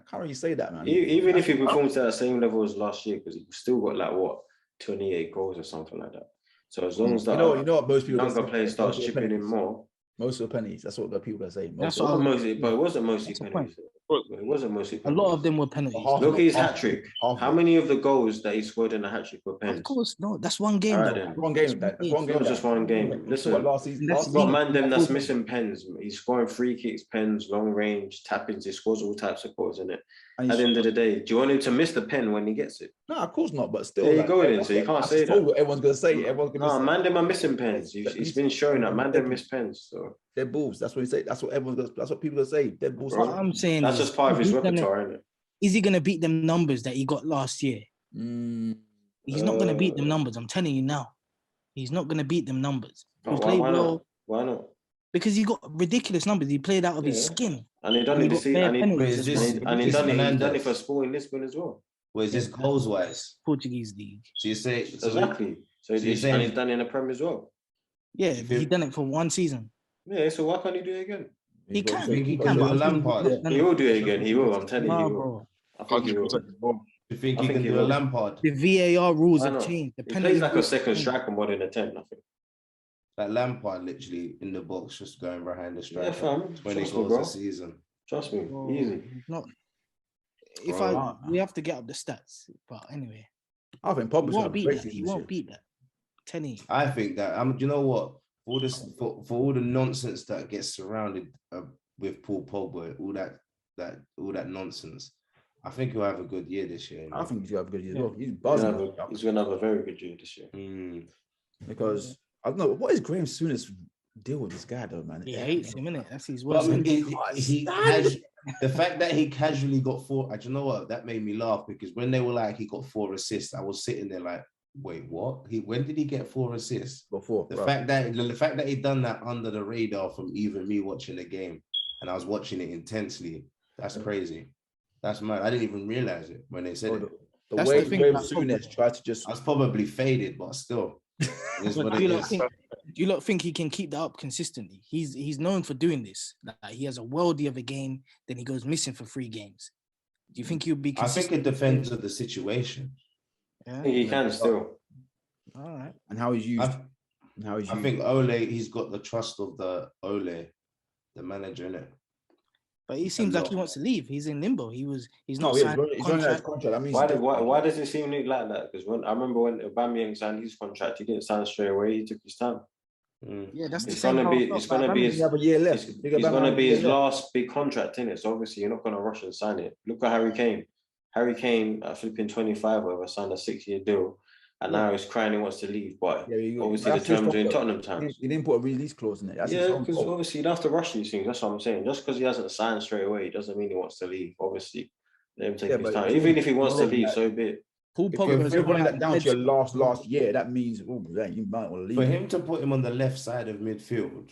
Speaker 1: can't really say that, man.
Speaker 2: Even if he performs to that same level as last year, because he still got like what 28 goals or something like that. So as long as that
Speaker 1: you know what most people
Speaker 2: younger players start chipping in more.
Speaker 1: Most of the pennies. That's what the people are saying.
Speaker 5: That's
Speaker 2: It
Speaker 5: what
Speaker 2: wasn't mostly, but it wasn't mostly
Speaker 5: That's the
Speaker 2: penalties. It wasn't mostly
Speaker 5: A
Speaker 2: penalties.
Speaker 5: lot of them were penalties.
Speaker 2: Look at his hat trick.
Speaker 1: half
Speaker 2: How
Speaker 1: of it.
Speaker 2: many of the goals that he scored in the hat trick were pens?
Speaker 5: Of course, no. That's one game,
Speaker 2: All right,
Speaker 5: though.
Speaker 2: then.
Speaker 1: One game. That's one
Speaker 2: It
Speaker 1: game.
Speaker 2: was just one game. Listen,
Speaker 1: last season.
Speaker 5: That's
Speaker 2: I've got man them that's missing pens. He's scoring free kicks, pens, long range, tap-ins. He scores all types of goals in it. At the end of the day, do you want him to miss the pen when he gets it?
Speaker 1: No, of course not. But still,
Speaker 2: There you go then. So you can't say that.
Speaker 1: What everyone's gonna say. Everyone's gonna
Speaker 2: No,
Speaker 1: say.
Speaker 2: man them are missing pens. He's been showing that man them miss pens. So
Speaker 1: They're bulls. That's what he say. That's what everyone's gonna. That's what people are saying. They're bulls.
Speaker 5: What I'm saying
Speaker 2: that's
Speaker 5: is,
Speaker 2: just part of his
Speaker 5: is he gonna-
Speaker 2: repertoire, isn't it?
Speaker 5: Is he going to beat them numbers that he got last year? He's not going to beat them numbers. I'm telling you now. He's not going to beat them numbers. He played
Speaker 2: Why
Speaker 5: well
Speaker 2: not? Why not?
Speaker 5: because he got ridiculous numbers. He played out of his skin.
Speaker 2: And he done
Speaker 5: And
Speaker 2: it
Speaker 5: he
Speaker 2: this
Speaker 5: got bare
Speaker 2: season.
Speaker 5: penalties as well.
Speaker 2: And he done
Speaker 3: Fernandes.
Speaker 2: it for Sporting Lisbon as well.
Speaker 3: Well, is this goals wise?
Speaker 5: Portuguese league.
Speaker 3: So you say
Speaker 2: Exactly. So
Speaker 3: you're
Speaker 2: he's
Speaker 3: saying-
Speaker 2: done it in the Prem as well.
Speaker 5: Yeah,
Speaker 3: You feel-
Speaker 5: he done it for one season.
Speaker 2: Yeah, so why can't he do it again?
Speaker 5: He can.
Speaker 3: think he
Speaker 5: He
Speaker 3: can
Speaker 5: can.
Speaker 3: do
Speaker 5: but
Speaker 3: a
Speaker 5: I'm saying
Speaker 3: Lampard?
Speaker 2: He will do it again. He will. I'm telling you.
Speaker 5: Nah,
Speaker 2: He will.
Speaker 5: bro.
Speaker 2: I think he will.
Speaker 4: 100%.
Speaker 3: you think
Speaker 2: I
Speaker 3: he
Speaker 2: think
Speaker 3: can
Speaker 2: he
Speaker 3: do a
Speaker 2: will.
Speaker 3: Lampard?
Speaker 5: The VAR rules
Speaker 2: Why
Speaker 5: have
Speaker 2: not?
Speaker 5: changed. The
Speaker 2: He
Speaker 5: penalty
Speaker 2: plays like a
Speaker 5: rules
Speaker 2: second
Speaker 5: have changed.
Speaker 2: striker more than a 10, I think.
Speaker 3: Like Lampard, literally in the box, just going behind the striker.
Speaker 2: Yeah, fam.
Speaker 3: 20
Speaker 2: Trust me,
Speaker 3: goals
Speaker 2: bro.
Speaker 3: a season.
Speaker 2: Trust me.
Speaker 5: Bro,
Speaker 2: Easy.
Speaker 5: he's not. If
Speaker 3: Bro.
Speaker 5: we have to get up the stats, but anyway,
Speaker 1: I think
Speaker 5: he
Speaker 1: Pogba's gonna
Speaker 5: won't beat
Speaker 1: break
Speaker 5: that.
Speaker 1: this
Speaker 5: He
Speaker 1: year.
Speaker 5: won't beat that. Tenny.
Speaker 3: I think that you know what? All this for all the nonsense that gets surrounded with Paul Pogba, all that nonsense. I think he'll have a good year this year.
Speaker 1: I think he's gonna have a good year as well. He's
Speaker 2: He's
Speaker 1: buzzing
Speaker 2: going to have a very good year this year.
Speaker 1: because I don't know. What is Graham Souness deal with this guy though, man?
Speaker 5: He hates him, innit? That's his
Speaker 3: But
Speaker 5: worst.
Speaker 3: the fact that he casually got 4, you know what? That made me laugh because when they were like, he got 4 assists, I was sitting there like, wait, what? When did he get 4 assists?
Speaker 1: Before
Speaker 3: The fact that he done that under the radar from even me watching the game, and I was watching it intensely. That's crazy. That's mad. I didn't even realize it when they said it.
Speaker 1: The way Graham Souness tried to just.
Speaker 3: I was probably faded, but still. It's what
Speaker 5: do
Speaker 3: it
Speaker 5: you
Speaker 3: is.
Speaker 5: do you lot think he can keep that up consistently? He's known for doing this. Like, he has a worldie of a game, then he goes missing for 3 games. Do you think he'll be consistent?
Speaker 3: I think it depends on the situation.
Speaker 5: Yeah.
Speaker 2: I think he can still.
Speaker 5: All right.
Speaker 1: And how he's used.
Speaker 3: I think Ole, he's got the trust of the manager, innit?
Speaker 5: But he seems like he wants to leave. He's in limbo. He's not
Speaker 1: he's
Speaker 5: signed a contract.
Speaker 1: contract. That means
Speaker 2: Why does it seem like that? Because I remember when Aubameyang signed his contract, he didn't sign straight away. He took his time.
Speaker 5: Yeah, that's the
Speaker 2: It's
Speaker 5: same.
Speaker 2: gonna be his
Speaker 1: have a year left.
Speaker 2: It's gonna be his last big contract in it. So obviously you're not gonna rush and sign it. Look at Harry Kane. Harry Kane at flipping 25 over signed a 6-year deal. And now he's crying he wants to leave, but obviously the terms are in Tottenham times.
Speaker 1: He didn't put a release clause in it.
Speaker 2: Yeah, because obviously you don't have to rush these things. That's what I'm saying. Just because he hasn't signed straight away, doesn't mean he wants to leave. Obviously, let him take his time. Even if he wants to leave, so be it.
Speaker 1: If you're running that down to your last year, that means you might want to leave.
Speaker 3: For him to put him on the left side of midfield,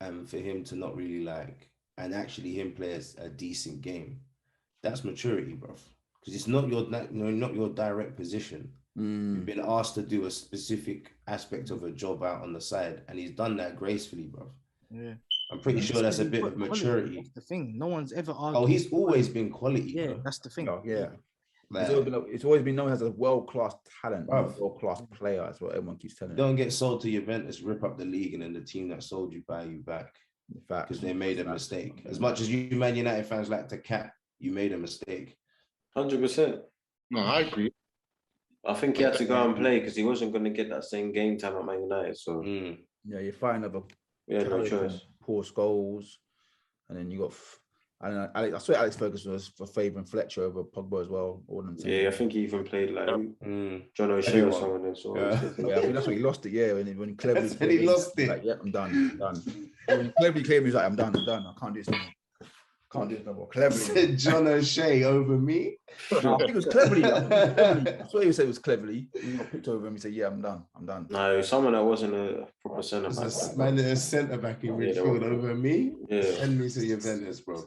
Speaker 3: and for him to not really and actually him play a decent game, that's maturity, bro. Because it's not your direct position. You've been asked to do a specific aspect of a job out on the side, and he's done that gracefully, bro.
Speaker 5: Yeah,
Speaker 3: I'm pretty sure that's a bit of maturity.
Speaker 5: That's the thing. No one's ever argued.
Speaker 3: Oh, he's always been quality.
Speaker 5: Yeah,
Speaker 3: bro.
Speaker 5: that's the thing.
Speaker 1: Yeah. It's always been known as a world-class talent, world-class player. That's what everyone keeps telling.
Speaker 3: Don't get sold to Juventus, rip up the league, and then the team that sold you buy you back. Because they made a mistake. As much as you Man United fans like to cap, you made a mistake.
Speaker 2: 100%.
Speaker 4: No, I agree.
Speaker 2: I think he had to go and play because he wasn't going to get that same game time at Man United. So
Speaker 1: yeah, you're fighting over
Speaker 2: no choice.
Speaker 1: Poor goals, and then you got. I don't know. I swear Alex Ferguson was for favouring Fletcher over Pogba as well. All them
Speaker 2: yeah, I think he even played like John O'Shea or someone. So
Speaker 1: I think that's what he lost it. Yeah, when cleverly
Speaker 3: he lost it.
Speaker 1: Like, I'm done. When cleverly came, he's like, I'm done. I can't do this anymore. Can't do this no more. Cleverly.
Speaker 3: John O'Shea over me.
Speaker 1: No, I think it was cleverly. That's what he said. It was cleverly. He got picked over him. He said, "Yeah, I'm done."
Speaker 2: No, someone that wasn't a proper centre back.
Speaker 3: Man, a centre back in midfield over me.
Speaker 2: Yeah,
Speaker 3: send me to Juventus, bro.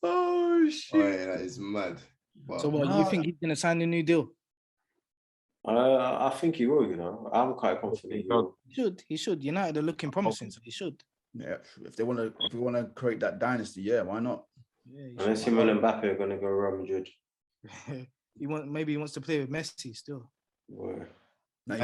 Speaker 1: Oh shit!
Speaker 3: Oh, yeah, that is mad.
Speaker 5: But, so, what you think he's gonna sign a new deal?
Speaker 2: I think he will. You know, I'm quite confident.
Speaker 5: He should. United are looking promising, so he should.
Speaker 1: Yeah, if we want to create that dynasty, yeah, why not?
Speaker 5: Yeah,
Speaker 2: unless him and Mbappe are gonna go Real Madrid.
Speaker 5: Maybe he wants to play with Messi still.
Speaker 1: Man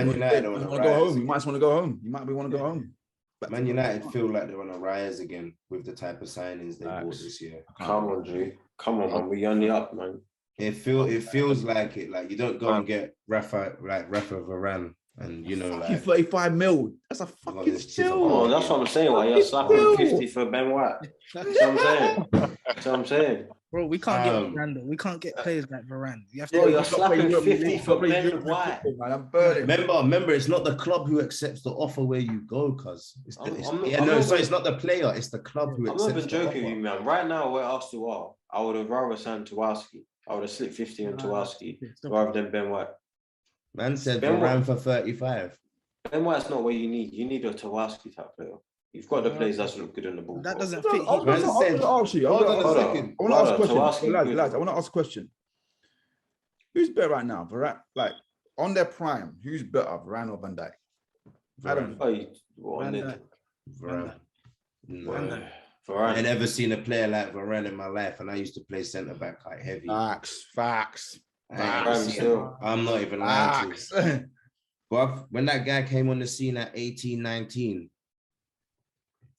Speaker 1: United want to go home. You might want to go home. You might want to go home.
Speaker 3: But Man United feel like they're on a rise again with the type of signings they bought this year.
Speaker 2: Come on, G. Come on, man. We only up, man.
Speaker 3: It feels like it. Like you don't go and get Rafa Varane, and you know, like
Speaker 1: 35 mil. That's a fucking steal.
Speaker 2: Oh, that's what I'm saying. Why you're slapping 50 for Ben White? That's what I'm saying.
Speaker 5: Bro, we can't get Varane though. We can't get players like Varane. You have to.
Speaker 2: Bro, you're slapping 50 for Ben White.
Speaker 1: I'm burning.
Speaker 3: Remember, it's not the club who accepts the offer where you go, cuz. It's not the player, it's the club who accepts.
Speaker 2: I'm not even joking with you, man. Right now, where Arsenal are, I would have rather signed Tuwaski. I would have slipped 50 on Tuwaski rather than Ben White.
Speaker 3: Man said Varane for 35.
Speaker 2: Ben White's not what you need. You need a Tuwaski type player. You've got the players that look good on the ball.
Speaker 5: That doesn't fit.
Speaker 1: I want to ask a question. Who's better right now? Varane, like on their prime, who's better, Varane or Van Dijk? I don't know.
Speaker 3: Varane. I never seen a player like Varane in my life, and I used to play centre back like heavy.
Speaker 1: Facts.
Speaker 3: I'm not even lying to you. But when that guy came on the scene at 18, 19,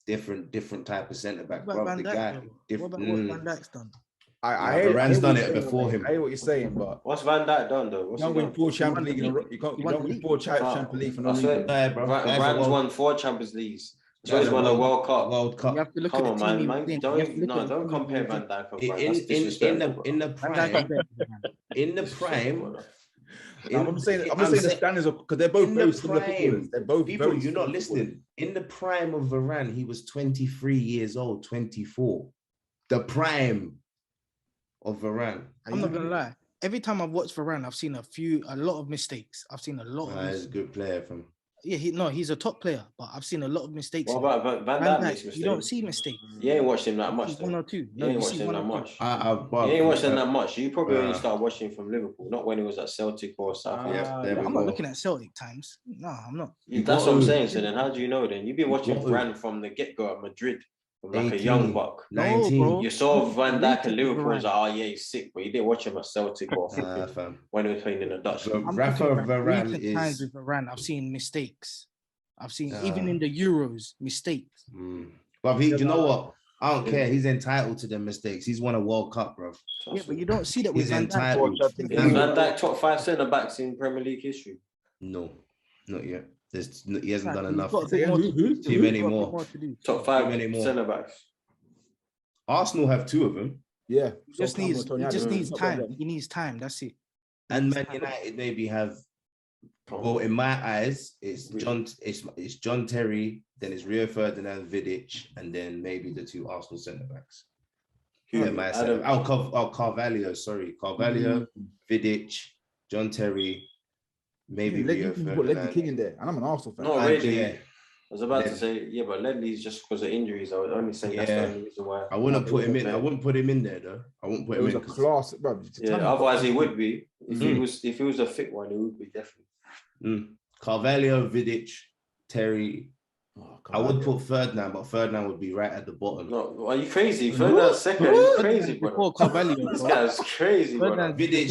Speaker 3: different type of centre back.
Speaker 5: What about Van Dijk's done?
Speaker 3: Varane's done it before him.
Speaker 1: I hear what you're saying, but
Speaker 2: what's Van Dijk done though?
Speaker 1: You don't win 4 Champions League. You don't win 4 Champions League for no reason.
Speaker 2: Varane's won 4 Champions Leagues. So he's won a World Cup.
Speaker 5: You have to look
Speaker 2: Come
Speaker 5: at
Speaker 2: on,
Speaker 5: the
Speaker 2: man.
Speaker 5: team.
Speaker 2: Don't compare Van Dijk and Varane.
Speaker 3: In the prime,
Speaker 1: I'm just saying the standards of, because they're both very similar footballers. They're both
Speaker 3: people.
Speaker 1: very
Speaker 3: You're not
Speaker 1: similar
Speaker 3: listening. In the prime of Varane, he was 23 years old, 24. The prime of Varane.
Speaker 5: I'm not gonna lie. Every time I've watched Varane, I've seen a lot of mistakes. I've seen a lot of.
Speaker 3: He's a good player from.
Speaker 5: Yeah, he's a top player, but I've seen a lot of mistakes.
Speaker 2: What about Van Dijk makes mistakes?
Speaker 5: You don't see mistakes.
Speaker 2: You ain't watched him that much.
Speaker 5: One or two.
Speaker 2: You ain't watched him that much.
Speaker 3: You
Speaker 2: ain't watched him that much. You probably only started watching from Liverpool, not when he was at Celtic or Southampton.
Speaker 5: I'm not looking at Celtic times. No, I'm not.
Speaker 2: That's what I'm saying. So then, how do you know? Then you've been watching Varane from the get-go at Madrid. Like 18, a young buck.
Speaker 3: 19.
Speaker 5: No,
Speaker 2: you saw Van Dijk and Liverpool was like, oh yeah, he's sick, but you didn't watch him at Celtic or when he was playing in the Dutch.
Speaker 3: Rafa Varane is.
Speaker 5: Times with Varane, I've seen mistakes. I've seen even in the Euros mistakes.
Speaker 3: But you know what? I don't care. He's entitled to them mistakes. He's won a World Cup, bro.
Speaker 5: Yeah, but you don't see that with Van
Speaker 3: entitled.
Speaker 2: Is Van Dijk top 5 centre backs in Premier League history?
Speaker 3: No, not yet. He hasn't done enough.
Speaker 5: Too
Speaker 3: many more.
Speaker 2: Top 5 centre backs.
Speaker 3: Arsenal have 2 of them.
Speaker 1: Yeah,
Speaker 5: he just needs time. He needs time. That's it.
Speaker 3: And Man United maybe have. Well, in my eyes, it's John Terry, then it's Rio Ferdinand, Vidic, and then maybe the 2 Arsenal centre backs. Carvalho, sorry, Carvalho, Vidic, John Terry, maybe Rio Ferdinand.
Speaker 1: Let the king in there, and I'm an Arsenal fan.
Speaker 2: No, really. I was about to say, yeah, but Ledley's just because of injuries. I was only saying that's the only reason why.
Speaker 3: I wouldn't put him in. I wouldn't put him in there though. I wouldn't put him in.
Speaker 1: It was a class, bro.
Speaker 2: Yeah, otherwise he would be. If he was a fit one, he would be definitely.
Speaker 3: Carvalho, Vidic, Terry. I would put Ferdinand, but Ferdinand would be right at the bottom.
Speaker 2: No, are you crazy? Ferdinand's second. He's crazy, bro.
Speaker 5: This
Speaker 2: guy's crazy, bro.
Speaker 3: Vidic.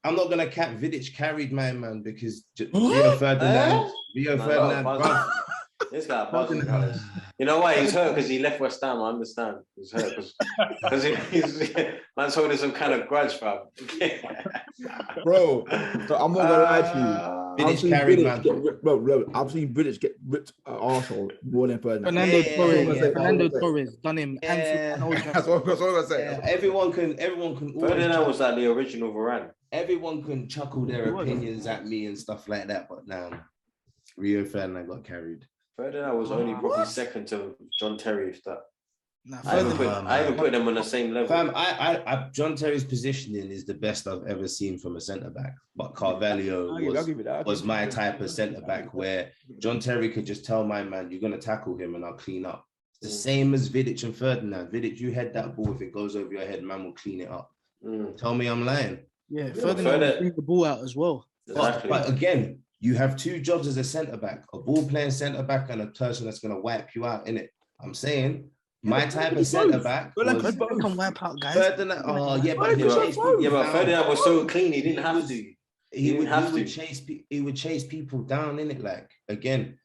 Speaker 3: I'm not gonna cap. Vidic carried my man because Rio Ferdinand. Bro.
Speaker 2: This guy buzzing. You know why? He's hurt because he left West Ham. I understand. He's hurt because he's man's holding some kind of grudge, fam.
Speaker 1: Bro, so I'm not gonna lie to you.
Speaker 3: Vidic carried man.
Speaker 1: Bro, I've seen Vidic get ripped at Arsenal more than Ferdinand.
Speaker 5: Fernando Torres done him.
Speaker 1: That's what I'm gonna say.
Speaker 3: Everyone can.
Speaker 2: Ferdinand was like the original Varane.
Speaker 3: Everyone can chuckle their opinions at me and stuff like that, but now Rio Ferdinand got carried.
Speaker 2: Ferdinand was only probably second to John Terry, if that. I even put them on the same level.
Speaker 3: Fam, John Terry's positioning is the best I've ever seen from a centre back. But Carvalho was my type of centre back where John Terry could just tell my man, you're gonna tackle him and I'll clean up. It's the same as Vidic and Ferdinand. Vidic, you head that ball, if it goes over your head, man will clean it up. Tell me I'm lying.
Speaker 5: Yeah, Ferdinand will bring the ball out as well.
Speaker 2: Exactly.
Speaker 3: But again, you have 2 jobs as a centre back: a ball playing centre back and a person that's gonna wipe you out in it. I'm saying my type of centre back
Speaker 5: can wipe out guys.
Speaker 3: Ferdinand. Oh yeah, but
Speaker 2: Ferdinand was so clean, he didn't have to. He would chase people down in it. Like again,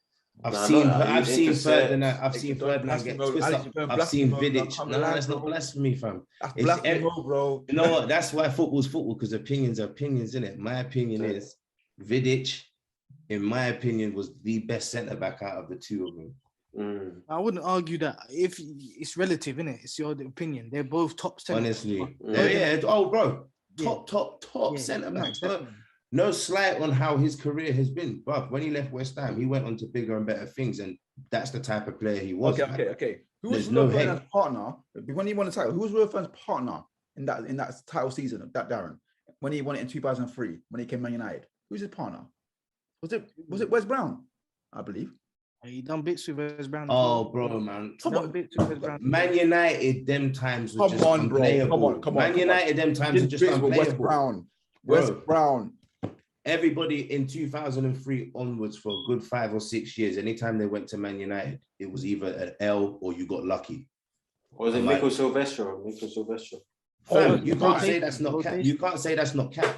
Speaker 2: I've seen Ferdinand get twisted up. I've seen Vidic. No, that's not blasphemy, fam.
Speaker 1: Bro.
Speaker 3: You know what? That's why football's football, because opinions are opinions, innit? My opinion is Vidic, in my opinion, was the best centre back out of the 2 of them.
Speaker 5: I wouldn't argue that. If it's relative, innit? It's your opinion. They're both top centre.
Speaker 3: Honestly, yeah. Oh, bro, top centre backs. No slight on how his career has been, but when he left West Ham, he went on to bigger and better things, and that's the type of player he was.
Speaker 1: Okay. Who was Rio Ferdinand's partner when he won the title? Who was Rio Ferdinand's partner in that title season? That Darren, when he won it in 2003, when he came Man United. Who's his partner? Was it Wes Brown? I believe.
Speaker 5: He done bits with Wes Brown.
Speaker 3: Oh, bro, man. Man United, them times were just unplayable.
Speaker 1: Come on.
Speaker 3: Man United, them times were just unplayable.
Speaker 1: Wes Brown.
Speaker 3: Everybody in 2003 onwards for a good 5 or 6 years, anytime they went to Man United, it was either an L or you got lucky.
Speaker 2: Or was it Michael Silvestro?
Speaker 3: Fam, you can't say that's not cap. You can't say that's not cap.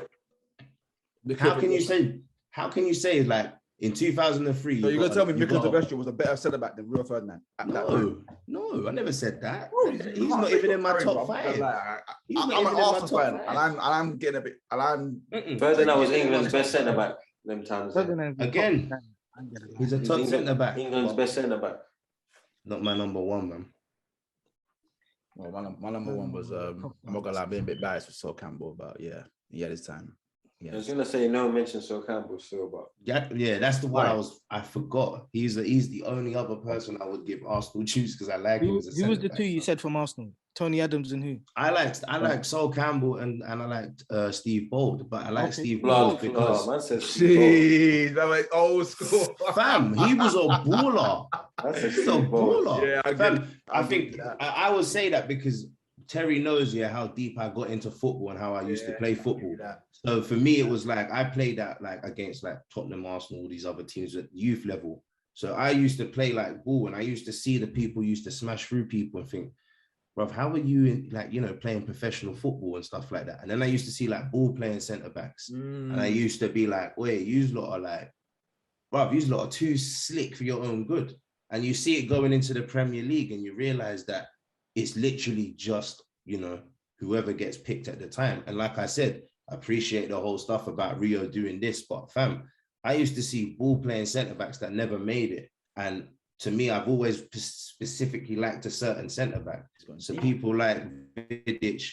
Speaker 3: How can you say like in 2003?
Speaker 1: So you're gonna tell me Michael Silvestro was a better centre back than Rio Ferdinand?
Speaker 3: No, I never said that. He's not even in my top 5.
Speaker 1: I'm an Arsenal fan, and I'm getting a bit.
Speaker 2: Ferdinand was England's best centre back. Them times.
Speaker 3: Again, he's a top centre back.
Speaker 2: England's best centre back.
Speaker 3: Not my number 1, man.
Speaker 1: Well, my number 1 was I'm not gonna lie, being a bit biased with Sol Campbell, but yeah, he had his time.
Speaker 2: I was gonna say no mention Sol Campbell still, but
Speaker 3: yeah, that's the one I forgot. He's the only other person I would give Arsenal choose because I like him as a
Speaker 5: Who was the
Speaker 3: centre-back.
Speaker 5: two you said from Arsenal? Tony Adams and who?
Speaker 3: I liked Sol Campbell and I liked Steve Bold, but I like Steve
Speaker 2: Blood,
Speaker 3: Bold because
Speaker 2: man says Steve
Speaker 1: Jeez, that was old school.
Speaker 3: fam, he was a baller.
Speaker 2: Bold. That's
Speaker 3: He's a baller.
Speaker 1: Yeah,
Speaker 3: Fam, I
Speaker 1: get
Speaker 3: think
Speaker 1: that.
Speaker 3: I would say that because Terry knows how deep I got into football and how I used to play football. So for me, it was like I played that like against like Tottenham, Arsenal, all these other teams at youth level. So I used to play like ball, and I used to see the people used to smash through people and think, bruv, how are you like, playing professional football and stuff like that? And then I used to see like ball playing centre backs, and I used to be like, wait, you lot are like, bruv, you lot are too slick for your own good. And you see it going into the Premier League, and you realize that it's literally just, whoever gets picked at the time. And like I said, I appreciate the whole stuff about Rio doing this, but fam, I used to see ball playing centre backs that never made it. And to me, I've always specifically liked a certain centre back. So people like Vidic,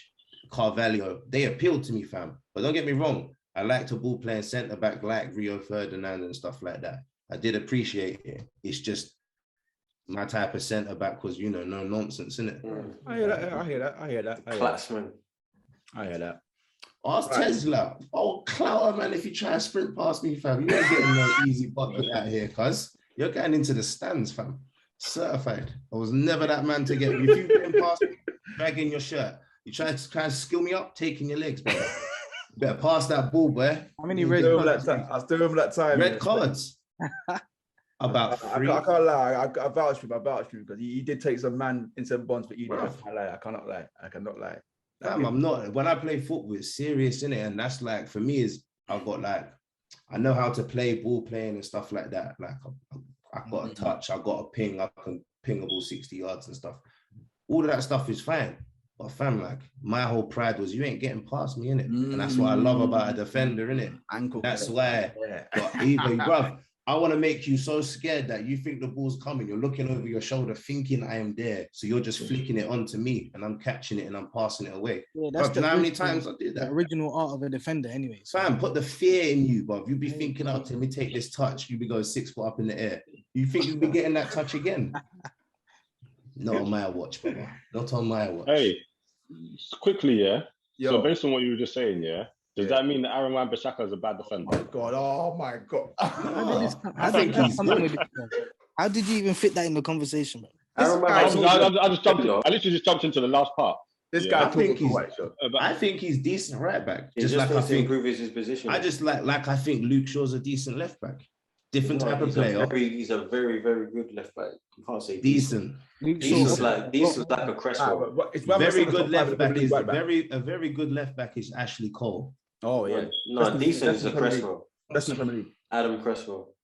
Speaker 3: Carvalho, they appealed to me, fam. But don't get me wrong, I liked a ball playing centre back like Rio Ferdinand and stuff like that. I did appreciate it. It's just my type of centre back was, no nonsense, innit?
Speaker 1: I hear that.
Speaker 2: Clatsman.
Speaker 1: I hear that.
Speaker 3: Ask Tesla. Oh, clout, man, if you try to sprint past me, fam, you ain't getting no easy bucket out here, cuz. You're getting into the stands, fam. Certified. I was never that man to get. If you getting past me, dragging your shirt, you try to skill me up, taking your legs, bro. Better pass that ball, boy.
Speaker 5: How many red cards?
Speaker 1: I still remember that time.
Speaker 3: Red cards. About three.
Speaker 1: I can't lie. I vouch for him. Because he did take some man in some bonds for Eden. I cannot lie.
Speaker 3: Fam, I'm not. When I play football, it's serious, innit? And that's like, for me, I know how to play ball playing and stuff like that. Like, I've got a touch, I've got a ping, I can ping a ball 60 yards and stuff. All of that stuff is fine. But fam, like, my whole pride was you ain't getting past me, innit? And that's what I love about a defender, innit?
Speaker 1: Ankle.
Speaker 3: That's why. But even, bruv, I want to make you so scared that you think the ball's coming. You're looking over your shoulder, thinking I am there. So you're just flicking it onto me, and I'm catching it and I'm passing it away.
Speaker 5: Yeah, that's
Speaker 3: bruv, how many times I do that?
Speaker 5: The original art of a defender, anyway.
Speaker 3: Fam, put the fear in you, bruv. You be thinking, let me take this touch. You be going 6 foot up in the air. You think you'll be getting that touch again? Not on my watch, brother. Not on my watch.
Speaker 6: Hey, quickly, yeah.
Speaker 1: Yo.
Speaker 6: So based on what you were just saying, yeah. Does that mean that Aaron Wan-Bissaka is a bad defender?
Speaker 1: Oh my god!
Speaker 3: I think he's good.
Speaker 5: How did you even fit that in the conversation, man?
Speaker 6: I just jumped in. I literally just jumped into the last part.
Speaker 1: This guy,
Speaker 3: I think he's decent right back.
Speaker 2: Just like I think improve his position.
Speaker 3: I just like I think Luke Shaw's a decent left back. Different type of player.
Speaker 2: He's a very, very good left back. You can't say
Speaker 3: decent.
Speaker 2: Decent like a Cresswell.
Speaker 3: Very good left back is a very good left back is Ashley Cole.
Speaker 1: Oh yeah,
Speaker 2: no, decent is a Cresswell.
Speaker 1: That's not Premier League.
Speaker 2: Adam Cresswell.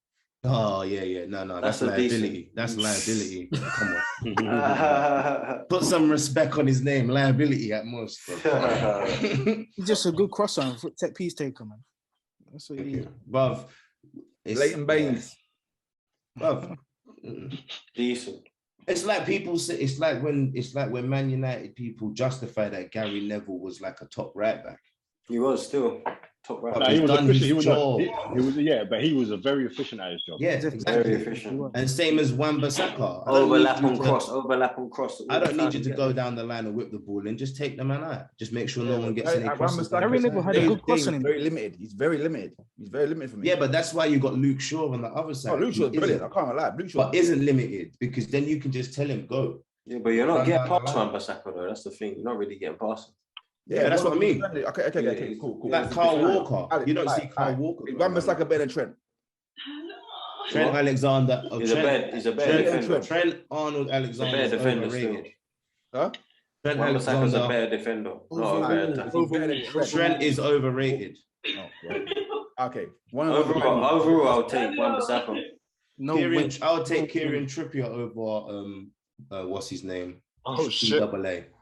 Speaker 3: Oh yeah. No, that's liability. That's liability. Come on. Put some respect on his name. Liability at most.
Speaker 5: He's just a good crosser and set piece taker, man. That's what he is.
Speaker 3: Bruv.
Speaker 1: Leighton Baines.
Speaker 3: Bruv.
Speaker 2: Decent.
Speaker 3: It's like people say. It's like when Man United people justify that Gary Neville was like a top right back.
Speaker 2: He was still top right.
Speaker 6: No, he was a very efficient at his job.
Speaker 3: Yeah, exactly.
Speaker 2: Very efficient.
Speaker 3: And same as Wan-Bissaka.
Speaker 2: Overlap on cross.
Speaker 3: I don't need you to go down the line and whip the ball and just take the man out. Just make sure no one gets any crosses.
Speaker 5: Gary Neville had a good cross on him.
Speaker 1: Very limited. He's very limited for me.
Speaker 3: Yeah, but that's why you got Luke Shaw on the other side.
Speaker 1: Oh, Luke Shaw's brilliant. I can't lie. Luke Shaw,
Speaker 3: but isn't limited because then you can just tell him go.
Speaker 2: Yeah, but you're not getting past Wan-Bissaka though. That's the thing. You're not really getting past him.
Speaker 3: Yeah, that's what I mean.
Speaker 1: Okay, cool.
Speaker 3: Like Carl Walker. You don't see Carl Walker.
Speaker 1: Wan-Bissaka better than Trent.
Speaker 3: Trent Alexander.
Speaker 2: He's a better defender.
Speaker 3: Trent Arnold-Alexander is overrated.
Speaker 1: Huh?
Speaker 3: Trent
Speaker 2: Wan-Bissaka's a better defender.
Speaker 3: Trent is overrated.
Speaker 1: Okay.
Speaker 2: Overall, I'll take Wan-Bissaka.
Speaker 3: I'll take Kieran Trippier over what's his name?
Speaker 4: Oh shit!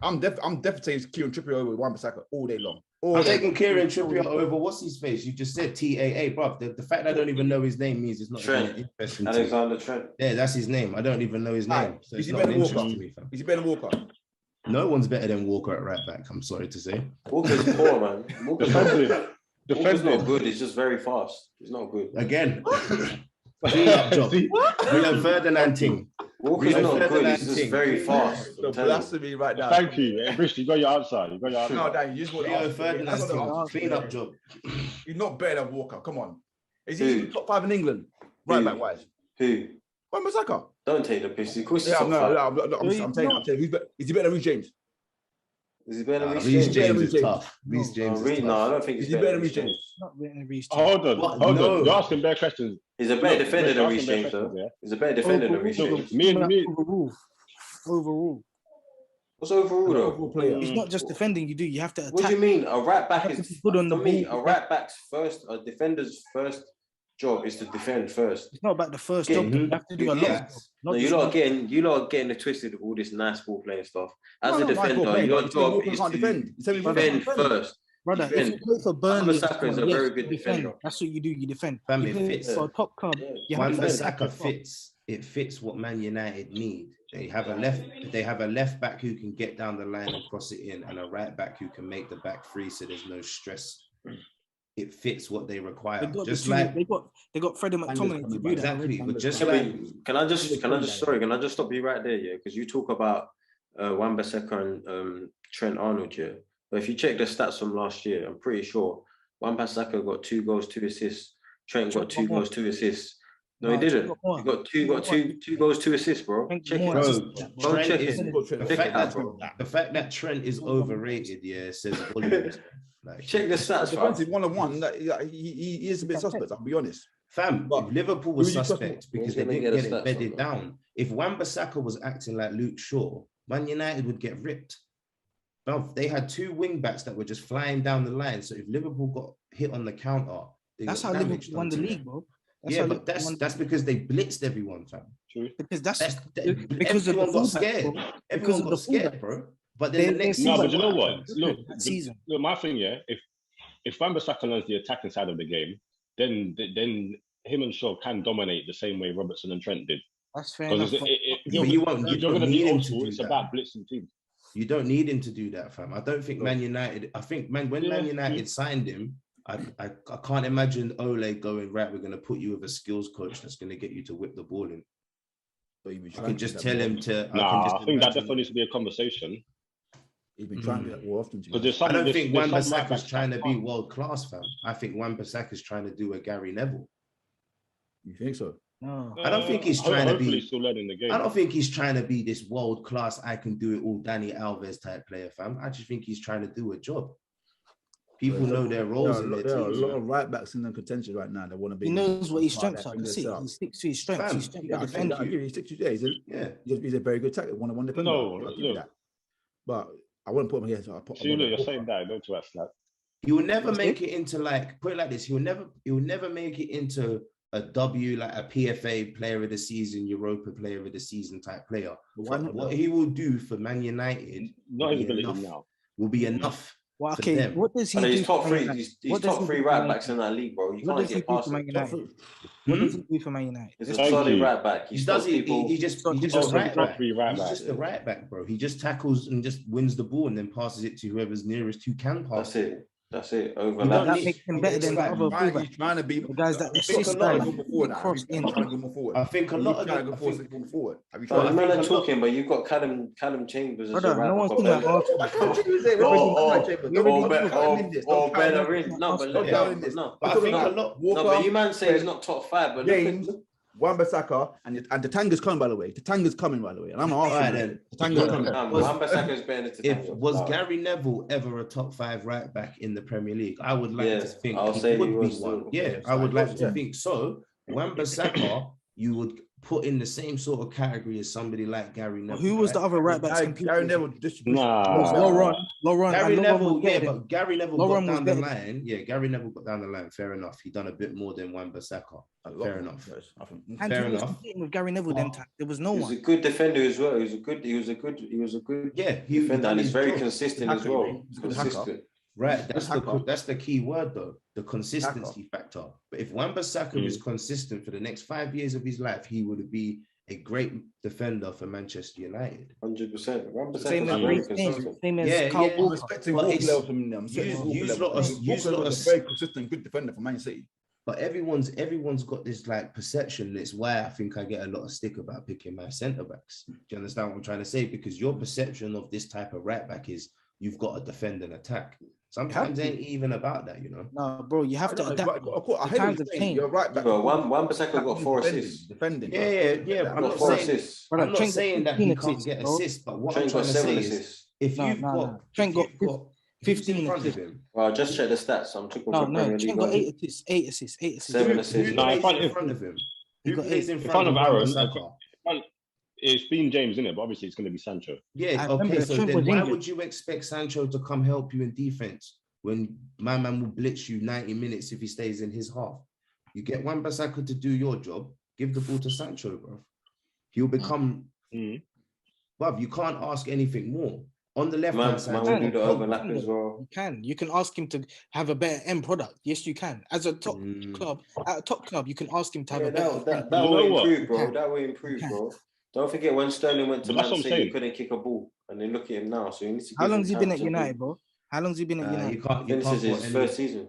Speaker 1: I'm definitely taking Kieran Trippier over Wan-Bissaka all day long.
Speaker 3: I'm taking Kieran Trippier over what's his face? You just said TAA, bro. The fact I don't even know his name means it's not interesting.
Speaker 2: Alexander Trent.
Speaker 3: Yeah, that's his name. I don't even know his name. So
Speaker 1: is he better than Walker? Is he better than Walker?
Speaker 3: No one's better than Walker at right back. I'm sorry to say.
Speaker 2: Walker's poor, man. Walker's not good. He's just very fast. He's not good.
Speaker 3: Again, clean up job. Rio Ferdinand thing.
Speaker 2: Walker's not good. He's just very fast.
Speaker 1: The blasphemy right now.
Speaker 6: Thank you. Brish, you got your answer. You got your answer.
Speaker 1: No, Dan, you just want to
Speaker 3: Rio
Speaker 1: ask.
Speaker 3: Ferdinand thing. Clean up job.
Speaker 1: He's not better than Walker. Come on. Is he top 5 in England? Right back wise.
Speaker 2: Who?
Speaker 1: Wan-Bissaka.
Speaker 2: Don't take the piss. Of course, he's
Speaker 1: Yeah,
Speaker 2: top five.
Speaker 1: I'm saying, is he better than Reece James?
Speaker 2: Is he better than Reece
Speaker 3: Reece
Speaker 2: James?
Speaker 3: James is tough. Reece James is
Speaker 2: No, I
Speaker 3: tough.
Speaker 2: don't think
Speaker 1: Is
Speaker 2: he's
Speaker 1: he better than Reece James?
Speaker 5: Not better than Reece.
Speaker 6: Hold on.
Speaker 3: What?
Speaker 6: Hold
Speaker 3: No.
Speaker 6: on. You're asking bare questions.
Speaker 2: He's a better defender than
Speaker 6: You're
Speaker 2: Reece
Speaker 6: asking bare
Speaker 2: James, though.
Speaker 6: questions, yeah?
Speaker 2: He's a better defender than Reece James.
Speaker 6: Me and
Speaker 5: Overall.
Speaker 2: What's overall, though?
Speaker 1: Overall player.
Speaker 5: It's not just defending. You have to attack.
Speaker 2: What do you mean? A right back
Speaker 5: You have
Speaker 2: is
Speaker 5: to be good on the
Speaker 2: for me.
Speaker 5: ball.
Speaker 2: A right back's first, a defender's first job is to defend first.
Speaker 5: It's not about the first
Speaker 2: Yeah,
Speaker 5: job. You have to do a lot.
Speaker 3: Yeah.
Speaker 5: Of stuff,
Speaker 2: No,
Speaker 5: not
Speaker 2: you're
Speaker 5: just
Speaker 2: not getting it twisted with all this nice ball playing stuff. As
Speaker 1: No,
Speaker 2: a
Speaker 1: no, nice ball
Speaker 2: defender,
Speaker 1: playing,
Speaker 2: your
Speaker 1: but
Speaker 2: job
Speaker 1: Walker
Speaker 2: is
Speaker 1: can't
Speaker 2: to
Speaker 1: defend. You tell me Walker
Speaker 2: defend
Speaker 1: can't defend.
Speaker 2: first.
Speaker 5: Brother, if
Speaker 2: defend.
Speaker 5: you play for Burnley,
Speaker 2: Wan-Bissaka is a
Speaker 5: yes,
Speaker 2: very good
Speaker 5: you defend.
Speaker 2: defender.
Speaker 5: That's what you do. You defend.
Speaker 3: Fam,
Speaker 5: You
Speaker 3: it
Speaker 5: play
Speaker 3: fits.
Speaker 5: for a top club.
Speaker 2: Yeah.
Speaker 5: You have to defend.
Speaker 3: Wan-Bissaka fits. It fits what Man United need. They have a left back who can get down the line and cross it in, and a right back who can make the back free, so there's no stress. It fits what they require. Just like
Speaker 5: they got Freddie McTominay to do that.
Speaker 3: exactly, but just
Speaker 2: Yeah,
Speaker 3: like
Speaker 2: but can I just stop you right there, yeah? Because you talk about Wan-Bissaka and Trent Arnold, yeah. But if you check the stats from last year, I'm pretty sure Wan-Bissaka got 2 goals, 2 assists. Trent got 2 goals, 2 assists. No, he didn't. He got two goals, 2 assists, bro. Check it.
Speaker 3: bro,
Speaker 2: Go check
Speaker 3: Trent is,
Speaker 2: it.
Speaker 3: the fact that Trent is overrated, yeah, says volumes. Like,
Speaker 2: Check the stats, fam.
Speaker 1: Defensive 1-on-1, he is a bit suspect, I'll be honest.
Speaker 3: fam,
Speaker 1: But
Speaker 3: if Liverpool was
Speaker 1: who you trust
Speaker 3: suspect
Speaker 2: more?
Speaker 3: because
Speaker 2: Who's
Speaker 3: they
Speaker 2: gonna
Speaker 3: didn't
Speaker 2: get
Speaker 3: get
Speaker 2: the
Speaker 3: it
Speaker 2: stats
Speaker 3: bedded
Speaker 2: on that?
Speaker 3: down. If Wan-Bissaka was acting like Luke Shaw, Man United would get ripped. Now, they had 2 wing backs that were just flying down the line. So if Liverpool got hit on the counter, they
Speaker 5: That's
Speaker 3: got
Speaker 5: how
Speaker 3: damage
Speaker 5: Liverpool won the
Speaker 3: done to
Speaker 5: league,
Speaker 3: them.
Speaker 5: bro.
Speaker 3: Yeah,
Speaker 5: how
Speaker 3: but
Speaker 5: Liverpool won the
Speaker 3: that's because they blitzed everyone, fam.
Speaker 5: because that's
Speaker 3: Because everyone got scared. Everyone got scared, bro. But then the next
Speaker 6: No,
Speaker 3: season,
Speaker 6: but you know what? Look,
Speaker 5: that season.
Speaker 6: look, my thing, yeah. If Wan-Bissaka learns the attacking side of the game, then him and Shaw can dominate the same way Robertson and Trent did.
Speaker 5: That's fair
Speaker 6: Because
Speaker 5: enough.
Speaker 3: you
Speaker 6: you're
Speaker 3: don't
Speaker 6: going to
Speaker 3: need
Speaker 6: be
Speaker 3: him
Speaker 6: old
Speaker 3: to
Speaker 6: school.
Speaker 3: do
Speaker 6: It's
Speaker 3: that.
Speaker 6: about blitzing teams.
Speaker 3: You don't need him to do that, fam. I don't think Man United. I think when Man United signed him, I can't imagine Ole going, right, we're going to put you with a skills coach that's going to get you to whip the ball in.
Speaker 1: But you'd be
Speaker 3: I
Speaker 1: trying
Speaker 3: can
Speaker 1: to
Speaker 3: just
Speaker 1: do
Speaker 3: tell
Speaker 1: that
Speaker 3: him
Speaker 1: more.
Speaker 3: to.
Speaker 6: I think that
Speaker 3: imagine-
Speaker 6: definitely needs to be a conversation.
Speaker 1: He's been trying to do that more often.
Speaker 6: Because there's some.
Speaker 3: I don't
Speaker 6: there's-
Speaker 3: think
Speaker 6: there's some
Speaker 3: Wan-Bissaka's
Speaker 6: right-backs
Speaker 3: trying to
Speaker 6: that
Speaker 3: be
Speaker 6: can't.
Speaker 3: world class, fam. I think Wan-Bissaka's trying to do a Gary Neville.
Speaker 1: You think so?
Speaker 5: No.
Speaker 3: I don't think he's trying to
Speaker 6: Hopefully
Speaker 3: be.
Speaker 6: he's still learning the game.
Speaker 3: I don't think he's trying to be this world class. I can do it all, Danny Alves type player, fam. I just think he's trying to do a job. People know their roles in their
Speaker 1: There are a
Speaker 3: teams.
Speaker 1: lot
Speaker 3: man.
Speaker 1: of right backs in the contention right now that want to be.
Speaker 5: He knows what his
Speaker 1: part of
Speaker 5: strengths are.
Speaker 1: that
Speaker 5: That's it.
Speaker 1: thing
Speaker 5: He sticks to his strengths.
Speaker 3: Fam,
Speaker 5: His strength
Speaker 1: Yeah,
Speaker 5: to
Speaker 1: I think
Speaker 5: defend
Speaker 1: that,
Speaker 5: you.
Speaker 1: he's 62 days.
Speaker 3: Yeah.
Speaker 1: He's a very good tactic, one defender.
Speaker 6: No,
Speaker 1: I'll give you
Speaker 6: look.
Speaker 1: that. But I wouldn't put him here. So I'll put him
Speaker 6: Surely
Speaker 1: on
Speaker 6: you're
Speaker 1: the
Speaker 6: saying that, don't you, Aslat?
Speaker 3: He will never make it into put it like this. He will never make it into a W, like a PFA player of the season, Europa player of the season type player.
Speaker 1: Why not?
Speaker 3: What he will do for Man United
Speaker 6: Not his ability now.
Speaker 3: will be enough.
Speaker 5: Well,
Speaker 3: for
Speaker 5: okay,
Speaker 3: them.
Speaker 5: what does he
Speaker 2: And
Speaker 5: do?
Speaker 2: he's top
Speaker 5: for
Speaker 2: three.
Speaker 5: Man United?
Speaker 2: He's
Speaker 5: What does
Speaker 2: top
Speaker 5: he
Speaker 2: 3
Speaker 5: do for
Speaker 2: right
Speaker 5: Man
Speaker 2: backs in
Speaker 5: United?
Speaker 2: that league, bro. You
Speaker 5: What
Speaker 2: can't
Speaker 5: does he
Speaker 2: get
Speaker 5: do
Speaker 2: past
Speaker 5: for Man
Speaker 2: him.
Speaker 5: United? What does he do for Man United?
Speaker 2: He's a
Speaker 6: Thank
Speaker 2: solid
Speaker 6: you.
Speaker 2: right back.
Speaker 3: He
Speaker 2: He
Speaker 3: does
Speaker 2: stops
Speaker 3: it.
Speaker 2: people.
Speaker 3: He just
Speaker 6: Oh,
Speaker 3: a
Speaker 6: so
Speaker 3: right
Speaker 6: he's top
Speaker 3: back.
Speaker 6: 3 right
Speaker 3: He's
Speaker 6: back.
Speaker 3: just a right back, bro. He just tackles and just wins the ball and then passes it to whoever's nearest who can pass.
Speaker 2: That's it. That's it.
Speaker 3: You don't
Speaker 2: Overlap.
Speaker 5: That
Speaker 3: need-
Speaker 5: makes him better than the other fullback.
Speaker 1: He's trying to be
Speaker 5: The guys that
Speaker 1: I think
Speaker 5: assist
Speaker 1: a lot
Speaker 5: guys,
Speaker 1: of them forward now.
Speaker 5: cross in.
Speaker 1: He's trying to go more forward.
Speaker 3: I think a lot
Speaker 1: He's
Speaker 3: of
Speaker 1: trying to
Speaker 3: them.
Speaker 1: go forward. Have you
Speaker 2: No,
Speaker 1: tried?
Speaker 2: the man
Speaker 3: I
Speaker 2: are
Speaker 3: think
Speaker 2: talking, but you've got Callum Chambers as
Speaker 5: Brother,
Speaker 2: a right
Speaker 5: no
Speaker 2: back.
Speaker 5: one's talking about Arsenal.
Speaker 2: Or Bellerin. No, but
Speaker 1: Don't doubt in this.
Speaker 2: no.
Speaker 3: But I think a lot.
Speaker 2: No, but you man say he's not top 5, but
Speaker 1: James,
Speaker 2: look
Speaker 1: Wan-Bissaka, and the Tanga's coming, by the way. The Tanga's coming, by the way. And I'm
Speaker 3: Alright
Speaker 1: asking
Speaker 3: then.
Speaker 1: the Tanga's
Speaker 2: at
Speaker 1: coming.
Speaker 2: Wan-Bissaka's better than
Speaker 3: If
Speaker 2: Tottenham.
Speaker 3: was Gary Neville ever a top 5 right back in the Premier League, I would like
Speaker 2: Yeah,
Speaker 3: to think
Speaker 2: I'll
Speaker 3: he
Speaker 2: say he
Speaker 3: would be
Speaker 2: was
Speaker 3: one.
Speaker 2: too.
Speaker 3: Yeah, I would like to think so. Wan-Bissaka, you would put in the same sort of category as somebody like Gary Neville.
Speaker 5: Who was the other right back?
Speaker 1: Gary Neville distribution.
Speaker 6: Nah.
Speaker 5: Lauren.
Speaker 3: Gary
Speaker 5: and Lauren
Speaker 3: Neville,
Speaker 5: was
Speaker 3: yeah,
Speaker 5: better than-
Speaker 3: but Gary Neville
Speaker 5: Lauren
Speaker 3: got
Speaker 5: was
Speaker 3: down the
Speaker 5: better.
Speaker 3: line. Yeah, Gary Neville got down the line. Fair enough. He done a bit more than Wan-Bissaka. Fair enough.
Speaker 5: And
Speaker 3: Fair
Speaker 5: who was
Speaker 3: enough.
Speaker 5: competing with Gary Neville then time? There was no
Speaker 2: He was a
Speaker 5: one.
Speaker 2: good defender as well. He was a good
Speaker 3: Yeah, he
Speaker 2: defender,
Speaker 3: done
Speaker 2: and he's
Speaker 3: his
Speaker 2: very
Speaker 3: job.
Speaker 2: consistent as well.
Speaker 1: He's a good
Speaker 2: Consistent.
Speaker 3: Right,
Speaker 1: Hacker.
Speaker 3: that's the key word though, the consistency factor. But if Wan-Bissaka is consistent for the next 5 years of his life, he would be a great defender for Manchester United.
Speaker 2: 100%.
Speaker 5: Same as
Speaker 2: very
Speaker 5: Reece James,
Speaker 2: consistent.
Speaker 5: same as
Speaker 3: Yeah,
Speaker 5: Kyle
Speaker 3: yeah.
Speaker 1: I'm
Speaker 5: Walker.
Speaker 1: respecting
Speaker 3: But
Speaker 1: Walker
Speaker 3: it's-
Speaker 1: level from them. I'm respecting Walker
Speaker 3: use
Speaker 1: level.
Speaker 3: lot of-
Speaker 1: Walker
Speaker 3: use lot
Speaker 1: is
Speaker 3: of-
Speaker 1: a very consistent, good defender for Man City.
Speaker 3: But everyone's got this like perception. That's why I think I get a lot of stick about picking my centre backs. Do you understand what I'm trying to say? Because your perception of this type of right back is you've got to defend and attack. Sometimes it ain't even about that, you know.
Speaker 5: No, bro, you have to adapt.
Speaker 1: I hear what
Speaker 5: The
Speaker 1: you're
Speaker 5: times have
Speaker 1: saying.
Speaker 5: changed.
Speaker 1: You're right back.
Speaker 2: Bro, Wan-Bissaka got 4 assists.
Speaker 1: Defending.
Speaker 3: Yeah.
Speaker 2: Got
Speaker 3: I'm not
Speaker 2: 4
Speaker 3: saying
Speaker 2: assists.
Speaker 5: Brother,
Speaker 3: I'm not
Speaker 5: Trent got
Speaker 3: saying that
Speaker 5: 15
Speaker 3: he can't
Speaker 5: assists,
Speaker 3: get
Speaker 5: bro.
Speaker 3: assists, but what
Speaker 2: Trent
Speaker 3: I'm trying
Speaker 2: got
Speaker 3: to
Speaker 2: 7
Speaker 3: say is
Speaker 2: assists.
Speaker 3: if
Speaker 5: No,
Speaker 3: you've
Speaker 5: no,
Speaker 3: got
Speaker 5: no. Trent got
Speaker 3: 15 in
Speaker 5: 15
Speaker 3: front of
Speaker 5: assists.
Speaker 3: him.
Speaker 2: Well, just check the stats. I'm talking
Speaker 5: No,
Speaker 2: from
Speaker 5: no,
Speaker 2: Premier
Speaker 5: Trent
Speaker 2: League.
Speaker 5: got
Speaker 2: only.
Speaker 5: 8 assists, 8 assists, 8 assists.
Speaker 2: 7
Speaker 3: Who
Speaker 2: assists.
Speaker 6: No,
Speaker 3: plays
Speaker 6: if I-
Speaker 3: in front of him?
Speaker 5: He
Speaker 3: Who
Speaker 5: got
Speaker 3: plays
Speaker 5: 8.
Speaker 3: in
Speaker 6: In
Speaker 3: front
Speaker 6: front
Speaker 3: of
Speaker 6: of Aaron,
Speaker 3: Wan-Bissaka?
Speaker 6: it's been James, isn't it? But obviously it's going to be Sancho.
Speaker 3: Yeah,
Speaker 5: I
Speaker 3: okay.
Speaker 5: remember
Speaker 3: So
Speaker 5: Trent
Speaker 3: then
Speaker 5: was
Speaker 3: why
Speaker 5: injured.
Speaker 3: would you expect Sancho to come help you in defense when my man will blitz you 90 minutes if he stays in his half? You get Wan-Bissaka to do your job, give the ball to Sancho, bro. He'll become, bruv, you can't ask anything more. On the left hand side,
Speaker 2: Man
Speaker 3: you've
Speaker 2: will do
Speaker 3: got
Speaker 2: the
Speaker 3: Pogba.
Speaker 2: overlap as well.
Speaker 5: You can. You can ask him to have a better end product. Yes, you can. As a top club, at a top club, you can ask him to have
Speaker 2: Yeah,
Speaker 5: a better
Speaker 2: that
Speaker 5: end
Speaker 2: will
Speaker 6: You know what?
Speaker 2: improve, bro.
Speaker 5: can.
Speaker 2: That will improve,
Speaker 5: can.
Speaker 2: bro. Don't forget when Sterling went to
Speaker 6: That's
Speaker 2: Man
Speaker 6: what I'm
Speaker 2: City, he
Speaker 6: saying.
Speaker 2: couldn't kick a ball. And then look at him now. So you need to
Speaker 5: How
Speaker 2: give
Speaker 5: long
Speaker 2: him
Speaker 5: has he
Speaker 2: time
Speaker 5: been at
Speaker 2: to
Speaker 5: United,
Speaker 2: improve.
Speaker 5: bro? How long has he been at United?
Speaker 3: You can't
Speaker 2: This is
Speaker 3: put
Speaker 2: his
Speaker 3: any,
Speaker 2: first season.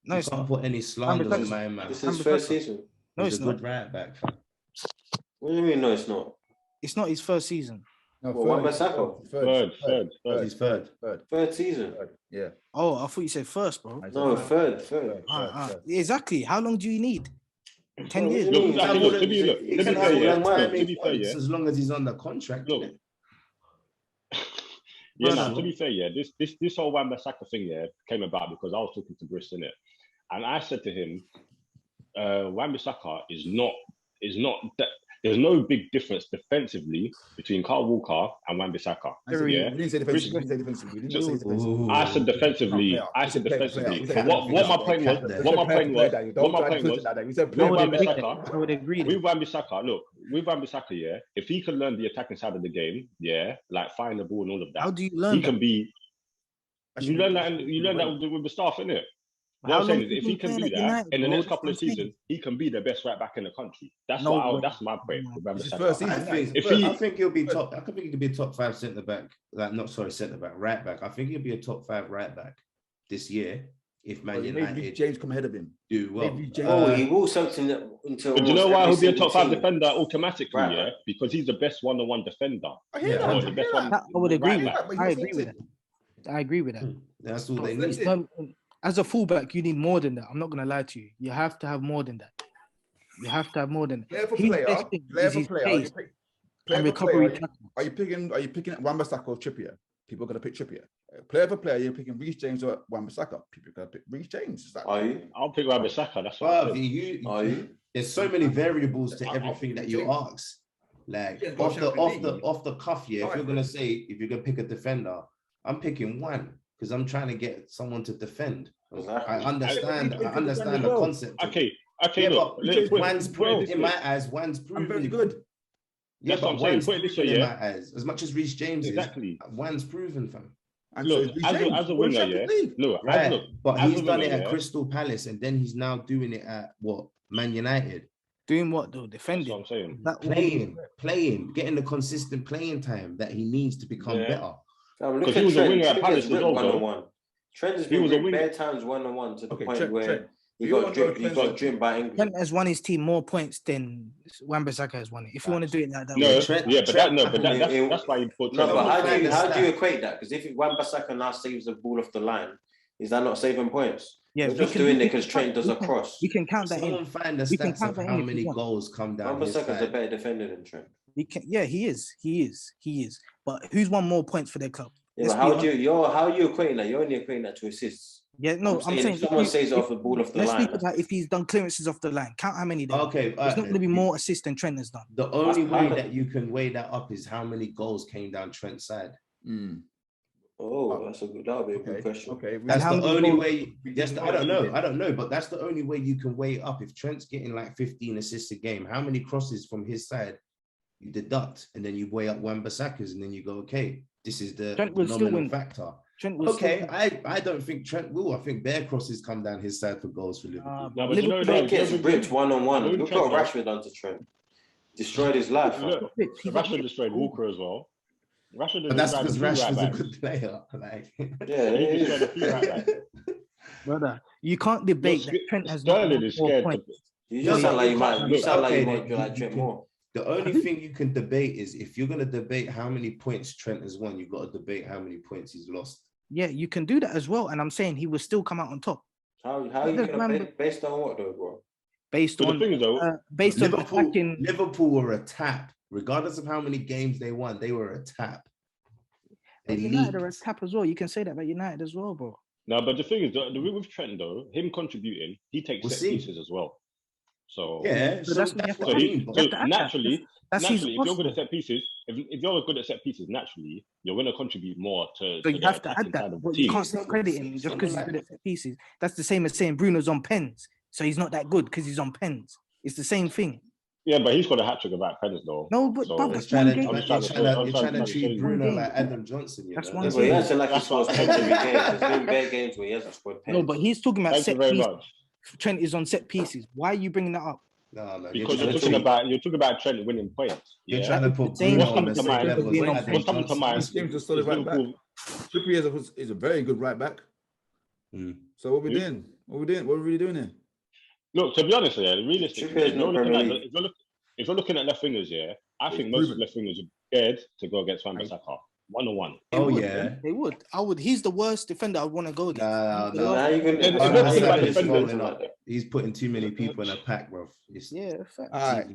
Speaker 5: No,
Speaker 3: you
Speaker 5: it's
Speaker 3: can't
Speaker 5: not.
Speaker 3: put any slander on
Speaker 5: Wan-Bissaka-
Speaker 3: my man.
Speaker 2: This is his
Speaker 5: Wan-Bissaka.
Speaker 2: first season.
Speaker 5: No,
Speaker 3: He's
Speaker 5: it's
Speaker 3: a
Speaker 5: not.
Speaker 3: good right back, fam.
Speaker 2: What do you mean? No, it's not.
Speaker 5: It's not his first season.
Speaker 1: No,
Speaker 2: Well, Wan-Bissaka.
Speaker 6: Third.
Speaker 2: Third season.
Speaker 1: Yeah.
Speaker 5: Oh, I thought you said first, bro.
Speaker 2: No, third.
Speaker 5: Exactly. How long do you need? 10
Speaker 2: Bro,
Speaker 5: years.
Speaker 2: what do you mean?
Speaker 6: Look,
Speaker 3: Can
Speaker 6: look,
Speaker 3: have
Speaker 6: to be- look,
Speaker 3: he
Speaker 6: to be
Speaker 3: can
Speaker 6: fair,
Speaker 3: have all
Speaker 6: yeah,
Speaker 3: the time
Speaker 6: to
Speaker 3: he
Speaker 6: be fair,
Speaker 3: wants
Speaker 6: yeah.
Speaker 3: as long as he's on the contract.
Speaker 6: Look.
Speaker 3: innit?
Speaker 6: Yeah,
Speaker 5: Brother.
Speaker 6: no, to be fair, yeah, this whole Wan-Bissaka thing, yeah, came about because I was talking to Briss, innit? And I said to him, Wan-Bissaka is not that. There's no big difference defensively between Kyle Walker and Wan-Bissaka.
Speaker 5: Very-
Speaker 6: Yeah,
Speaker 1: We didn't say defensively. We didn't say defensively. We didn't say defensively.
Speaker 3: Ooh.
Speaker 6: I said defensively.
Speaker 1: Player.
Speaker 6: I said
Speaker 1: Player.
Speaker 6: defensively.
Speaker 1: Player.
Speaker 6: But what my point was,
Speaker 3: Player.
Speaker 6: what my point was,
Speaker 1: Don't try to put it like that. We said
Speaker 5: I
Speaker 1: player.
Speaker 5: would agree.
Speaker 6: Wan-Bissaka.
Speaker 5: I would agree.
Speaker 6: with Wan-Bissaka, look, with Wan-Bissaka, yeah, if he can learn the attacking side of the game, yeah, like find the ball and all of
Speaker 5: How
Speaker 6: that,
Speaker 5: do you learn
Speaker 6: he
Speaker 5: that?
Speaker 6: can be. You learn that with the staff, innit? What I'm saying is, if he can do that in the next couple of seasons, he can be the best right back in the country. That's that's my point with
Speaker 1: It's his
Speaker 6: Wan-Bissaka.
Speaker 1: first season.
Speaker 3: I think he'll be top. I think he could be a top 5 centre back. Centre back, right back. I think he'll be a top 5 right back this year if Man
Speaker 1: Maybe
Speaker 3: United
Speaker 1: James come ahead of him.
Speaker 3: do well.
Speaker 1: Maybe James.
Speaker 2: Oh, he will something until.
Speaker 6: But do you know why he'll be a top 5
Speaker 2: team.
Speaker 6: defender automatically?
Speaker 2: Right,
Speaker 6: yeah,
Speaker 2: right.
Speaker 6: because he's the best one-on-one defender.
Speaker 1: I hear
Speaker 3: Yeah,
Speaker 1: that.
Speaker 6: Or the best one.
Speaker 5: I would agree with
Speaker 6: right
Speaker 5: that.
Speaker 6: back.
Speaker 5: I agree with that. I agree with that.
Speaker 3: That's all they
Speaker 1: That's
Speaker 3: need.
Speaker 1: it.
Speaker 5: As a fullback, you need more than that. I'm not gonna lie to you. You have to have more than that. You have to have more than that.
Speaker 1: Player for
Speaker 5: His
Speaker 1: player.
Speaker 5: best thing
Speaker 1: Player
Speaker 5: is
Speaker 1: for
Speaker 5: his
Speaker 1: player.
Speaker 5: pace
Speaker 1: Player
Speaker 5: and
Speaker 1: for
Speaker 5: recovery
Speaker 1: player.
Speaker 5: tackle.
Speaker 1: Are you picking Wan-Bissaka or Trippier? People are gonna pick Trippier. Player for player, you're picking Reece James or Wan-Bissaka. People are gonna pick Reece James. It's like-
Speaker 2: Are you?
Speaker 6: I'll pick Wan-Bissaka. That's what I
Speaker 3: Well,
Speaker 6: said.
Speaker 2: Are you?
Speaker 3: there's so many variables to everything that you ask. Like
Speaker 1: Yeah,
Speaker 3: off
Speaker 1: Champions
Speaker 3: the cuff, yeah. If
Speaker 1: Alright.
Speaker 3: you're gonna say if you're gonna pick a defender, I'm picking one because I'm trying to get someone to defend.
Speaker 2: Exactly.
Speaker 3: I understand the
Speaker 1: well.
Speaker 3: concept.
Speaker 6: Okay,
Speaker 3: Yeah,
Speaker 6: look.
Speaker 3: but
Speaker 6: let's put it
Speaker 3: Wan's
Speaker 6: this
Speaker 3: in
Speaker 6: way.
Speaker 3: my eyes, Wan's
Speaker 1: I'm
Speaker 3: proven
Speaker 1: very good.
Speaker 3: Yeah,
Speaker 6: That's
Speaker 3: but
Speaker 6: what I'm saying.
Speaker 3: Wan's
Speaker 6: Put it this way,
Speaker 3: proven in
Speaker 6: yeah.
Speaker 3: my eyes. As much as Reece James
Speaker 6: Exactly.
Speaker 3: is, Wan's proven, fam.
Speaker 1: And
Speaker 6: Look,
Speaker 1: so is Reece
Speaker 6: as
Speaker 1: James.
Speaker 6: a
Speaker 1: We're
Speaker 6: winger,
Speaker 1: Champions
Speaker 6: yeah.
Speaker 1: League.
Speaker 6: Look,
Speaker 3: Right, but
Speaker 6: as
Speaker 3: he's
Speaker 6: a
Speaker 3: done
Speaker 6: winger,
Speaker 3: it at
Speaker 6: yeah.
Speaker 3: Crystal Palace, and then he's now doing it at what Man United.
Speaker 5: Doing what though?
Speaker 6: That's
Speaker 5: Defending.
Speaker 6: what I'm saying.
Speaker 3: Playing, getting the consistent playing time that he needs to become
Speaker 6: Yeah.
Speaker 3: better.
Speaker 2: Look
Speaker 6: Because
Speaker 2: at
Speaker 6: he was a
Speaker 2: Trent.
Speaker 6: winger at
Speaker 2: Trent
Speaker 6: Palace
Speaker 2: gets
Speaker 6: as well,
Speaker 2: ripped
Speaker 6: though.
Speaker 2: one-on-one. Trent has
Speaker 6: He
Speaker 2: been
Speaker 6: was a
Speaker 2: ripped
Speaker 6: winger.
Speaker 2: bare times one-on-one to the
Speaker 1: Okay,
Speaker 2: point
Speaker 1: Trent,
Speaker 2: where
Speaker 1: Trent.
Speaker 2: he
Speaker 1: You wanna
Speaker 2: got
Speaker 1: know
Speaker 2: dripped. He got
Speaker 1: Trent's-
Speaker 2: dripped by England.
Speaker 5: Trent has won his team more points than Wan-Bissaka has won it. If you want to do it like that,
Speaker 6: No,
Speaker 5: way.
Speaker 3: Trent-
Speaker 6: yeah, but
Speaker 3: Trent-
Speaker 6: that's why you put
Speaker 2: No,
Speaker 6: Trent.
Speaker 2: but how
Speaker 3: find
Speaker 2: do
Speaker 3: the
Speaker 2: you
Speaker 3: stat.
Speaker 2: equate that? Because if Wan-Bissaka now saves the ball off the line, is that not saving points?
Speaker 5: Yeah,
Speaker 2: We're
Speaker 5: we
Speaker 2: just
Speaker 5: can-
Speaker 2: doing
Speaker 5: we
Speaker 2: it because
Speaker 5: can-
Speaker 2: Trent does
Speaker 5: we
Speaker 2: a
Speaker 5: can-
Speaker 2: cross.
Speaker 5: we can count that in.
Speaker 3: Someone find the
Speaker 5: We can
Speaker 3: stats
Speaker 5: count
Speaker 3: of
Speaker 5: that in
Speaker 3: how
Speaker 5: if you
Speaker 3: many
Speaker 5: want.
Speaker 3: goals come down his
Speaker 2: Wan-Bissaka's a
Speaker 3: side.
Speaker 2: better defender than Trent.
Speaker 5: We can, yeah, he is. But who's won more points for their club?
Speaker 2: Yeah,
Speaker 5: Let's
Speaker 2: but
Speaker 5: be
Speaker 2: how
Speaker 5: honest.
Speaker 2: are you equating that? You're only equating that to assists.
Speaker 5: Yeah, no, I'm saying
Speaker 2: if someone
Speaker 5: if-
Speaker 2: saves it
Speaker 5: if-
Speaker 2: off the ball off the
Speaker 5: let's
Speaker 2: line.
Speaker 5: speak about if he's done clearances off the line. Count how many there. are.
Speaker 3: Okay,
Speaker 5: It's not going to be more assists than Trent has done.
Speaker 3: The only way
Speaker 2: how-
Speaker 3: that you can weigh that up is how many goals came down Trent's side.
Speaker 2: Oh, that'll be a good
Speaker 1: Okay.
Speaker 2: question.
Speaker 1: Okay.
Speaker 3: That's
Speaker 5: how
Speaker 3: the
Speaker 5: many
Speaker 3: only
Speaker 5: goals-
Speaker 3: way.
Speaker 1: we
Speaker 3: Yes,
Speaker 1: didn't
Speaker 3: I don't
Speaker 1: know.
Speaker 3: know. I don't know, but that's the only way you can weigh it up. If Trent's getting like 15 assists a game, how many crosses from his side you deduct, and then you weigh up Wan-Bissaka's, and then you go, okay, this is the
Speaker 5: Trent will still
Speaker 3: nominal
Speaker 5: win.
Speaker 3: factor.
Speaker 5: Trent was
Speaker 3: Okay, I don't think Trent will. I think bare crosses come down his side for goals for Liverpool.
Speaker 6: No, but you know,
Speaker 2: Trent gets
Speaker 6: Liverpool-
Speaker 2: ripped one-on-one.
Speaker 6: Liverpool
Speaker 2: Look what
Speaker 6: Trent,
Speaker 2: Rashford done to Trent. Destroyed his life.
Speaker 6: Look, Rashford destroyed Walker as well. Rashford,
Speaker 3: But that's because Rashford's a good player. Like,
Speaker 2: Yeah,
Speaker 6: he
Speaker 2: it
Speaker 6: destroyed a
Speaker 2: is.
Speaker 6: few right backs.
Speaker 5: Brother, you can't debate that Trent has not
Speaker 6: Sterling
Speaker 5: got
Speaker 6: is
Speaker 5: more
Speaker 6: scared.
Speaker 5: points.
Speaker 2: You just sound like you might. You sound like you want to like Trent
Speaker 3: can-
Speaker 2: more.
Speaker 3: the only thing you can debate is if you're going to debate how many points Trent has won, you've got to debate how many points he's lost.
Speaker 5: Yeah, you can do that as well. And I'm saying he will still come out on top.
Speaker 2: How you gonna based on what though, bro?
Speaker 5: Based
Speaker 6: But
Speaker 5: on
Speaker 6: the thing is, though,
Speaker 5: based on attacking.
Speaker 3: Liverpool were a tap, regardless of how many games they won. They were a tap. They
Speaker 5: United are a
Speaker 3: leaked.
Speaker 5: tap as well. You can say that about United as well, bro.
Speaker 6: no, but the thing is, the with Trent though, him contributing, he takes
Speaker 3: We'll
Speaker 6: set
Speaker 3: see.
Speaker 6: pieces as well. So
Speaker 3: Yeah,
Speaker 5: So
Speaker 3: so
Speaker 5: that's
Speaker 3: that's
Speaker 5: what
Speaker 3: what I
Speaker 5: you
Speaker 3: mean.
Speaker 5: have
Speaker 3: But
Speaker 5: to-
Speaker 6: so naturally,
Speaker 5: That's
Speaker 6: if
Speaker 5: his
Speaker 6: you're good
Speaker 5: Arsenal.
Speaker 6: at set pieces, if you're good at set pieces, naturally you're going to contribute more to
Speaker 5: So
Speaker 6: the
Speaker 5: you have to
Speaker 6: attacking
Speaker 5: add that,
Speaker 6: side of the
Speaker 5: but you
Speaker 6: team.
Speaker 5: can't take credit in just because he's good at set pieces. That's the same as saying Bruno's on pens, so he's not that good because he's on pens. It's the same thing.
Speaker 6: Yeah, but he's got a hat trick about pens though.
Speaker 5: No, but
Speaker 6: So-
Speaker 5: brother,
Speaker 3: You're
Speaker 5: that's
Speaker 3: trying
Speaker 5: one
Speaker 3: to,
Speaker 5: game.
Speaker 6: I'm just
Speaker 3: you're trying to
Speaker 6: to
Speaker 3: treat
Speaker 6: show you.
Speaker 3: Bruno
Speaker 5: One
Speaker 3: like
Speaker 5: game.
Speaker 3: Adam Johnson. You
Speaker 5: That's
Speaker 3: know?
Speaker 5: one
Speaker 2: Yeah, but he
Speaker 5: game.
Speaker 2: acting like he
Speaker 6: That's
Speaker 2: scores
Speaker 6: what-
Speaker 2: pens every game. There's been bare games where he hasn't scored pens.
Speaker 5: No, but he's talking about
Speaker 6: Thank you
Speaker 5: set
Speaker 6: very
Speaker 5: pieces.
Speaker 6: much.
Speaker 5: Trent is on set pieces. Why are you bringing that up?
Speaker 3: No,
Speaker 6: Because
Speaker 3: you're
Speaker 6: you're talking about Trent winning points.
Speaker 3: You're
Speaker 6: Yeah.
Speaker 3: trying to put
Speaker 5: Same
Speaker 3: Bruno on
Speaker 5: thing
Speaker 3: the
Speaker 5: as
Speaker 3: same
Speaker 6: mine.
Speaker 3: level as
Speaker 5: Being on
Speaker 3: Adam
Speaker 6: What's coming to
Speaker 3: Johnson.
Speaker 6: mind
Speaker 1: This game's a solid
Speaker 6: is
Speaker 1: right back.
Speaker 6: Liverpool.
Speaker 1: Trippier is a very good right back.
Speaker 3: Mm.
Speaker 1: So what we
Speaker 6: Who?
Speaker 1: doing? What we doing? What are we really doing here?
Speaker 6: Look, to be honest, yeah, realistically,
Speaker 2: Trippier's not Premier League.
Speaker 6: if you're looking at left wingers, yeah, I
Speaker 1: It's
Speaker 6: think most
Speaker 1: proven.
Speaker 6: left wingers are scared to go against Van Bissaka 1-on-1.
Speaker 3: Oh,
Speaker 5: would,
Speaker 3: yeah.
Speaker 5: They would. I would. He's the worst defender I would want to go against.
Speaker 3: No,
Speaker 5: He's the
Speaker 3: no.
Speaker 5: worst.
Speaker 2: Now you can.
Speaker 6: If
Speaker 3: Van
Speaker 6: you're thinking about
Speaker 3: Bissaka is
Speaker 6: defenders,
Speaker 3: rolling up. He's putting too many people in a pack, bro. It's
Speaker 5: Yeah, fact.
Speaker 1: All right.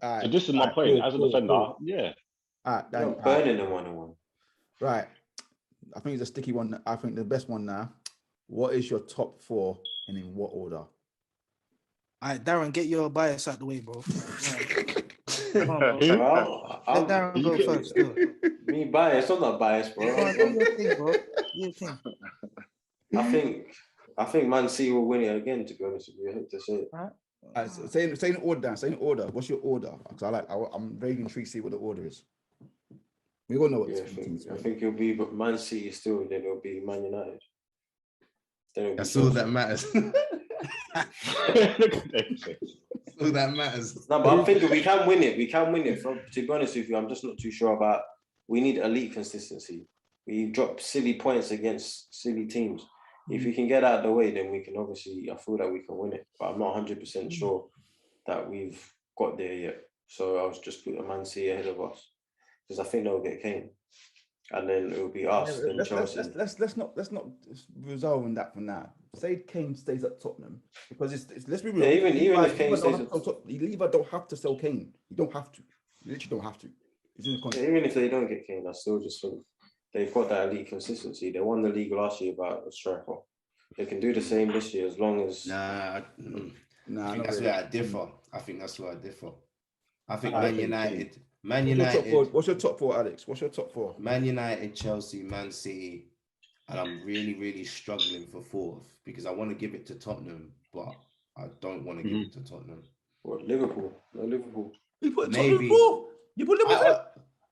Speaker 1: All right.
Speaker 6: So this is my
Speaker 1: All right,
Speaker 6: point.
Speaker 1: cool,
Speaker 6: As a
Speaker 1: cool,
Speaker 6: defender,
Speaker 1: cool.
Speaker 6: yeah.
Speaker 1: All right,
Speaker 2: You're
Speaker 1: Dan,
Speaker 2: not
Speaker 1: all right.
Speaker 2: burning them 1-on-1.
Speaker 1: Right. I think it's a sticky one. I think the best one now. What is your top four and in what order?
Speaker 5: All right, Darren, get your bias out the way, bro. Come on, bro.
Speaker 2: Well,
Speaker 5: Let Darren go first. Go.
Speaker 2: me biased. I'm not biased, bro.
Speaker 5: Come on, do your thing, bro. Do your thing.
Speaker 2: I think Man City will win it again. To be honest with you, I hate to say it.
Speaker 1: All right, so say in order, Dan. Say in order. What's your order? Because I'm very intrigued to see what the order is. We all know what
Speaker 2: Yeah,
Speaker 1: this
Speaker 2: I think it'll be Man City still. Then it'll be Man United. Then it'll be
Speaker 3: That's all that matters.
Speaker 6: Look at that.
Speaker 3: All that matters.
Speaker 2: No, but I'm thinking we can win it. We can win it. To be honest with you, I'm just not too sure about. We need elite consistency. We dropped silly points against silly teams. If we can get out of the way, then we can obviously. I feel that we can win it, but I'm not 100% sure that we've got there yet. So I was just putting Man City ahead of us because I think they'll get Kane, and then it will be us. Then Chelsea.
Speaker 1: Let's not resolve on that for now. Say Kane stays at Tottenham because it's let's be real.
Speaker 2: Yeah, even if Kane stays at
Speaker 1: you Lever don't have to sell Kane. You don't have to. You literally don't have to. It's in the contract.
Speaker 2: Even if they don't get Kane, I still just think they've got that elite consistency. They won the league last year without a striker. They can do the same this year as long as.
Speaker 3: Nah,
Speaker 1: Nah,
Speaker 3: I think
Speaker 1: not
Speaker 3: that's
Speaker 1: really.
Speaker 3: where I differ. I think that's where I differ. I think
Speaker 1: I
Speaker 3: Man
Speaker 1: think
Speaker 3: United,
Speaker 1: What's your top four, Alex? What's your top four?
Speaker 3: Man United, Chelsea, Man City, and I'm really, really struggling for fourth because I want to give it to Tottenham, but I don't want to give it to Tottenham.
Speaker 2: What, Liverpool? No, Liverpool.
Speaker 1: You put
Speaker 3: Maybe.
Speaker 1: Tottenham four. You put Liverpool.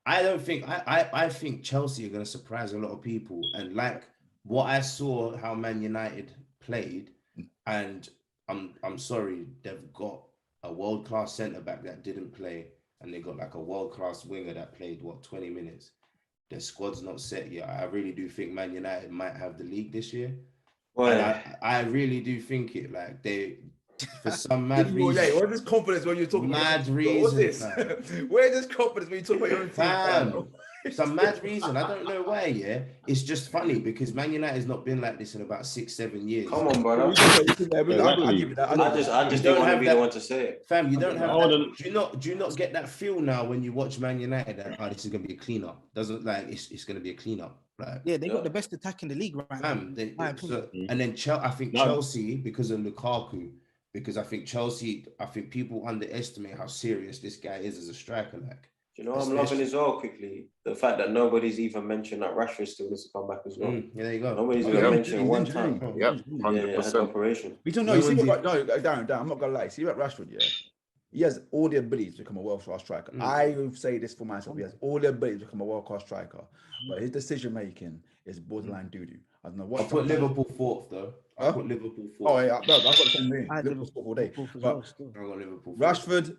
Speaker 3: I don't think I think Chelsea are going to surprise a lot of people, and like what I saw how Man United played, and I'm sorry, they've got a world-class centre-back that didn't play, and they got like a world-class winger that played 20 minutes. Their squad's not set yet. I really do think Man United might have the league this year.
Speaker 2: Well,
Speaker 3: And I really do think it. Like they, for some mad reason.
Speaker 1: Where's this confidence when you talk
Speaker 3: Mad
Speaker 1: about
Speaker 3: reason,
Speaker 1: What's this? Where's this confidence when you talk about your own team?
Speaker 3: Fam, some mad reason. I don't know why. Yeah, it's just funny because Man United has not been like this in about 6-7 years.
Speaker 2: come on, brother.
Speaker 1: I just didn't
Speaker 2: want to be the one to say it.
Speaker 3: Fam, you don't have
Speaker 6: Hold
Speaker 3: that,
Speaker 6: on.
Speaker 3: do you not get that feel now when you watch Man United that this is gonna be a cleanup? Doesn't like it's gonna be a cleanup. Like,
Speaker 5: Yeah, they got the best attack in the league right now.
Speaker 3: fam, and then I think
Speaker 6: No.
Speaker 3: Chelsea because of Lukaku, because I think people underestimate how serious this guy is as a striker. Like,
Speaker 2: You know, I'm loving as well. Quickly, the fact that nobody's even mentioned that Rashford still needs to come back as well.
Speaker 3: yeah, there you go.
Speaker 2: Nobody's
Speaker 1: Yeah,
Speaker 2: even mentioned one
Speaker 1: he's
Speaker 2: time.
Speaker 1: injured.
Speaker 4: Yep,
Speaker 2: Yeah, had
Speaker 4: 100%.
Speaker 2: an operation.
Speaker 1: We don't know.
Speaker 3: No
Speaker 1: You see
Speaker 3: one's
Speaker 1: what, no, Darren, I'm not gonna lie. See about Rashford, yeah. He has all the abilities to become a world-class striker. I will say this for myself. He has all the abilities to become a world-class striker, but his decision-making is borderline doo-doo. I don't know what.
Speaker 3: I'll put Liverpool fourth though.
Speaker 1: Huh?
Speaker 3: I'll put Liverpool fourth.
Speaker 1: Oh yeah, no, I've got the same thing.
Speaker 5: I had
Speaker 1: Liverpool all day.
Speaker 5: Liverpool as
Speaker 1: But
Speaker 5: well, still.
Speaker 3: I'll go Liverpool fourth.
Speaker 1: Rashford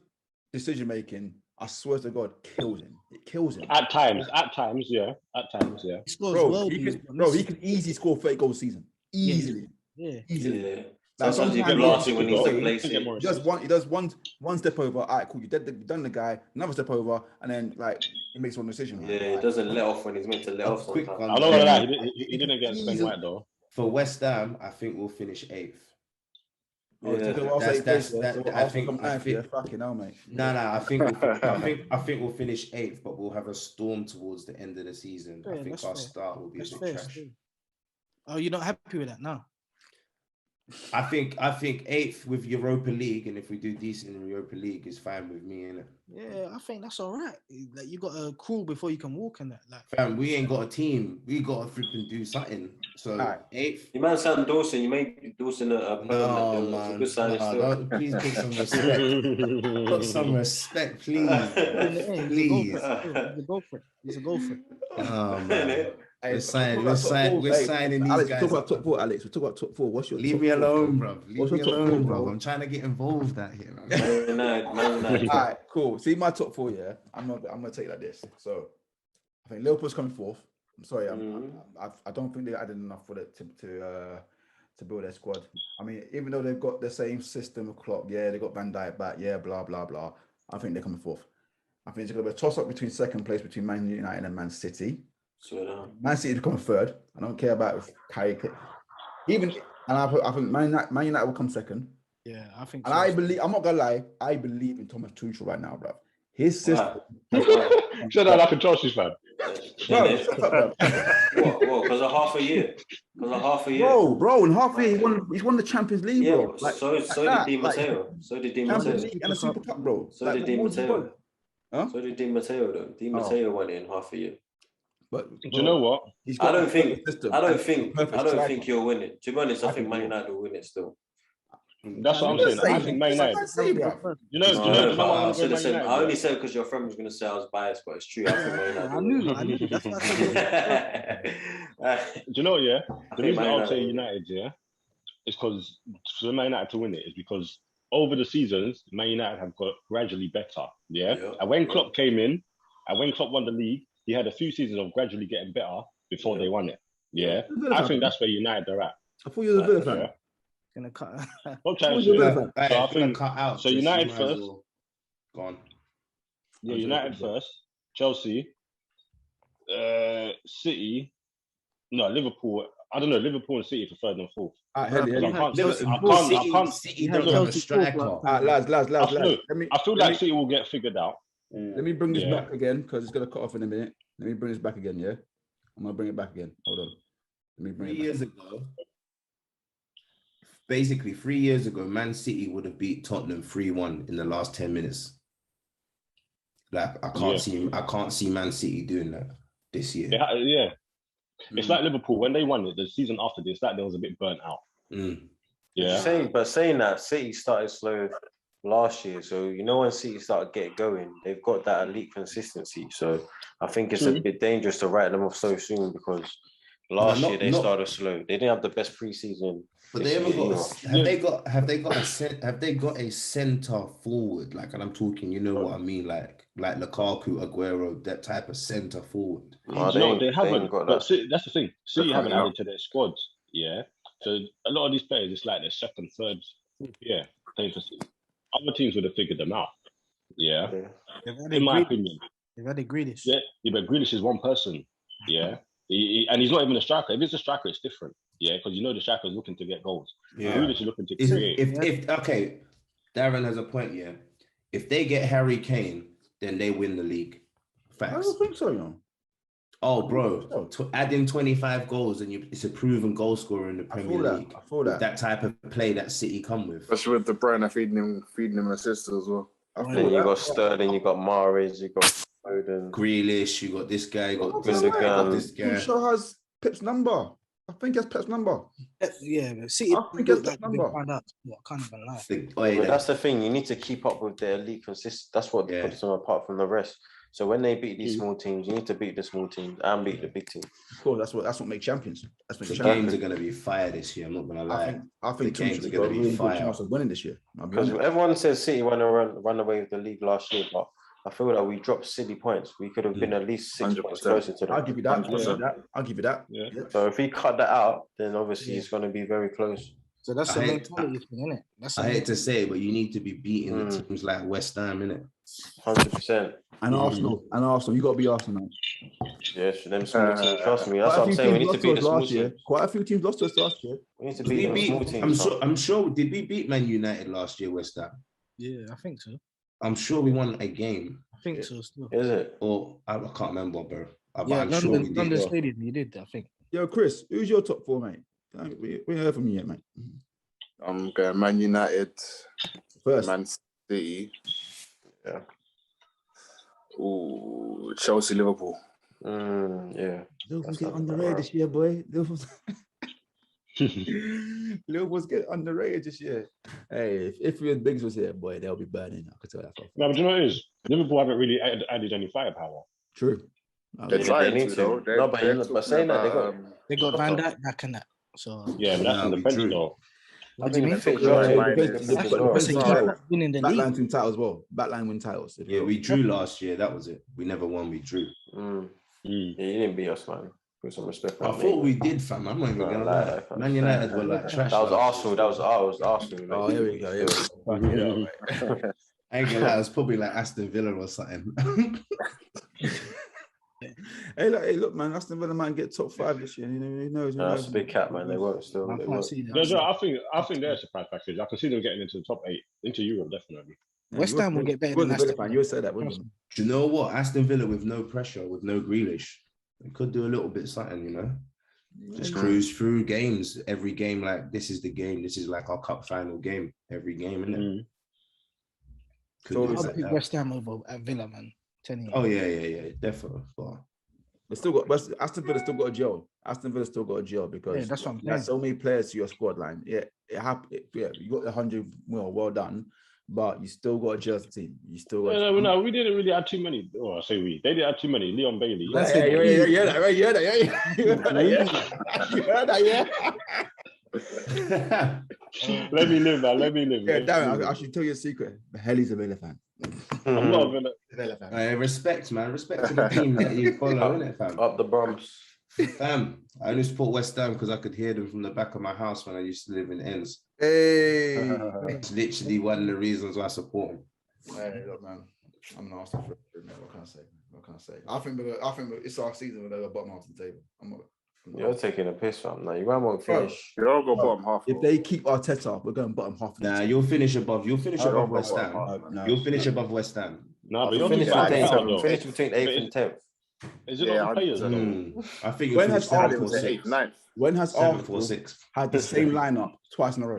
Speaker 1: decision-making I swear to God, kills him. It kills him.
Speaker 6: At times, yeah.
Speaker 5: He scores
Speaker 1: Bro,
Speaker 5: well.
Speaker 1: he can easily score 30 goals a season. Easily.
Speaker 5: Yeah.
Speaker 1: Easily.
Speaker 2: Yeah.
Speaker 1: Like,
Speaker 2: Sometimes you
Speaker 1: sometimes
Speaker 2: can last when he's to place
Speaker 6: He
Speaker 2: it.
Speaker 1: he does one step over. All right, cool. You done the guy. Another step over, and then like he makes one decision.
Speaker 2: Yeah, he
Speaker 1: like,
Speaker 2: doesn't let off when he's meant to let off.
Speaker 3: quick
Speaker 2: Sometimes.
Speaker 3: one.
Speaker 6: I know that he didn't get Ben White though.
Speaker 3: For West Ham, I think we'll finish 8th.
Speaker 1: I think fucking hell, mate.
Speaker 3: No, I think we'll finish 8th, but we'll have a storm towards the end of the season. I think our start will be a bit trash.
Speaker 5: Oh, you're not happy with that now?
Speaker 3: I think 8th with Europa League, and if we do decent in Europa League, is fine with me, innit?
Speaker 5: Yeah, I think that's all right. Like you got to crawl before you can walk, and that. Like,
Speaker 3: fam, we ain't got a team. We got to flipping do something. So 8th.
Speaker 2: You might sound Dawson. You made Dawson a
Speaker 3: man.
Speaker 2: good sign.
Speaker 3: Please put some respect. Put some respect, please. Please.
Speaker 5: He's a goal for it.
Speaker 3: Oh man. We're signing these
Speaker 1: Alex,
Speaker 3: guys.
Speaker 1: Talk about top 4, Alex. We talk about top 4. What's your
Speaker 3: Leave me alone, bro.
Speaker 1: What's your top 4, bro?
Speaker 3: I'm trying to get involved out here.
Speaker 2: No.
Speaker 1: All right, cool. See my top 4, yeah. I'm gonna take it like this. So I think Liverpool's coming 4th. I'm sorry, I don't think they added enough for it to build their squad. I mean, even though they've got the same system of Klopp, yeah, they got Van Dijk back, yeah, blah blah blah. I think they're coming 4th. I think it's gonna be a toss up between second place between Man United and Man City. Man City to come 3rd. I don't care about Harry. I think Man United will come 2nd.
Speaker 5: Yeah, I think.
Speaker 1: And I believe. I'm not gonna lie. I believe in Thomas Tuchel right now, bro. His system.
Speaker 6: Shut up, I can trust you, fam.
Speaker 1: Bro, shut up, bro.
Speaker 2: What? Because of half a year.
Speaker 1: Bro, in half a year, he's won the Champions League,
Speaker 2: yeah,
Speaker 1: bro. Like,
Speaker 2: so did Di Matteo. So did Di
Speaker 1: Champions
Speaker 2: Matteo.
Speaker 1: League and a Super Cup, bro.
Speaker 2: So did Di Matteo.
Speaker 1: Huh?
Speaker 2: So did Di Matteo, though. Di Matteo won it in half a year.
Speaker 1: But
Speaker 6: do you know what?
Speaker 2: I don't think you'll win it. To be honest, I think Man United will win it still.
Speaker 6: That's what I'm saying. I think Man United.
Speaker 2: I only said because your friend was going to say I was biased, but it's true. I think Man United.
Speaker 5: I knew. That's what I said.
Speaker 6: Do you know? Yeah, the reason I'll say United, yeah, is because for Man United to win it is because over the seasons, Man United have got gradually better. Yeah, and when Klopp came in, and when Klopp won the league, he had a few seasons of gradually getting better before they won it. Yeah, I think that's where United are at.
Speaker 1: I thought you were a Villa fan.
Speaker 5: Gonna cut.
Speaker 6: I'm trying to
Speaker 3: I think cut out.
Speaker 6: So United first.
Speaker 3: Gone.
Speaker 6: Yeah, United first. Chelsea. City. No, Liverpool. I don't know. Liverpool and City for 3rd and 4th. I can't.
Speaker 3: City don't have a striker.
Speaker 1: Lads.
Speaker 6: I feel like City will get figured out.
Speaker 1: Let me bring this back again because it's gonna cut off in a minute. Let me bring this back again. Yeah, I'm gonna bring it back again. Hold on. Let me bring it back.
Speaker 3: 3 years ago. Basically, 3 years ago, Man City would have beat Tottenham 3-1 in the last 10 minutes. Like I can't see Man City doing that this year.
Speaker 6: Yeah. It's like Liverpool when they won it the season after this. Like they was a bit burnt out. Yeah.
Speaker 2: Saying that, City started slow last year, so when City started get going, they've got that elite consistency. So I think it's a bit dangerous to write them off so soon because last year they started slow. They didn't have the best preseason.
Speaker 3: But they haven't got. Have they got a centre forward? Like, and I'm talking, you know what I mean, like Lukaku, Aguero, that type of centre forward.
Speaker 6: No, they haven't. But that's the thing. City haven't added to their squads. Yeah. So a lot of these players, it's like their 2nd, 3rd. Yeah. Other teams would have figured them out. Yeah. In my opinion.
Speaker 5: They've had a Grealish.
Speaker 6: Yeah, but Grealish is one person. Yeah. And he's not even a striker. If it's a striker, it's different. Yeah, because the striker is looking to get goals.
Speaker 3: Yeah.
Speaker 6: Grealish is looking to create.
Speaker 3: If Darren has a point. Yeah, if they get Harry Kane, then they win the league. Facts.
Speaker 1: I don't think so, you know.
Speaker 3: Oh, bro, add in 25 goals and it's a proven goal scorer in the Premier League.
Speaker 1: I feel that
Speaker 3: type of play that City come with.
Speaker 4: Especially with De Bruyne feeding him assists as well.
Speaker 2: Then you got Sterling, you got Mahrez, you got Foden,
Speaker 3: Grealish, you got this guy, you got
Speaker 2: this
Speaker 1: guy. Shaw has Pep's number. I think it's Pep's number.
Speaker 5: Yeah, but City.
Speaker 1: I think it's Pep's number.
Speaker 5: I can't even lie.
Speaker 2: But that's the thing. You need to keep up with their elite consistency. That's what puts them apart from the rest. So when they beat these small teams, you need to beat the small teams and beat the big teams.
Speaker 1: Cool. That's what makes champions.
Speaker 3: The games are going to be fire this year. I'm not going to lie.
Speaker 1: I think
Speaker 3: the games are going to be fire.
Speaker 1: Chance of winning this year.
Speaker 2: Because everyone says City want to run away with the league last year, but I feel like we dropped silly points. We could have been at least 6 points
Speaker 4: 100%.
Speaker 2: closer to them.
Speaker 1: I'll give you that.
Speaker 4: 100%.
Speaker 1: I'll give you that.
Speaker 6: Yeah.
Speaker 2: So if we cut that out, then obviously it's going to be very close.
Speaker 5: So that's
Speaker 3: I
Speaker 5: a
Speaker 3: hate-
Speaker 5: mentality thing, isn't it? That's a
Speaker 3: I hate to
Speaker 5: mentality.
Speaker 3: say it, but you need to be beating the teams like West Ham, innit?
Speaker 2: 100%.
Speaker 1: And Arsenal, you got to be Arsenal.
Speaker 2: Yes, them small teams. Trust me. That's what I'm saying. We need to beat the small teams.
Speaker 1: Quite a few teams lost to us last year.
Speaker 2: We need to
Speaker 3: Did
Speaker 2: beat
Speaker 3: we
Speaker 2: the small
Speaker 3: beat,
Speaker 2: teams.
Speaker 3: I'm sure, did we beat Man United last year, West Ham?
Speaker 5: Yeah, I think so.
Speaker 3: I'm sure we won a game.
Speaker 5: I think so still.
Speaker 2: Is it?
Speaker 3: Or I can't remember, bro. But
Speaker 5: Yeah,
Speaker 3: I'm sure we
Speaker 5: London
Speaker 3: did.
Speaker 5: Stadium, you did, I think.
Speaker 1: Yo, Chris, who's your top four, mate? We ain't heard from you yet, mate.
Speaker 4: I'm going Man United,
Speaker 1: First,
Speaker 4: Man City.
Speaker 2: Yeah.
Speaker 4: Ooh, Chelsea, Liverpool.
Speaker 2: Yeah.
Speaker 1: Liverpool's
Speaker 2: That's
Speaker 1: get
Speaker 2: not
Speaker 1: underrated
Speaker 2: bad.
Speaker 1: this year, boy. Liverpool's get underrated this year. Hey, if Biggs was here, boy, they'll be burning. I could tell that.
Speaker 6: No, but you know what it is? Liverpool haven't really added any firepower.
Speaker 1: True.
Speaker 4: They're
Speaker 2: Yeah,
Speaker 4: trying
Speaker 2: they need
Speaker 4: to,
Speaker 2: to.
Speaker 4: though.
Speaker 2: No, but
Speaker 4: they're
Speaker 2: by saying that, they got-
Speaker 4: talking about,
Speaker 5: They got Van Dijk back and that. So
Speaker 6: Yeah, but that's
Speaker 3: Nah,
Speaker 6: in the
Speaker 3: we
Speaker 6: bench
Speaker 3: drew.
Speaker 6: though.
Speaker 5: what do you mean?
Speaker 2: Fit,
Speaker 4: Yeah,
Speaker 2: yeah,
Speaker 4: mine
Speaker 2: yeah,
Speaker 4: is-
Speaker 2: yeah,
Speaker 1: That's
Speaker 2: yeah.
Speaker 1: what-
Speaker 5: That's a
Speaker 1: Backline
Speaker 5: winning the league.
Speaker 1: Backline win title as well. Backline win titles.
Speaker 3: Yeah, we drew last year. That was it. We never won. We drew.
Speaker 2: Yeah, you didn't beat us, man. Put some respect
Speaker 3: I
Speaker 2: on
Speaker 3: thought
Speaker 2: me.
Speaker 3: we did, fam. I'm not even
Speaker 2: Nah,
Speaker 3: gonna
Speaker 2: lie,
Speaker 3: lie.
Speaker 2: fam.
Speaker 3: Man United were like trash.
Speaker 2: That was
Speaker 3: last year.
Speaker 2: Arsenal. That was Arsenal.
Speaker 1: Oh, here we go. Here we go.
Speaker 3: I ain't gonna lie. It was probably like Aston Villa or something.
Speaker 1: Hey, look, man. Aston Villa might get top 5 this year. You know, who knows?
Speaker 2: No, that's a big cap, man. They won't still.
Speaker 5: I
Speaker 2: They
Speaker 5: can't
Speaker 2: won't.
Speaker 5: see that.
Speaker 6: No, Joe, I think they're a surprise package. I can see them getting into the top 8, into Europe, definitely.
Speaker 5: West Ham will get better
Speaker 1: You was
Speaker 5: than
Speaker 1: a Villa
Speaker 5: Aston
Speaker 1: fan.
Speaker 5: Villa.
Speaker 1: You would say that, wouldn't you?
Speaker 3: Do you know what? Aston Villa with no pressure, with no Grealish, they could do a little bit something, you know. Just cruise through games. Every game, like this is the game. This is like our cup final game. Every game, isn't it? Could
Speaker 1: So
Speaker 3: do
Speaker 1: it's
Speaker 5: I'll
Speaker 3: like
Speaker 5: pick
Speaker 3: that.
Speaker 5: West Ham over at Villa, man. Telling you.
Speaker 3: Oh yeah, definitely. But
Speaker 1: They still got Aston Villa still got a gel. Aston Villa still got a gel because
Speaker 5: Yeah, that's what I'm
Speaker 1: you had
Speaker 5: saying.
Speaker 1: so many players to your squad line. Yeah, it happened. Yeah, you got the 100 mil, well done, but you still got a gel team. You still got.
Speaker 6: No, we didn't really add too many. Oh, I say we. They didn't add too many. Leon Bailey.
Speaker 1: Yeah, that, right? You heard that, yeah. You heard that, yeah.
Speaker 6: Let me live, man. Let me live.
Speaker 1: Yeah, Darren, I should tell you a secret. Helly's a Villa fan.
Speaker 6: I'm not a
Speaker 1: Villa fan.
Speaker 3: respect, man. Respect to the team that you follow, innit, fam?
Speaker 2: Up the Brums.
Speaker 3: Fam, I only support West Ham because I could hear them from the back of my house when I used to live in Enns.
Speaker 1: Hey.
Speaker 3: It's literally one of the reasons why I support them.
Speaker 1: Hey, look, man. I'm an Arsenal fan. What can I say? What can I say? I think it's our season. We're bottom half of the table.
Speaker 2: You're taking a piss, fam. Now you won't finish.
Speaker 4: You're all go bottom half.
Speaker 1: If they keep Arteta, we're going bottom half.
Speaker 3: Nah, you'll finish above. You'll finish
Speaker 4: I don't
Speaker 3: above
Speaker 4: know
Speaker 3: West
Speaker 4: what
Speaker 3: Ham.
Speaker 4: I'm-
Speaker 3: You'll finish above West Ham.
Speaker 6: No, but you're
Speaker 2: Finish
Speaker 6: talking about
Speaker 4: between-
Speaker 6: talent, though.
Speaker 2: finish between 8th and 10th.
Speaker 6: Is it
Speaker 4: Yeah,
Speaker 6: not the players, though?
Speaker 3: I think you'll
Speaker 1: When
Speaker 3: finish
Speaker 1: has
Speaker 3: seventh
Speaker 1: Arsenal
Speaker 3: or
Speaker 4: was
Speaker 3: sixth.
Speaker 4: 8th, 9th.
Speaker 1: When has
Speaker 3: Seventh or
Speaker 1: Arsenal
Speaker 3: sixth.
Speaker 1: had the same lineup twice in a row?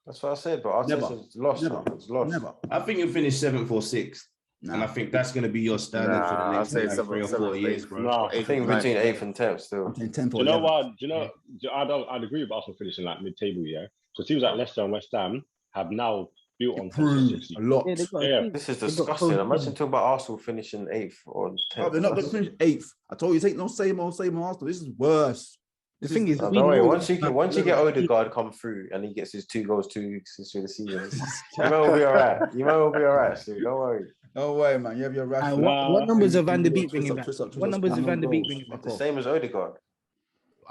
Speaker 2: That's what I said, but
Speaker 1: Never.
Speaker 2: Arteta's lost.
Speaker 1: Never.
Speaker 2: Man. It's lost.
Speaker 1: Never.
Speaker 3: I think you'll finish 7th or 6th. And I think that's going to be your standard for the
Speaker 4: Nah,
Speaker 3: next
Speaker 4: I'd say
Speaker 3: like, 3 or 4
Speaker 4: seventh,
Speaker 3: years,
Speaker 4: eighth.
Speaker 3: bro.
Speaker 6: No,
Speaker 2: I think between 8th and 10th still.
Speaker 1: I'm saying 10
Speaker 6: Do you know what? I'd agree with Arsenal finishing like mid-table, yeah. So teams like Leicester and West Ham have now built on
Speaker 1: Improved
Speaker 6: consistency.
Speaker 1: a lot.
Speaker 5: Yeah, they got
Speaker 6: Yeah.
Speaker 2: This is
Speaker 5: They got
Speaker 2: disgusting.
Speaker 5: cold
Speaker 2: Imagine
Speaker 5: team.
Speaker 2: talking about Arsenal finishing 8th or 10th.
Speaker 1: Oh, they're not going to finish 8th. I told you, it's ain't no same old Arsenal. This is worse.
Speaker 5: The thing is,
Speaker 2: No,
Speaker 5: we
Speaker 2: don't worry.
Speaker 5: know
Speaker 2: Once you
Speaker 5: that-
Speaker 2: get Odegaard come through and he gets his 2 goals 2 weeks into the season, you might all be all right. You might all be all right. So don't worry.
Speaker 1: No way, man. You have your Rashford.
Speaker 5: what numbers are Van der Beek
Speaker 1: Twist
Speaker 5: bringing
Speaker 1: up,
Speaker 5: back?
Speaker 1: twist up, twist
Speaker 5: What
Speaker 1: up,
Speaker 5: numbers is
Speaker 1: spam
Speaker 5: Van
Speaker 1: on
Speaker 5: der Beek
Speaker 1: goals.
Speaker 5: bringing back?
Speaker 1: Fuck
Speaker 2: The
Speaker 1: off.
Speaker 2: same as Odegaard.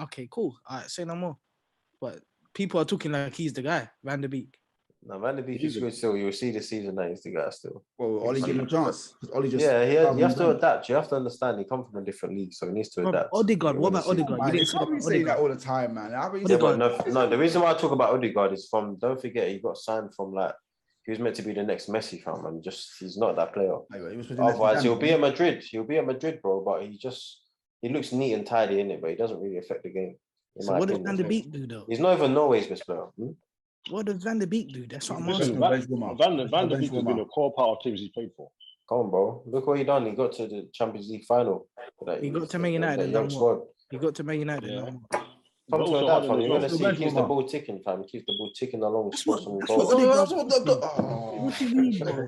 Speaker 5: Okay, cool. All right, say no more. But people are talking like he's the guy, Van der Beek.
Speaker 2: No, Van der Beek is good still. You'll see this season that he's the guy still.
Speaker 1: Well, Ollie gave him a chance. Ollie just
Speaker 2: Yeah, he
Speaker 1: carved
Speaker 2: has
Speaker 1: him
Speaker 2: to
Speaker 1: down.
Speaker 2: adapt. You have to understand he comes from a different league, so he needs to
Speaker 5: Bro,
Speaker 2: adapt.
Speaker 5: Odegaard, what about Odegaard?
Speaker 1: Man,
Speaker 5: You
Speaker 1: you
Speaker 5: didn't say
Speaker 1: can't be
Speaker 5: about
Speaker 1: saying that
Speaker 5: Odegaard.
Speaker 1: all the time, man. I mean,
Speaker 2: Yeah, but no, the reason why I talk about Odegaard is from, don't forget, he got signed from like, he was meant to be the next Messi, fam, and just, he's not that player. Otherwise, he'll be at Madrid. He'll be at Madrid, bro, but he looks neat and tidy in it, but he doesn't really affect the game. in
Speaker 5: So
Speaker 2: my
Speaker 5: what does
Speaker 2: opinion.
Speaker 5: Van der Beek do though?
Speaker 2: He's not even Norway's best player.
Speaker 5: What does Van der Beek do? That's what I'm
Speaker 6: Listen,
Speaker 5: asking.
Speaker 6: Van der Beek has been a core part of teams he's played for.
Speaker 2: Come on, bro. Look what he done. He got to the Champions League final.
Speaker 5: He got to Man United
Speaker 2: that
Speaker 5: and
Speaker 2: young
Speaker 5: done
Speaker 2: squad.
Speaker 5: what? He got to Man United.
Speaker 6: Yeah.
Speaker 5: and done what?
Speaker 2: Come
Speaker 6: But
Speaker 2: to
Speaker 6: also
Speaker 2: that,
Speaker 6: Ireland
Speaker 2: fam.
Speaker 6: as
Speaker 2: You're
Speaker 6: well.
Speaker 2: going to see,
Speaker 1: Still
Speaker 2: keeps the
Speaker 1: bench
Speaker 2: ball ticking, fam. Keeps the ball ticking along,
Speaker 5: That's
Speaker 2: score
Speaker 5: what-
Speaker 2: some
Speaker 5: that's
Speaker 2: goals.
Speaker 5: what-
Speaker 1: Oh,
Speaker 5: What do you mean, bro?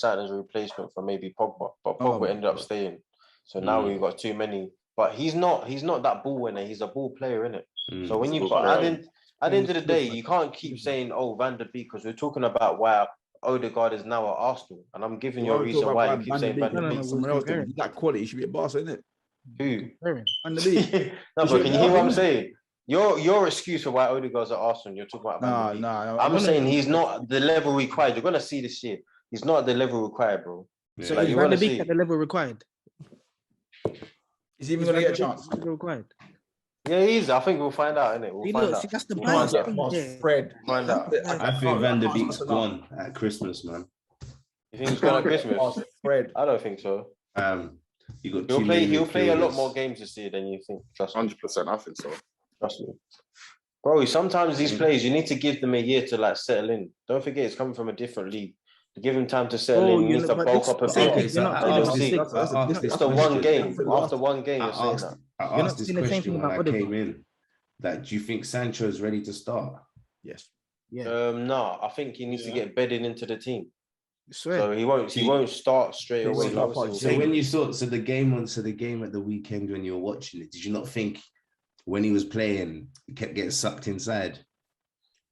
Speaker 2: signed as a replacement for maybe Pogba, but Pogba ended up staying. So now we've got too many. But he's not that ball winner. He's a ball player, innit? So when you
Speaker 4: Super
Speaker 2: at
Speaker 4: early.
Speaker 2: the end of the day, you can't keep saying, "Oh, Van der Beek," because we're talking about why Odegaard is now at Arsenal, and I'm giving you a reason why you keep saying Van der Beek.
Speaker 1: Somewhere else, then. That quality should be a Barca, isn't it?
Speaker 2: Who?
Speaker 1: Van der Beek.
Speaker 2: No, but can you hear what I'm saying? Your excuse for why Odegaard's at Arsenal, you're talking about Van der Beek.
Speaker 1: No.
Speaker 2: I'm saying he's not the level required. You're gonna see this shit. He's not at the level required, bro.
Speaker 5: So
Speaker 2: Like,
Speaker 5: is
Speaker 2: you
Speaker 5: Van
Speaker 2: wanna
Speaker 5: der Beek
Speaker 2: see-
Speaker 5: at the level required?
Speaker 1: Is he even going to get a chance?
Speaker 5: Required.
Speaker 2: Yeah, he is. I think we'll find out, innit? We'll
Speaker 5: See,
Speaker 2: find
Speaker 5: look,
Speaker 2: out.
Speaker 5: see, that's the
Speaker 2: We'll
Speaker 5: bias
Speaker 2: find out.
Speaker 5: thing there.
Speaker 1: Fred.
Speaker 2: Find out.
Speaker 3: I think Van der Beek's gone at Christmas, man.
Speaker 2: You think he's going at Christmas?
Speaker 1: Fred.
Speaker 2: I don't think so.
Speaker 3: You got
Speaker 2: He'll play a lot more games this year than you think. Trust me.
Speaker 4: 100%, I think so.
Speaker 2: Trust me. Bro, sometimes these players, you need to give them a year to like settle in. Don't forget, it's coming from a different league. To give him time to settle in, he needs to bulk up a bit.
Speaker 3: Okay, so I asked this
Speaker 2: After one game, you're saying that.
Speaker 3: I
Speaker 5: You're not
Speaker 3: asked this
Speaker 5: saying the same
Speaker 3: question
Speaker 5: thing
Speaker 3: when I
Speaker 5: about
Speaker 3: came
Speaker 5: Odegaard.
Speaker 3: in. That do you think Sancho is ready to start?
Speaker 1: Yes.
Speaker 5: Yeah.
Speaker 2: No, I think he needs to get bedded into the team.
Speaker 5: I swear.
Speaker 2: So he won't start straight away.
Speaker 1: He's not
Speaker 2: like,
Speaker 3: So when you saw the game at the weekend when you were watching it, did you not think when he was playing, he kept getting sucked inside?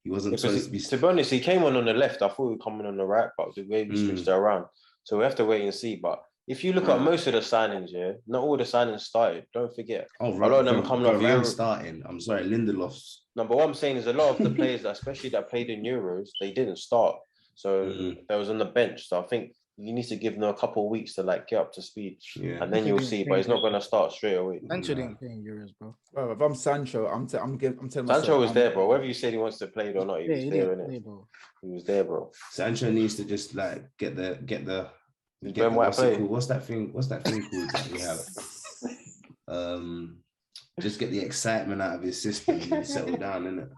Speaker 3: He wasn't supposed to be.
Speaker 2: To be honest, he came on the left. I thought he would come on the right, but the way we switched it around. So we have to wait and see. But if you look at most of the signings, yeah, not all the signings started. Don't forget.
Speaker 3: Oh,
Speaker 2: a lot of them coming off Euro.
Speaker 3: starting. I'm sorry, Lindelof's.
Speaker 2: No, but what I'm saying is a lot of the players, especially that played in Euros, they didn't start. So they was on the bench. So I think you need to give them a couple of weeks to like get up to speed, and then you'll see. But he's not going to start straight away.
Speaker 5: Sancho didn't play in Euros, bro.
Speaker 1: Bro, if I'm Sancho, I'm telling myself.
Speaker 2: Sancho was there, bro. Whether you said he wants to play it or not, he was
Speaker 5: He
Speaker 2: there,
Speaker 5: did,
Speaker 2: innit?
Speaker 5: bro.
Speaker 2: He was there, bro.
Speaker 3: Sancho needs to just like get the
Speaker 2: Ben White play.
Speaker 3: what's that thing called that we have? Just get the excitement out of his system and settle down, innit?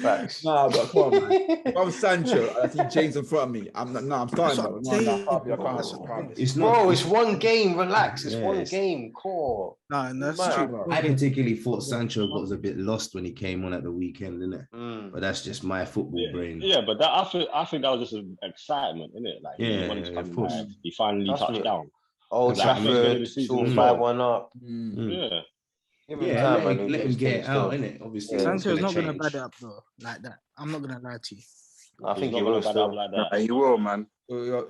Speaker 2: Facts.
Speaker 1: Nah, but come on, man. If I'm Sancho, I see James in front of me. I'm starting. Bro.
Speaker 3: It's not.
Speaker 2: Bro, it's one game. Relax. It's one game. Core.
Speaker 5: Nah, that's
Speaker 2: Man.
Speaker 5: true, bro.
Speaker 3: I particularly thought Sancho was a bit lost when he came on at the weekend, innit? But that's just my football brain.
Speaker 6: Yeah, but that I think that was just an excitement, innit? Like he wanted to come
Speaker 3: of course.
Speaker 6: back. He finally touched down.
Speaker 2: Old
Speaker 6: Like,
Speaker 2: Trafford,
Speaker 6: the season
Speaker 2: all
Speaker 6: as
Speaker 2: 5-1 up.
Speaker 6: Yeah.
Speaker 2: Give him
Speaker 3: Yeah,
Speaker 2: time, man.
Speaker 3: let him get it out, innit? Obviously, it's
Speaker 5: Sancho's not
Speaker 3: gonna
Speaker 5: gonna bad
Speaker 3: change.
Speaker 5: it up though, like that. I'm not gonna lie to you.
Speaker 2: I think
Speaker 6: He's
Speaker 2: he
Speaker 6: not
Speaker 2: will
Speaker 6: gonna
Speaker 2: still.
Speaker 6: bad up like that.
Speaker 4: He will, man.
Speaker 6: Do you know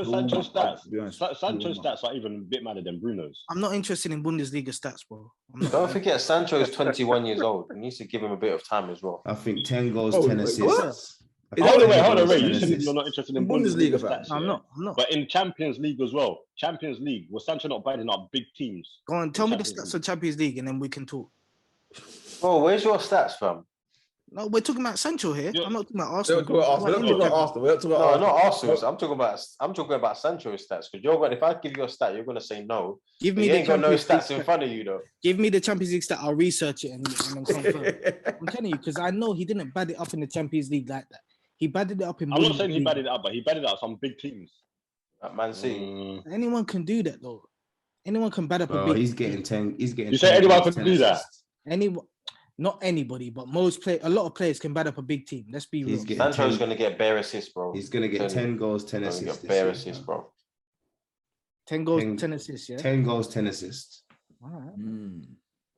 Speaker 6: Sancho's stats? Sancho's stats are even a bit madder than Bruno's.
Speaker 5: I'm not interested in Bundesliga stats, bro.
Speaker 2: Don't forget, Sancho is 21 years old. He needs to give him a bit of time as well.
Speaker 3: I think 10 goals, 10
Speaker 1: wait,
Speaker 3: assists.
Speaker 6: Hold on, wait. You said you're not interested in
Speaker 1: Bundesliga
Speaker 6: Bundesliga stats.
Speaker 1: stats.
Speaker 5: I'm not.
Speaker 6: But in Champions League as well. Champions League, was Sancho not biting up big teams?
Speaker 5: Go on, tell me the
Speaker 6: Champions
Speaker 5: stats of Champions League, and then we can talk.
Speaker 2: Bro, where's your stats, fam?
Speaker 5: No, we're talking about Sancho here.
Speaker 6: Yeah.
Speaker 5: I'm not talking about
Speaker 1: We're
Speaker 5: Arsenal.
Speaker 1: not talking about Arsenal. We're not talking
Speaker 2: No,
Speaker 1: about
Speaker 2: not Arsenal. I'm talking about Sancho's stats. Because you're going, if I give you a stat, you're gonna say no.
Speaker 5: Give
Speaker 2: But
Speaker 5: me
Speaker 2: you
Speaker 5: the
Speaker 2: ain't got no
Speaker 5: Champions League
Speaker 2: stats in front of you though.
Speaker 5: Give me the Champions League stat. I'll research it and then confirm. I'm telling you, because I know he didn't bad it up in the Champions League like that. He batted it up in.
Speaker 6: I'm not saying he
Speaker 5: Bundesliga.
Speaker 6: batted it up, but he batted up some big teams.
Speaker 2: At Man City.
Speaker 5: Anyone can do that though. Anyone can bat up a
Speaker 3: Bro,
Speaker 5: big.
Speaker 3: he's getting 10. He's getting.
Speaker 6: You say
Speaker 3: 10
Speaker 6: anyone
Speaker 3: goals,
Speaker 6: can
Speaker 3: 10
Speaker 6: do that?
Speaker 3: assists.
Speaker 5: Anyone, not anybody, but a lot of players can bat up a big team. Let's be real.
Speaker 3: He's getting
Speaker 2: Sancho's
Speaker 3: 10
Speaker 2: gonna get bare assists, bro.
Speaker 3: He's gonna get 10 goals, 10
Speaker 2: He's
Speaker 3: assists.
Speaker 2: get bare
Speaker 3: this year,
Speaker 2: assists,
Speaker 3: man.
Speaker 2: bro.
Speaker 5: 10 goals, 10 assists. Yeah.
Speaker 3: 10 goals, 10 assists.
Speaker 5: All right.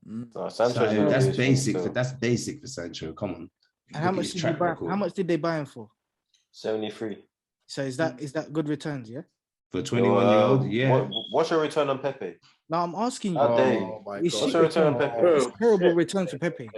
Speaker 2: No, Sancho's
Speaker 3: So,
Speaker 2: gonna
Speaker 3: that's
Speaker 2: do his
Speaker 3: basic.
Speaker 2: thing too.
Speaker 3: That's basic for Sancho. Come on.
Speaker 5: And how much did you buy? How much did they buy him for?
Speaker 2: 73.
Speaker 5: So is that good returns? Yeah.
Speaker 3: For a 21-year-old? Yeah.
Speaker 2: What's your return on Pepe?
Speaker 5: No, I'm asking you.
Speaker 2: How dare you?
Speaker 1: Oh my
Speaker 5: It's
Speaker 1: God.
Speaker 2: What's your return on Pepe?
Speaker 5: It's terrible returns for Pepe.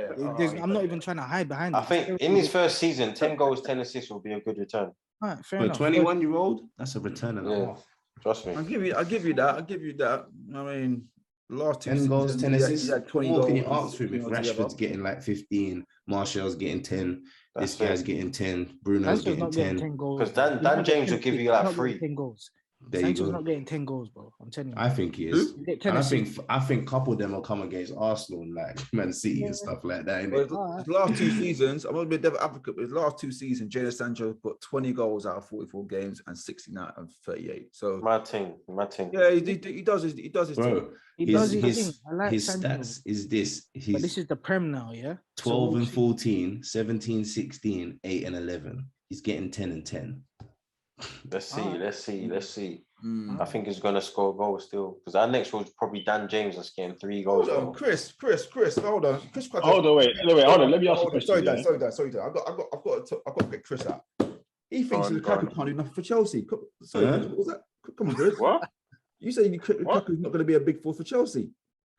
Speaker 5: I'm not even trying to hide behind it.
Speaker 2: I think in his first season, 10 goals, 10 assists will be a good return.
Speaker 5: All right, fair
Speaker 3: For a
Speaker 5: enough.
Speaker 3: 21-year-old, that's a return and a
Speaker 2: Yeah.
Speaker 3: half.
Speaker 2: Trust me.
Speaker 1: I'll give you that. I mean, last
Speaker 3: 10 goals, 10 assists.
Speaker 1: He had 20
Speaker 3: What
Speaker 1: goals.
Speaker 3: can you ask for him if
Speaker 1: together.
Speaker 3: Rashford's getting like 15, Martial's getting 10,
Speaker 2: That's
Speaker 3: this guy's
Speaker 2: it.
Speaker 3: getting 10, Bruno's
Speaker 5: Sancho's
Speaker 3: getting
Speaker 5: not getting
Speaker 3: 10.
Speaker 5: 10 goals.
Speaker 2: Because Dan
Speaker 5: He's not
Speaker 2: James
Speaker 5: getting
Speaker 2: will give
Speaker 5: 10
Speaker 2: you like
Speaker 5: he's not getting
Speaker 2: 3.
Speaker 5: 10 goals.
Speaker 3: There you
Speaker 5: Sancho's
Speaker 3: go.
Speaker 5: not getting 10 goals, bro. I'm telling you.
Speaker 3: I think he is.
Speaker 5: You get 10
Speaker 3: And
Speaker 5: assists.
Speaker 3: I think a couple of them will come against Arsenal and like Man City and stuff like that. innit?
Speaker 1: Well, his last 2 seasons, I'm going to be a devil advocate, but his last 2 seasons, Jadon Sancho got 20 goals out of 44 games and 69 out of 38. So
Speaker 2: My thing.
Speaker 1: yeah, he does his thing.
Speaker 3: Bro,
Speaker 5: He does his
Speaker 3: his
Speaker 5: thing. I like
Speaker 3: his
Speaker 5: Sancho.
Speaker 3: stats is this.
Speaker 5: But
Speaker 3: He's
Speaker 5: this is the Prem now, yeah?
Speaker 3: 12
Speaker 5: So
Speaker 3: and 14, 17, 16, 8 and 11. He's getting 10 and 10.
Speaker 2: Let's see.
Speaker 5: Alright.
Speaker 2: Let's see.
Speaker 1: Mm.
Speaker 2: I think he's gonna score goals still because our next was probably Dan James that's getting 3 goals.
Speaker 1: Hold on, Chris, hold on. Chris Cracker.
Speaker 6: Hold on, wait. Hold on. Let me ask you a question.
Speaker 1: Sorry,
Speaker 6: yeah?
Speaker 1: Dan. I've got to get Chris out. He thinks
Speaker 4: Go on,
Speaker 1: Lukaku can't do nothing for Chelsea. Sorry,
Speaker 3: Huh?
Speaker 1: what was that? Come on, Chris.
Speaker 4: What?
Speaker 1: You say Lukaku's not going to be a big force for Chelsea.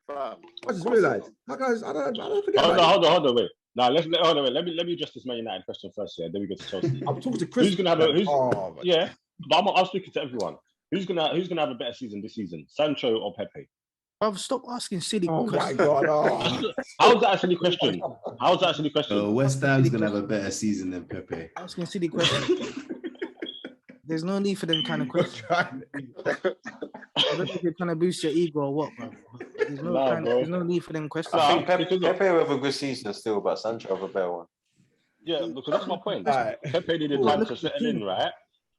Speaker 4: Fam,
Speaker 1: I just
Speaker 4: of course
Speaker 1: realised. I don't forget.
Speaker 6: Hold on, wait. Now hold on, wait. Let me address this Man United question first. Yeah, then we go to Chelsea.
Speaker 1: I'm talking to Chris.
Speaker 6: Who's gonna have a?
Speaker 1: Oh,
Speaker 6: Yeah, but I'm speaking to everyone. Who's gonna have a better season this season, Sancho or Pepe?
Speaker 5: Bro, stop asking silly
Speaker 1: oh my
Speaker 5: questions.
Speaker 1: God. Oh.
Speaker 6: How's that actually question? How's that actually question?
Speaker 3: West Ham's gonna have a better season than Pepe.
Speaker 5: Asking silly questions. There's no need for them kind of questions. I don't think you're trying to boost your ego or what, bro. There's no need for them questions.
Speaker 2: I think Pepe will have a good season still, but Sancho have a better one.
Speaker 6: Yeah, because that's my point.
Speaker 1: Right.
Speaker 6: Pepe needed time to settle in, right?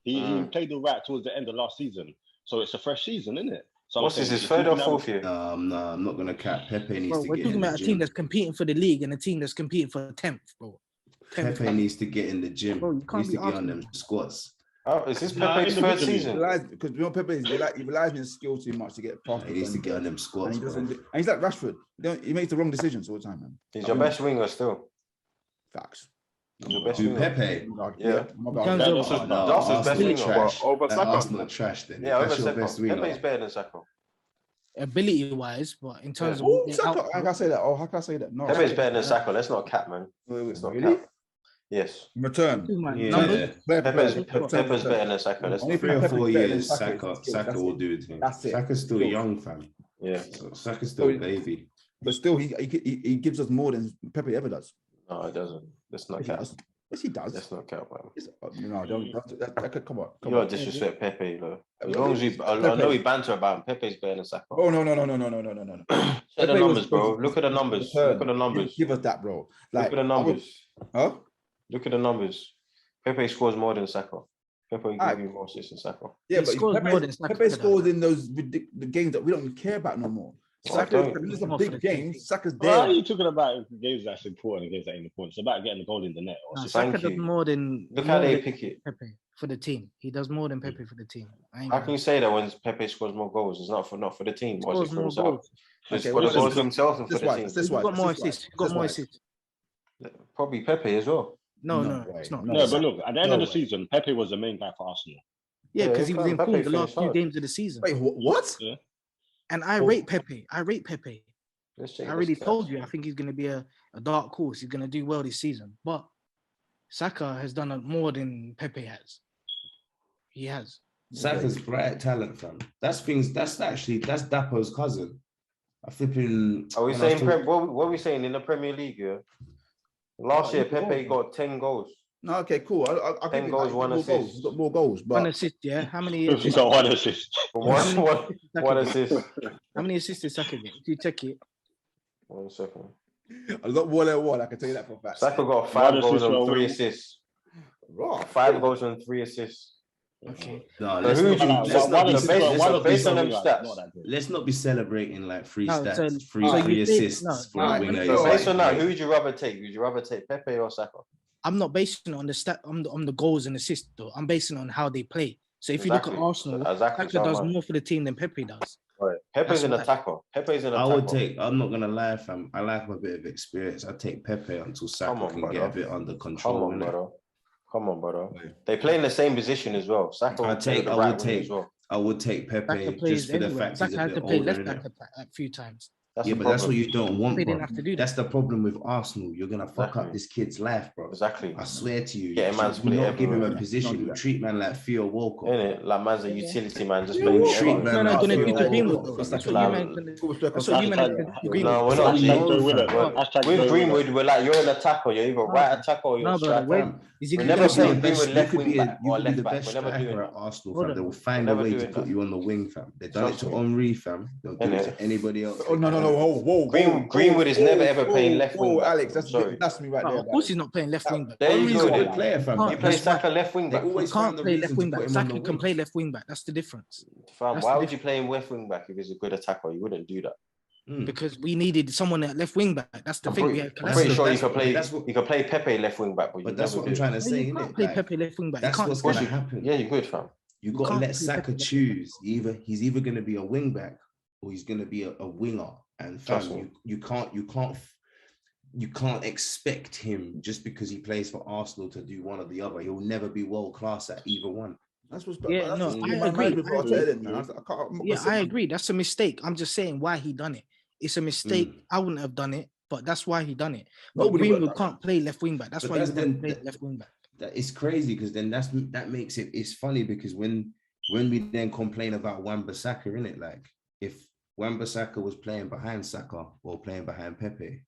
Speaker 6: He played all right towards the end of last season, so it's a fresh season, isn't it? So
Speaker 2: What's his 3rd or 4th year?
Speaker 3: No, I'm not gonna cap. Pepe needs
Speaker 5: Bro,
Speaker 3: to
Speaker 5: we're
Speaker 3: get
Speaker 5: talking
Speaker 3: in the
Speaker 5: about a team
Speaker 3: gym.
Speaker 5: that's competing for the league and a team that's competing for 10th, bro. 10th.
Speaker 3: Pepe needs to get in the gym.
Speaker 5: Bro, you
Speaker 3: He
Speaker 5: can't
Speaker 3: needs
Speaker 5: be
Speaker 3: to get on
Speaker 5: asking
Speaker 3: them squats.
Speaker 2: Oh, is this
Speaker 6: Nah,
Speaker 2: Pepe's 3rd
Speaker 6: individually.
Speaker 2: season?
Speaker 1: Because you know Pepe is he relies on his skill too much to get past.
Speaker 3: He needs to get on them
Speaker 1: And
Speaker 3: squats.
Speaker 1: he doesn't.
Speaker 3: Bro.
Speaker 1: And he's like Rashford. He makes the wrong decisions all the time, man.
Speaker 2: He's your best winger still.
Speaker 1: Facts.
Speaker 2: He's your best
Speaker 3: Who,
Speaker 2: winger.
Speaker 3: Pepe?
Speaker 2: Yeah.
Speaker 1: My
Speaker 5: In
Speaker 1: bad.
Speaker 5: terms
Speaker 6: That's
Speaker 5: of-
Speaker 3: No,
Speaker 2: That's his best
Speaker 3: Arsenal
Speaker 2: winger.
Speaker 3: trash.
Speaker 4: Over
Speaker 3: That
Speaker 4: Saka.
Speaker 3: Arsenal trash. Then
Speaker 2: Yeah, over
Speaker 3: that's your best
Speaker 2: Saka.
Speaker 3: winger.
Speaker 2: Pepe's better than Saka.
Speaker 5: ability-wise, but in terms of
Speaker 1: Oh,
Speaker 5: what
Speaker 1: Saka.
Speaker 5: they
Speaker 1: How can I say that? Oh, how can I say that? No.
Speaker 2: Pepe's better than Saka. Let's not cap, man.
Speaker 1: Wait,
Speaker 2: Let's not
Speaker 1: really?
Speaker 2: cap. Yes.
Speaker 1: Return.
Speaker 3: Yeah.
Speaker 5: numbers.
Speaker 2: Pepe's better than Saka. Let's
Speaker 1: Only
Speaker 2: not
Speaker 3: 3 or
Speaker 1: Pepe's
Speaker 3: 4
Speaker 1: better than
Speaker 3: years,
Speaker 1: Saka is
Speaker 3: Saka
Speaker 1: skill.
Speaker 3: Saka
Speaker 1: That's
Speaker 3: will
Speaker 1: it.
Speaker 3: do it.
Speaker 1: That's it.
Speaker 3: Saka's still
Speaker 1: Skill.
Speaker 3: young, fam.
Speaker 2: Yeah.
Speaker 3: So Saka's still a baby.
Speaker 1: But still, he gives us more than Pepe ever does.
Speaker 2: No, it doesn't. Let's not
Speaker 1: Yes, he
Speaker 2: cap.
Speaker 1: does. Yes, he does.
Speaker 2: Let's not cap, man.
Speaker 1: No, don't. That could come on.
Speaker 2: You don't disrespect Pepe, though. As
Speaker 1: Yeah,
Speaker 2: long as I know
Speaker 1: Pepe.
Speaker 2: we banter about him, Pepe's better than Saka.
Speaker 1: Oh no.
Speaker 2: Check the numbers, bro. Look at the numbers. Look at the numbers.
Speaker 1: Give us that, bro. Like,
Speaker 2: Look at the numbers.
Speaker 1: Huh?
Speaker 2: Look at the numbers. Pepe scores more than Saka. Pepe will
Speaker 1: Alright.
Speaker 2: give you more assists than Saka.
Speaker 1: Yeah,
Speaker 5: He
Speaker 1: but
Speaker 5: scores more than Saka,
Speaker 1: Pepe
Speaker 5: though.
Speaker 1: scores in those the games that we don't care about no more.
Speaker 2: Oh,
Speaker 1: Saka,
Speaker 2: don't.
Speaker 1: this is a
Speaker 5: More for the
Speaker 1: big
Speaker 5: team.
Speaker 1: game. Saka's
Speaker 6: Why are
Speaker 1: there.
Speaker 6: you talking about games that's important and games that ain't important? It's about getting the goal in the net.
Speaker 5: No,
Speaker 6: What's
Speaker 2: Thank
Speaker 5: Saka does
Speaker 2: you.
Speaker 5: more than
Speaker 2: Look how
Speaker 5: more
Speaker 2: they
Speaker 5: than
Speaker 2: pick it.
Speaker 5: Pepe for the team. He does more than Pepe for the team. I ain't
Speaker 2: How
Speaker 5: gonna-
Speaker 2: can you say that when Pepe scores more goals? It's not for the team. Or is it
Speaker 5: Scores
Speaker 2: for
Speaker 5: more
Speaker 2: himself?
Speaker 5: goals.
Speaker 2: It's
Speaker 1: Okay,
Speaker 2: for the
Speaker 1: well,
Speaker 2: goals for himself and for
Speaker 1: This
Speaker 2: the
Speaker 1: why.
Speaker 2: team.
Speaker 1: This
Speaker 5: He's
Speaker 1: why.
Speaker 5: got more
Speaker 1: This why.
Speaker 5: assists. He's got
Speaker 1: This
Speaker 5: more
Speaker 1: why.
Speaker 5: assists.
Speaker 2: Probably Pepe as well.
Speaker 5: No,
Speaker 1: No
Speaker 5: no,
Speaker 1: way.
Speaker 5: it's not.
Speaker 1: No
Speaker 6: No,
Speaker 1: way.
Speaker 6: but look, at the end
Speaker 1: No
Speaker 6: of the
Speaker 1: way.
Speaker 6: season, Pepe was the main guy for Arsenal.
Speaker 5: Yeah,
Speaker 2: Yeah,
Speaker 5: because he was
Speaker 2: Pepe
Speaker 5: in form the
Speaker 2: finished
Speaker 5: last few
Speaker 2: hard.
Speaker 5: games of the season.
Speaker 1: Wait, what?
Speaker 5: And I rate Pepe. I
Speaker 2: Let's check
Speaker 5: I
Speaker 2: the
Speaker 5: already
Speaker 2: stats.
Speaker 5: told you. I think he's going to be a dark horse. He's going to do well this season. But Saka has done more than Pepe has. He has.
Speaker 3: Saka's bright talent, fam. That's Dapo's cousin. I flipping.
Speaker 2: Are we
Speaker 3: when I was
Speaker 2: saying
Speaker 3: talking-
Speaker 2: what are we saying in the Premier League? Yeah. Last year, Pepe got 10 goals.
Speaker 1: No, okay, cool. I'll
Speaker 2: 10
Speaker 1: give you
Speaker 2: goals,
Speaker 1: that.
Speaker 2: one
Speaker 1: More
Speaker 2: assist.
Speaker 1: goals. He's got more goals,
Speaker 5: One
Speaker 1: but
Speaker 5: assist, yeah. How many
Speaker 6: He's
Speaker 5: assists?
Speaker 6: got 1 assist.
Speaker 2: One assist.
Speaker 5: How many assists did Saka get? If you check it,
Speaker 2: 1 second.
Speaker 1: a lot more than one. I can tell you that for a fact.
Speaker 2: Saka got 5
Speaker 6: One
Speaker 2: goals
Speaker 6: assist for
Speaker 2: and
Speaker 6: a
Speaker 2: 3
Speaker 6: win.
Speaker 2: assists.
Speaker 1: Raw.
Speaker 2: 5 goals and 3 assists.
Speaker 5: okay.
Speaker 3: No,
Speaker 2: So
Speaker 3: let's
Speaker 2: who
Speaker 3: not
Speaker 2: do
Speaker 3: be-
Speaker 2: you-
Speaker 3: let's
Speaker 2: so
Speaker 3: not be-
Speaker 2: based on them stats.
Speaker 3: let's not be celebrating like free
Speaker 5: No,
Speaker 3: stats,
Speaker 5: so-
Speaker 3: free
Speaker 5: so you think-
Speaker 3: assists
Speaker 5: no,
Speaker 3: for
Speaker 5: no,
Speaker 3: a winger.
Speaker 1: so
Speaker 2: So
Speaker 3: It's
Speaker 2: based on that,
Speaker 3: like-
Speaker 2: who would you rather take? Would you rather take Pepe or Saka?
Speaker 5: I'm not basing it on the stat on the goals and assists though. I'm basing it on how they play. So if you look at
Speaker 2: Exactly.
Speaker 5: Arsenal,
Speaker 2: Exactly,
Speaker 5: Saka does
Speaker 2: so much.
Speaker 5: more for the team than Pepe does.
Speaker 2: Pepe's
Speaker 5: That's
Speaker 2: an
Speaker 5: why.
Speaker 2: attacker. Pepe's an
Speaker 3: I
Speaker 2: attacker.
Speaker 3: would take. I'm not gonna lie, fam. I like a bit of experience. I take Pepe until Saka
Speaker 2: Come on,
Speaker 3: can
Speaker 2: brother.
Speaker 3: get a bit under
Speaker 2: Come
Speaker 3: control.
Speaker 2: on,
Speaker 3: innit?
Speaker 2: brother. Come on, brother. They play in the same position as well. Saka will play the right wing as well.
Speaker 3: I would take
Speaker 5: Saka
Speaker 3: Pepe
Speaker 5: plays
Speaker 3: just for the
Speaker 5: everywhere.
Speaker 3: fact he's
Speaker 5: Saka
Speaker 3: a
Speaker 5: had
Speaker 3: bit
Speaker 5: to play
Speaker 3: older.
Speaker 5: left
Speaker 3: innit?
Speaker 5: back a few times.
Speaker 2: That's
Speaker 3: Yeah,
Speaker 2: the
Speaker 3: but that's what
Speaker 2: problem.
Speaker 3: you don't want,
Speaker 5: They
Speaker 3: bro.
Speaker 5: didn't have to do that.
Speaker 3: That's the problem with Arsenal. You're gonna fuck
Speaker 2: Exactly.
Speaker 3: up this kid's life, bro.
Speaker 2: Exactly.
Speaker 3: I swear to you.
Speaker 2: Get a
Speaker 3: you
Speaker 2: man
Speaker 3: should
Speaker 2: split
Speaker 3: not give him a
Speaker 2: everywhere.
Speaker 3: position.
Speaker 1: Don't do
Speaker 3: You
Speaker 1: that.
Speaker 3: treat man like Theo Walcott.
Speaker 2: Innit? Like man's a utility man, just
Speaker 3: Yeah,
Speaker 2: playing
Speaker 3: well,
Speaker 2: it
Speaker 3: treat
Speaker 2: everywhere.
Speaker 3: man
Speaker 5: No,
Speaker 3: like
Speaker 5: gonna
Speaker 3: Theo
Speaker 5: do to Greenwood
Speaker 3: Walcott.
Speaker 5: though.
Speaker 1: That's
Speaker 5: That's
Speaker 1: like
Speaker 5: what you
Speaker 2: a-
Speaker 5: man gonna do.
Speaker 1: That's
Speaker 5: That's what you man
Speaker 6: Hashtag-
Speaker 5: gonna do to
Speaker 2: No,
Speaker 5: Greenwood.
Speaker 2: we're not.
Speaker 6: Hashtag winner.
Speaker 2: With
Speaker 6: Hashtag winner.
Speaker 2: Greenwood, we're like, you're an attacker. You're either right attacker or you're
Speaker 5: No,
Speaker 2: a
Speaker 5: brother,
Speaker 2: striker.
Speaker 5: when is he
Speaker 2: We're
Speaker 5: gonna
Speaker 2: never
Speaker 5: do
Speaker 2: playing
Speaker 5: that?
Speaker 2: Greenwood left wing back
Speaker 3: You
Speaker 2: or
Speaker 3: could be
Speaker 2: left
Speaker 3: the
Speaker 2: back.
Speaker 3: best
Speaker 2: We're never doing
Speaker 3: striker at
Speaker 2: that.
Speaker 3: Arsenal,
Speaker 5: Hold
Speaker 3: fam.
Speaker 5: on.
Speaker 3: They will find
Speaker 2: We're
Speaker 3: a
Speaker 2: never
Speaker 3: way to
Speaker 2: doing
Speaker 3: put
Speaker 2: that.
Speaker 3: you on the wing, fam. They've done it
Speaker 2: Trust
Speaker 3: to
Speaker 2: me.
Speaker 3: Henry, fam. They'll do it
Speaker 2: Innit?
Speaker 3: to anybody else.
Speaker 1: Oh no! Whoa!
Speaker 2: Greenwood is never ever playing left wing back.
Speaker 1: Alex,
Speaker 2: I'm sorry.
Speaker 1: that's me right
Speaker 5: No,
Speaker 1: there.
Speaker 5: of course he's not playing left wing back.
Speaker 2: There you
Speaker 3: Henry's
Speaker 2: go.
Speaker 3: a good
Speaker 2: then.
Speaker 3: player, fam.
Speaker 5: You
Speaker 2: You
Speaker 3: but
Speaker 2: play
Speaker 3: that's why
Speaker 2: Saka left wing
Speaker 3: they
Speaker 2: back.
Speaker 5: You
Speaker 3: always find
Speaker 5: can't
Speaker 3: a
Speaker 5: play
Speaker 3: reason
Speaker 5: left
Speaker 3: to
Speaker 5: wing
Speaker 3: put
Speaker 5: back.
Speaker 3: him on
Speaker 5: Saka
Speaker 3: the
Speaker 5: can
Speaker 3: wing.
Speaker 5: play left wing back. That's the difference.
Speaker 2: Fam,
Speaker 5: That's
Speaker 2: why
Speaker 5: the
Speaker 2: would you play him left wing back if he's a good attacker? You wouldn't do that.
Speaker 5: Because we needed someone at left wing back. That's the
Speaker 2: I'm
Speaker 5: thing.
Speaker 2: pretty,
Speaker 5: We had
Speaker 2: I'm pretty
Speaker 3: That's-
Speaker 2: sure you
Speaker 3: that's-
Speaker 2: could play.
Speaker 3: that's what-
Speaker 2: You could play Pepe left wing back, but you
Speaker 3: But that's
Speaker 2: never
Speaker 3: what I'm
Speaker 2: do.
Speaker 3: trying to say,
Speaker 5: You can't
Speaker 3: innit?
Speaker 5: play
Speaker 3: Like,
Speaker 5: Pepe left wing back. You
Speaker 3: that's
Speaker 5: can't
Speaker 3: what's
Speaker 5: do
Speaker 3: gonna
Speaker 5: that.
Speaker 3: happen.
Speaker 2: Yeah, you could, fam.
Speaker 3: You got to let Saka choose. He's either going to be a wing back or he's going to be a winger. And fam, you can't expect him just because he plays for Arsenal to do one or the other. He'll never be world class at either one.
Speaker 5: That's what's I agree. That's a mistake. I'm just saying why he done it. It's a mistake. I wouldn't have done it, but that's why he done it. But Greenwood can't play left wing back. That's why he didn't play left wing back.
Speaker 3: It's crazy because then that makes it. It's funny because when we then complain about Wan-Bissaka, innit? Like if Wan-Bissaka was playing behind Saka or playing behind Pepe,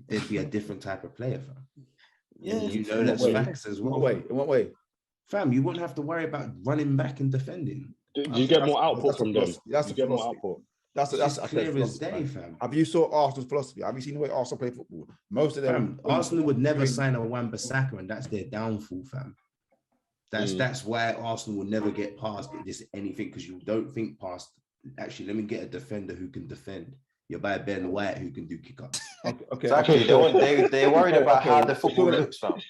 Speaker 3: there'd be a different type of player, fam. Yeah, you know that's facts as well.
Speaker 1: In what way?
Speaker 3: Fam, you wouldn't have to worry about running back and defending.
Speaker 6: You get more output from them. You get more output.
Speaker 3: That's clear as day, fam.
Speaker 1: Have you saw Arsenal's philosophy? Have you seen the way Arsenal play football? Most of them,
Speaker 3: Arsenal would never sign a Wan-Bissaka, and that's their downfall, fam. That's why Arsenal will never get past this anything, because you don't think past. Actually, let me get a defender who can defend. You buy Ben White who can do kick-ups.
Speaker 2: Okay. Exactly. They're worried about how the football looks, fam.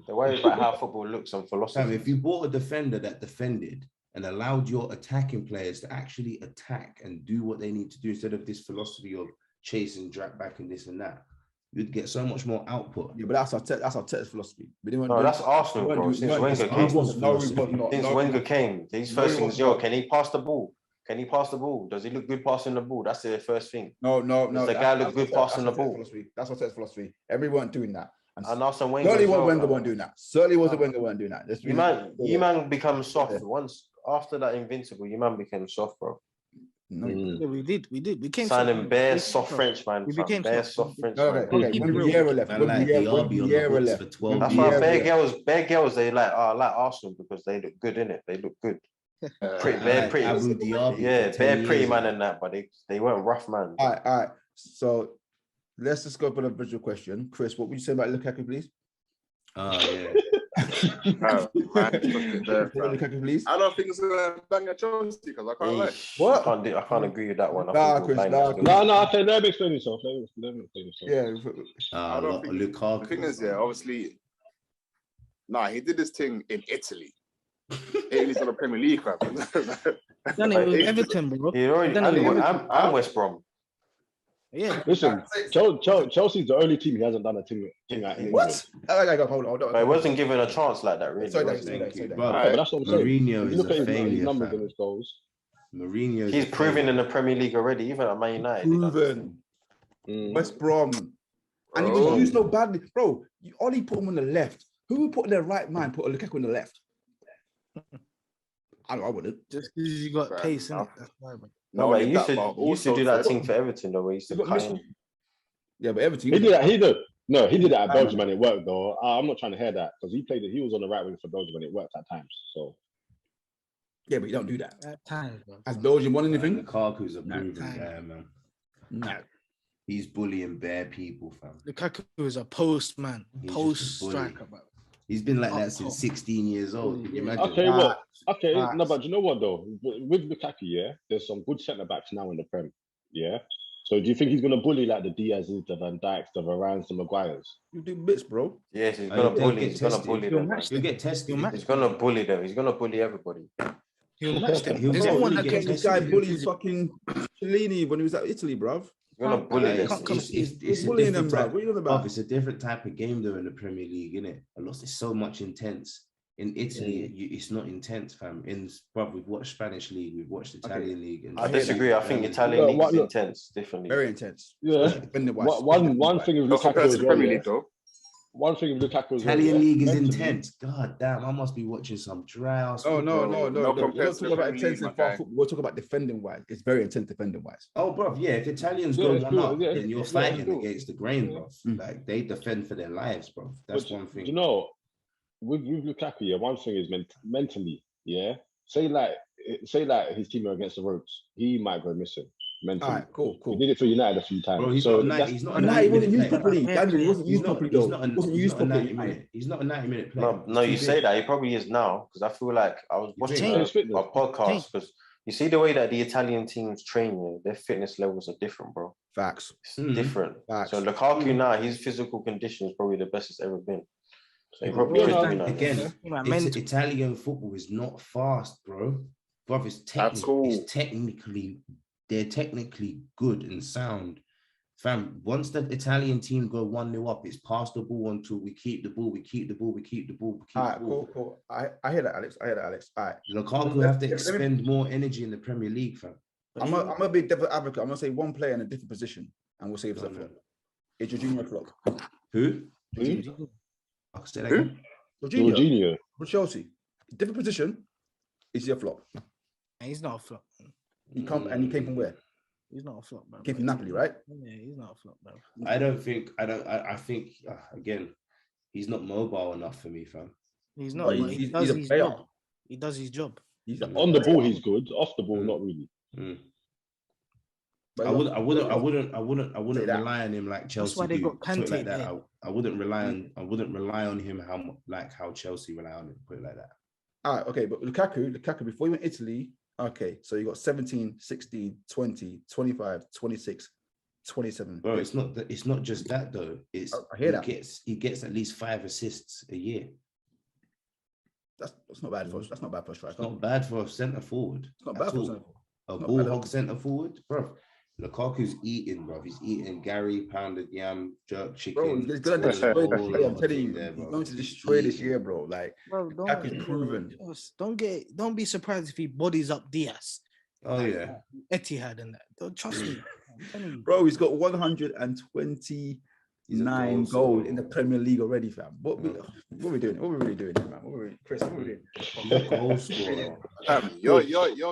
Speaker 2: They're worried about how football looks and philosophy.
Speaker 3: Fam, if you bought a defender that defended and allowed your attacking players to actually attack and do what they need to do instead of this philosophy of chase and drag back and this and that, you'd get so much more output.
Speaker 1: Yeah, but that's our Tet's philosophy.
Speaker 2: That's Arsenal, bro. Since Wenger came, these first things, can he pass the ball? Can he pass the ball? Does he look good passing the ball? That's the first thing.
Speaker 1: No.
Speaker 2: Does the guy look good passing the ball?
Speaker 1: That's what Tet's philosophy. Everyone weren't doing that.
Speaker 2: And Arsene Wenger.
Speaker 1: Certainly Wenger weren't doing that. Certainly wasn't Wenger weren't doing that.
Speaker 2: You man become soft once after that Invincible. You man became soft, bro.
Speaker 5: No, we did. We became
Speaker 2: signing bare soft French, man. We became bare soft French. Okay.
Speaker 1: When Vieira left.
Speaker 2: That's why bare girls. They like Arsenal because they look good in it. They look good. Pretty. Bare pretty man in that, but they weren't rough, man.
Speaker 1: All right. So let's just go for the visual question. Chris, what would you say about Lukaku, please? Lukaku, please.
Speaker 4: I don't think it's gonna bang at Chelsea because I can't like.
Speaker 2: What? I can't agree with that one.
Speaker 1: Chris.
Speaker 6: No. Okay, let me explain yourself.
Speaker 1: Yeah.
Speaker 4: I don't think Lukaku. The thing is, obviously, he did this thing in Italy. Italy's on the Premier League, crap.
Speaker 5: Done it with Everton, bro.
Speaker 2: I'm West Brom.
Speaker 5: Yeah.
Speaker 6: Listen, Chelsea's the only team he hasn't done a thing at.
Speaker 1: What? Hold on.
Speaker 2: But he wasn't given a chance like that, really.
Speaker 1: Sorry.
Speaker 6: But that's what I'm saying.
Speaker 3: Mourinho is a failure.
Speaker 6: His numbers and his goals.
Speaker 3: Mourinho.
Speaker 2: He's proven in the Premier League already, even at Man United.
Speaker 1: Proven. West Brom. And he was used so badly. Bro, you only put him on the left. Who would put in their right mind put a Lukaku on the left? I wouldn't.
Speaker 5: Just because you got pace, innit? That's why, man.
Speaker 2: No, but he used to do that thing for Everton, though, where he used to cut him.
Speaker 1: Yeah, but Everton.
Speaker 6: He did that. He did that at Belgium and it worked, though. I'm not trying to hear that because he was on the right wing for Belgium and it worked at times. So.
Speaker 1: Yeah, but you don't do that.
Speaker 5: At times, bro.
Speaker 1: Has Belgium won anything?
Speaker 3: Lukaku's a proven guy, man.
Speaker 5: No.
Speaker 3: He's bullying bare people, fam.
Speaker 5: Lukaku is a post man, post striker, man.
Speaker 3: He's been like that since 16 years old. Can you imagine?
Speaker 6: Okay, no, but you know what though? With Lukaku, there's some good centre backs now in the Prem. Yeah. So do you think he's gonna bully like the Diaz's, the Van Dijks, the Varans, the Mcguires?
Speaker 1: You do bits, bro.
Speaker 2: Yes, he's gonna bully. He's gonna bully them.
Speaker 3: He'll get tested.
Speaker 2: He's gonna bully them. He's gonna bully everybody.
Speaker 5: He'll match them.
Speaker 1: There's no one that this guy bullies fucking Cellini when he was at Italy, bruv.
Speaker 2: He's gonna bully them.
Speaker 1: He's bullying them, bruv. What are you talking about?
Speaker 3: It's a different type of game though in the Premier League, isn't it? It's so much intense. In Italy, it's not intense, fam. We've watched Spanish league, we've watched Italian league. And
Speaker 2: I disagree. I think Italian league is intense, definitely.
Speaker 1: Very intense.
Speaker 6: Yeah. One thing with Lukaku as well. One thing with Lukaku as well.
Speaker 3: Italian league is intense. God damn, I must be watching some dry ass.
Speaker 1: Oh no. We're not talking about intense in football. We're talking about defending wise. It's very intense defending wise.
Speaker 3: Oh, bro, yeah. If Italians go one up, then you're fighting against the grain, bro. Like they defend for their lives, bro. That's one thing.
Speaker 6: You know. With Lukaku, one thing is mentally, Say like his team are against the ropes, he might go missing mentally.
Speaker 1: All right, cool.
Speaker 6: He did it for United a few times.
Speaker 3: Bro, he's not
Speaker 1: he wasn't used properly. He wasn't used properly though.
Speaker 3: He's not a 90-minute player.
Speaker 2: No, you say that he probably is now because I feel like I was watching a podcast because you see the way that the Italian teams train, their fitness levels are different, bro.
Speaker 1: Facts.
Speaker 2: It's different. Facts. So Lukaku now, his physical condition is probably the best it's ever been. Same
Speaker 5: Bro,
Speaker 2: problem.
Speaker 5: bro,
Speaker 3: Again,
Speaker 5: mental.
Speaker 3: Italian football is not fast, bro. Bro,
Speaker 4: That's cool.
Speaker 3: they're technically good and sound. Fam, once the Italian team go 1-0 up, it's pass the ball until we keep the ball, we keep the ball, we keep the ball, we keep
Speaker 1: All
Speaker 3: the
Speaker 1: right,
Speaker 3: ball.
Speaker 1: cool. I hear that, Alex. All right.
Speaker 3: Lukaku have to expend more energy in the Premier League, fam.
Speaker 1: I'm gonna be devil advocate. I'm gonna say one player in a different position, and we'll see if it's a flop. It's Jorginho a flop.
Speaker 3: Who?
Speaker 1: Jorginho.
Speaker 3: I'll say that again.
Speaker 6: Jorginho.
Speaker 1: For Chelsea, different position. Is he a flop?
Speaker 5: He's not a flop.
Speaker 1: He came from where?
Speaker 5: He's not a flop, bro.
Speaker 1: Came from Napoli, right?
Speaker 5: Yeah, he's not a flop, bro.
Speaker 3: I think again, he's not mobile enough for me, fam.
Speaker 5: He's not.
Speaker 1: But
Speaker 5: But he does his job. He does his job.
Speaker 6: On the ball, he's good. Off the ball, not really.
Speaker 3: I wouldn't rely on him like Chelsea.
Speaker 5: That's why they got Kante
Speaker 3: like that.
Speaker 5: there.
Speaker 3: I wouldn't rely on him how Chelsea rely on him. Put it like that.
Speaker 1: All right, okay, but Lukaku, before he went Italy, okay, so you got 17, 16, 20, 25, 26, 27.
Speaker 3: Bro, it's not just that though.
Speaker 1: I hear that.
Speaker 3: He gets at least 5 assists a year.
Speaker 1: That's not bad for us. That's not bad for us, right?
Speaker 3: It's not bad for a centre forward.
Speaker 1: It's not bad for us.
Speaker 3: A ball hog centre forward, bro. Lukaku's eating, bro. He's eating Gary, pounded yam, jerk chicken.
Speaker 1: Bro, he's gonna destroy this year. I'm telling you, he's going to destroy this year, bro. Like,
Speaker 5: Bro,
Speaker 1: Lukaku's proven.
Speaker 5: Don't be surprised if he bodies up Diaz.
Speaker 3: Oh yeah,
Speaker 5: Etihad and that. Don't trust me. I'm telling you.
Speaker 1: Bro, he's got 129 goals in the Premier League already, fam. What we doing? What we really doing, man? Chris, what we doing?
Speaker 3: goal scorer.
Speaker 4: You're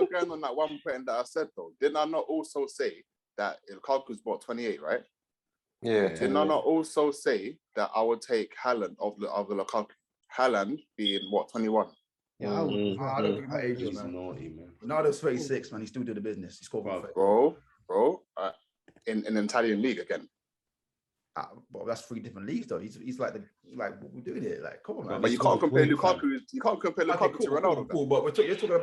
Speaker 4: going on that one point that I said though. Didn't I not also say that Lukaku's bought 28, right?
Speaker 2: Yeah.
Speaker 4: Didn't I not also say that I would take Haaland of the Lukaku? Haaland being what, 21?
Speaker 5: Yeah, I would.
Speaker 1: I don't think that age,
Speaker 3: He's
Speaker 1: man.
Speaker 3: naughty, man.
Speaker 1: Ronaldo's 36, man. He still doing the business. He's scored
Speaker 4: Bro, in an Italian league again.
Speaker 1: Well, that's 3 different leagues, though. He's like what we're doing here. Like, come on, man.
Speaker 4: But you can't compare Lukaku. You can't compare Lukaku to Ronaldo.
Speaker 1: Cool, but you're talking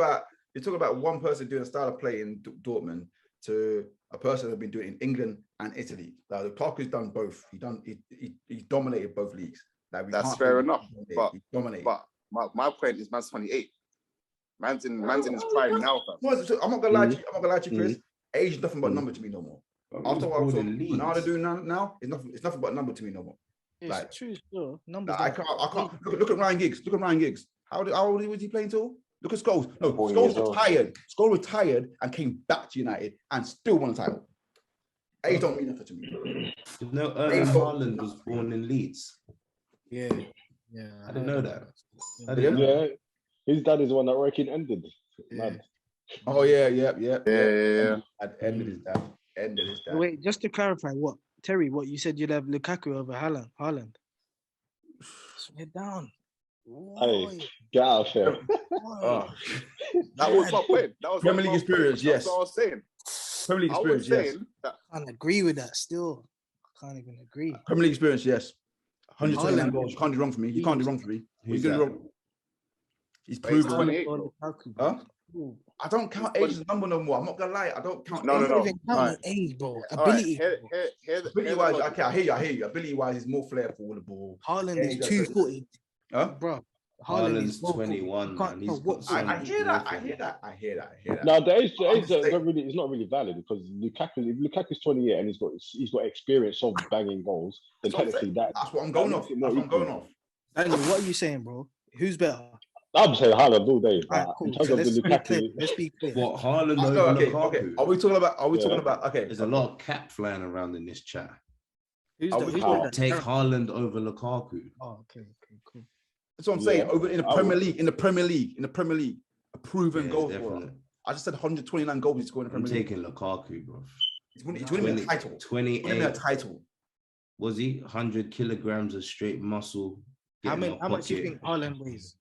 Speaker 1: about one person doing a style of play in Dortmund to a person that's been doing it in England and Italy. Like, Lukaku's done both. He dominated both leagues. Like,
Speaker 4: That's fair enough. But
Speaker 1: he dominated.
Speaker 4: But my point is, man's 28. Man's in his prime now, fam.
Speaker 1: I'm not gonna lie to you, Chris. Age is nothing but a number to me no more. After what Ronaldo doing now, it's nothing but a number to me no more.
Speaker 5: It's
Speaker 1: Like,
Speaker 5: true, still. Numbers.
Speaker 1: I can't. Look at Ryan Giggs. How old was he playing till? Look at Scholes. No,
Speaker 2: 4
Speaker 1: Scholes
Speaker 2: years old.
Speaker 1: retired. Scholes retired and came back to United and still won a title. Age don't mean nothing to me.
Speaker 3: No, Erling Haaland was born in Leeds.
Speaker 5: Yeah.
Speaker 3: I didn't know that.
Speaker 6: Yeah, his dad is the one that working ended.
Speaker 5: Yeah.
Speaker 6: Mad.
Speaker 1: Oh yeah.
Speaker 4: Yeah.
Speaker 1: At ended his dad.
Speaker 5: Wait, just to clarify, what Terry? What you said? You'd have Lukaku over Haaland. Swear down.
Speaker 6: Hey, get out of here.
Speaker 4: That was my point. That was
Speaker 1: Premier League experience, yes.
Speaker 4: That's what I was saying.
Speaker 1: Premier League
Speaker 4: I was
Speaker 1: experience, yes.
Speaker 4: saying that.
Speaker 5: I can't agree with that. Still, I can't even agree.
Speaker 1: Premier League experience, yes. 129 goals. You can't do wrong for me. You can't do wrong for me.
Speaker 3: Who's
Speaker 1: You can do
Speaker 3: that?
Speaker 1: wrong. He's
Speaker 4: But he's
Speaker 1: proven.
Speaker 4: 28.
Speaker 1: Huh? I don't count age as a number no more. I'm not gonna lie. I don't count.
Speaker 4: No.
Speaker 5: Don't even count
Speaker 4: Alright.
Speaker 5: age, bro.
Speaker 4: All right,
Speaker 5: Ability.
Speaker 1: Ability wise, okay, I hear you. Ability wise, he's more flair for the ball.
Speaker 5: Haaland
Speaker 1: Yeah,
Speaker 5: is
Speaker 1: he does.
Speaker 5: 240,
Speaker 1: Huh?
Speaker 5: bro.
Speaker 3: Haaland's
Speaker 5: vocal.
Speaker 3: 21,
Speaker 5: You can't
Speaker 3: man. He's
Speaker 5: know
Speaker 3: got
Speaker 5: what-
Speaker 3: some-
Speaker 1: I hear that.
Speaker 6: No, the age
Speaker 1: I'm
Speaker 6: is
Speaker 1: saying-
Speaker 6: not really valid because if Lukaku's 28 and he's got experience of banging goals, then
Speaker 1: That's what I'm
Speaker 6: technically
Speaker 1: saying. That's what I'm going off.
Speaker 5: Daniel, what are you saying, bro? Who's better?
Speaker 6: I'm saying Haaland all day.
Speaker 5: Alright,
Speaker 6: but
Speaker 5: cool.
Speaker 6: in terms
Speaker 5: So
Speaker 6: of the
Speaker 5: let's be clear.
Speaker 6: Lukaku,
Speaker 5: Let's be clear.
Speaker 3: What, Haaland
Speaker 1: No,
Speaker 3: over
Speaker 1: okay.
Speaker 3: Lukaku?
Speaker 1: Are we talking about? Okay.
Speaker 3: There's a lot of cap flying around in this chat.
Speaker 5: Who's
Speaker 1: I
Speaker 5: that?
Speaker 1: would
Speaker 5: Who's
Speaker 6: count-
Speaker 5: that?
Speaker 3: Take Haaland over Lukaku.
Speaker 5: Oh, okay, cool.
Speaker 1: That's what I'm saying.
Speaker 6: Yeah.
Speaker 1: Over in the
Speaker 6: I
Speaker 1: Premier
Speaker 6: would.
Speaker 1: League, a proven
Speaker 3: Yeah,
Speaker 1: goal
Speaker 3: definitely.
Speaker 1: scorer. I just said 129 goals he's scored in the
Speaker 3: I'm
Speaker 1: Premier League.
Speaker 3: taking Lukaku, bro.
Speaker 1: He's winning a title.
Speaker 3: 28.
Speaker 1: Title.
Speaker 3: Was he 100 kilograms of straight muscle?
Speaker 5: How
Speaker 3: getting
Speaker 5: much do you
Speaker 3: pocket.
Speaker 5: think Haaland weighs?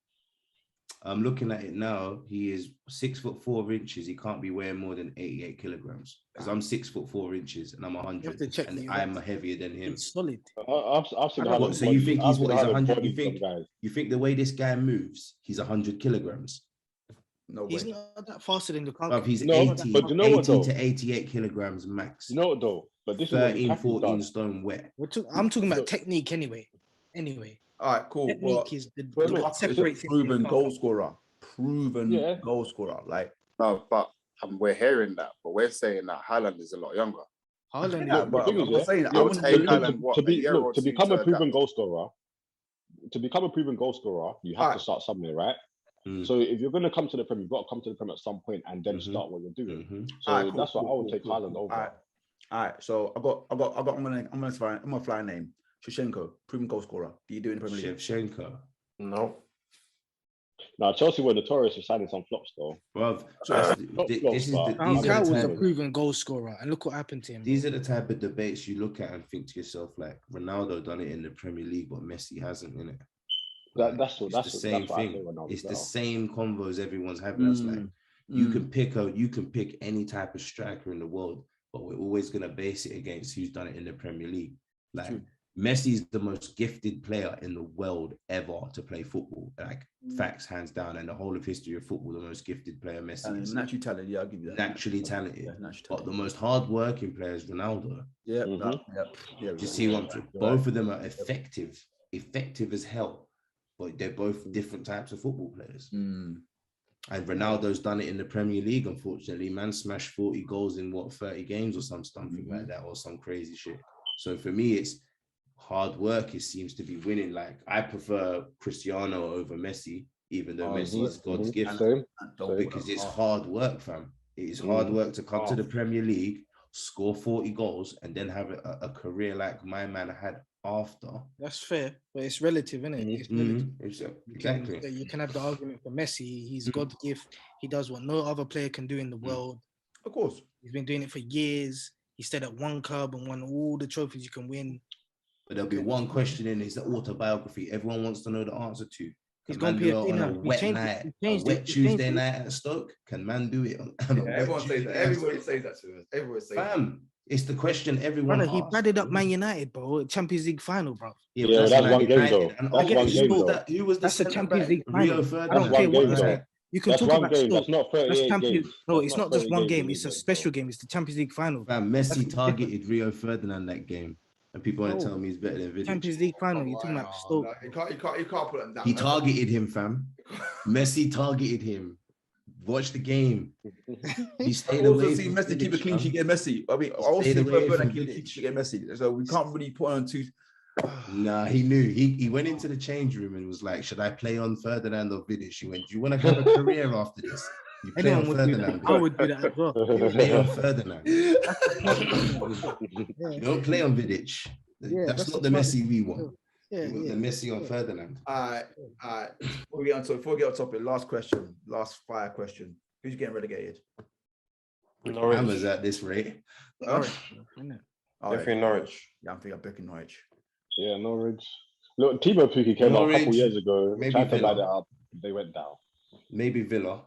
Speaker 3: I'm looking at it now. He is 6'4". He can't be weighing more than 88 kilograms. Because I'm 6'4" and I'm
Speaker 5: You have
Speaker 3: 100,
Speaker 5: to check
Speaker 3: and
Speaker 5: the
Speaker 3: I'm
Speaker 5: events.
Speaker 3: heavier than him.
Speaker 5: It's solid.
Speaker 6: I've seen Haaland.
Speaker 3: So you think
Speaker 6: I've
Speaker 3: he's
Speaker 6: seen
Speaker 3: what? He's
Speaker 6: Haaland
Speaker 3: 100?
Speaker 6: body
Speaker 3: You think?
Speaker 6: some guys.
Speaker 3: You think the way this guy moves, he's 100 kilograms?
Speaker 1: No
Speaker 5: He's
Speaker 1: way.
Speaker 5: not that faster than
Speaker 3: Bruv,
Speaker 5: Lukaku.
Speaker 3: he's
Speaker 6: No,
Speaker 3: 80,
Speaker 6: but you know what,
Speaker 3: 80
Speaker 6: though?
Speaker 3: to 88 kilograms max.
Speaker 6: You know what though? But this is what
Speaker 3: 13,
Speaker 6: Lukaku
Speaker 3: 14
Speaker 6: does.
Speaker 3: stone wet.
Speaker 5: I'm talking about technique anyway.
Speaker 1: All right, cool.
Speaker 5: Technique is the
Speaker 6: Well,
Speaker 5: what
Speaker 6: look,
Speaker 5: separates him from
Speaker 1: proven
Speaker 5: the
Speaker 1: goal
Speaker 5: car.
Speaker 1: scorer. Proven
Speaker 6: Yeah.
Speaker 1: goal scorer. Like,
Speaker 4: No, but we're hearing that, but we're saying that Haaland is a lot younger.
Speaker 5: Haaland
Speaker 1: yeah,
Speaker 5: is
Speaker 1: but
Speaker 6: thing
Speaker 1: I'm
Speaker 6: is,
Speaker 1: not
Speaker 6: yeah,
Speaker 1: saying I
Speaker 4: You'll
Speaker 1: wouldn't
Speaker 4: take
Speaker 1: say
Speaker 4: Haaland, what,
Speaker 6: to
Speaker 4: a
Speaker 6: be
Speaker 4: year or
Speaker 6: look, to
Speaker 4: two
Speaker 6: become
Speaker 4: to
Speaker 6: a proven
Speaker 4: adapt?
Speaker 6: goal scorer, you have
Speaker 1: Alright.
Speaker 6: to start somewhere, right?
Speaker 3: Mm.
Speaker 6: So if you're going to come to the Prem, you've got to come to the Prem at some point and then
Speaker 3: Mhm.
Speaker 6: start what you're doing.
Speaker 3: Mhm.
Speaker 6: So
Speaker 1: Alright, cool,
Speaker 6: that's why
Speaker 1: cool,
Speaker 6: I would
Speaker 1: cool,
Speaker 6: take
Speaker 1: cool,
Speaker 6: Haaland
Speaker 1: cool.
Speaker 6: over.
Speaker 1: All right. So I'm gonna fly a name. Shevchenko, proven goal scorer. Do you do in the Premier League?
Speaker 3: Shevchenko.
Speaker 2: No.
Speaker 6: Now Chelsea were notorious for signing some flops, though.
Speaker 3: Well,
Speaker 6: Not
Speaker 3: this is
Speaker 6: flops,
Speaker 3: the
Speaker 6: but
Speaker 3: these are
Speaker 5: Falcao
Speaker 3: the
Speaker 5: was a
Speaker 3: type,
Speaker 5: proven goal scorer, and look what happened to him.
Speaker 3: these are the type of debates you look at and think to yourself, like, Ronaldo done it in the Premier League, but Messi hasn't, innit?
Speaker 6: that's
Speaker 3: It's
Speaker 6: what
Speaker 3: the same
Speaker 6: that's why I say
Speaker 3: thing.
Speaker 6: Ronaldo's
Speaker 3: It's the
Speaker 6: better.
Speaker 3: same convos everyone's having. That's like you can pick any type of striker in the world, but we're always gonna base it against who's done it in the Premier League. Like
Speaker 1: True.
Speaker 3: Messi's the most gifted player in the world ever to play football. Like facts, hands down, and the whole of history of football, the most gifted player Messi is.
Speaker 1: Naturally talented, yeah, I'll give you that.
Speaker 3: Naturally talented,
Speaker 1: Yeah, naturally
Speaker 3: but the
Speaker 1: talented.
Speaker 3: most hard-working player is Ronaldo.
Speaker 1: Yeah,
Speaker 6: Mhm.
Speaker 1: yeah.
Speaker 3: Do you see what I'm saying? Both of them are effective as hell, but they're both different types of football players.
Speaker 1: Mm.
Speaker 3: And Ronaldo's done it in the Premier League, unfortunately. Man smashed 40 goals in 30 games or something like that, or some crazy shit. So for me, it's hard work. It seems to be winning. Like, I prefer Cristiano over Messi, even though Messi is God's gift,
Speaker 6: Same.
Speaker 3: because it's hard work, fam. It is hard work to come to the Premier League, score 40 goals, and then have a career like my man had after.
Speaker 5: That's fair, but it's relative, isn't it? It's relative.
Speaker 3: Exactly.
Speaker 5: You can have the argument for Messi. He's God's gift. He does what no other player can do in the world.
Speaker 1: Of course.
Speaker 5: He's been doing it for years. He stayed at one club and won all the trophies you can win.
Speaker 3: But there'll be one question in his autobiography everyone wants to know the answer to.
Speaker 5: He's
Speaker 3: Can
Speaker 5: going
Speaker 3: man
Speaker 5: to
Speaker 3: do it on a wet night, a wet Tuesday night at Stoke? Can man do it on a wet
Speaker 1: Everyone says
Speaker 3: Tuesday
Speaker 1: that.
Speaker 3: at
Speaker 1: Everybody
Speaker 3: Stoke?
Speaker 1: says that to us. Everyone says that.
Speaker 3: Fam, it's the question everyone
Speaker 5: Brother, he
Speaker 3: asks.
Speaker 5: batted up Man United, bro. Champions League final, bro.
Speaker 3: Yeah,
Speaker 6: Yeah,
Speaker 3: but
Speaker 6: that's
Speaker 3: Man
Speaker 6: one game,
Speaker 3: United.
Speaker 6: though.
Speaker 3: And
Speaker 6: That's
Speaker 3: okay,
Speaker 6: one
Speaker 3: who
Speaker 6: game,
Speaker 3: was
Speaker 6: though.
Speaker 3: that? Who was the
Speaker 5: That's the
Speaker 3: centre
Speaker 5: Champions
Speaker 3: back?
Speaker 5: League
Speaker 3: Rio
Speaker 5: final.
Speaker 3: Ferdinand.
Speaker 5: I don't
Speaker 6: That's
Speaker 5: care
Speaker 6: one
Speaker 5: what
Speaker 6: game,
Speaker 5: you
Speaker 6: though.
Speaker 5: say. You can
Speaker 6: That's
Speaker 5: talk
Speaker 6: one
Speaker 5: about
Speaker 6: game.
Speaker 5: Stoke.
Speaker 6: That's not
Speaker 5: That's
Speaker 6: 38
Speaker 5: Champions.
Speaker 6: games.
Speaker 5: No,
Speaker 6: That's
Speaker 5: it's
Speaker 6: not
Speaker 5: not just
Speaker 6: 38
Speaker 5: one
Speaker 6: games
Speaker 5: game.
Speaker 6: in
Speaker 5: It's a
Speaker 6: England,
Speaker 5: special game. It's the Champions League final.
Speaker 3: Fam,
Speaker 5: That's
Speaker 3: Messi
Speaker 5: different.
Speaker 3: targeted Rio Ferdinand that game. And people want to
Speaker 5: Bro,
Speaker 3: tell me he's better than Vidic.
Speaker 5: Champions League final. You're talking about Stoke.
Speaker 1: No, you can't put them down.
Speaker 3: He targeted him, fam. Messi targeted him. Watch the game. He stayed
Speaker 1: I also
Speaker 3: away
Speaker 1: see
Speaker 3: from
Speaker 1: Messi keep a
Speaker 3: Vidic,
Speaker 1: clean sheet
Speaker 3: fam.
Speaker 1: against Messi. I mean, I
Speaker 3: He
Speaker 1: also
Speaker 3: stayed
Speaker 1: see
Speaker 3: away
Speaker 1: Ferdinand
Speaker 3: from
Speaker 1: keep a
Speaker 3: Vidic.
Speaker 1: clean sheet against Messi. So we can't really put on two.
Speaker 3: Nah, he knew. He went into the change room and was like, should I play on Ferdinand or Vidic? He went, do you want to have a career after this? You play
Speaker 5: Anyone
Speaker 3: on
Speaker 5: would do that.
Speaker 3: Ferdinand.
Speaker 5: I would do that as well.
Speaker 3: You play on Ferdinand. You
Speaker 5: Yeah,
Speaker 3: don't play on Vidic.
Speaker 5: Yeah,
Speaker 3: that's
Speaker 5: that's
Speaker 3: not
Speaker 5: the
Speaker 3: the
Speaker 5: point.
Speaker 3: Messi we want.
Speaker 5: yeah,
Speaker 3: We want
Speaker 5: yeah.
Speaker 3: the Messi on Ferdinand.
Speaker 1: All right. Before we get on topic, last question, last fire question. Who's getting relegated?
Speaker 2: Norwich.
Speaker 3: Hammers at this rate.
Speaker 1: Huh?
Speaker 5: Isn't it?
Speaker 1: All right.
Speaker 2: Definitely Norwich.
Speaker 1: Yeah, I'm thinking I'm picking Norwich.
Speaker 6: Yeah, Norwich. Look, Thibaut Pukki came out a couple
Speaker 3: Norwich,
Speaker 6: years ago,
Speaker 3: maybe
Speaker 6: tried to
Speaker 3: Villa.
Speaker 6: light it up. They went down.
Speaker 3: Maybe Villa.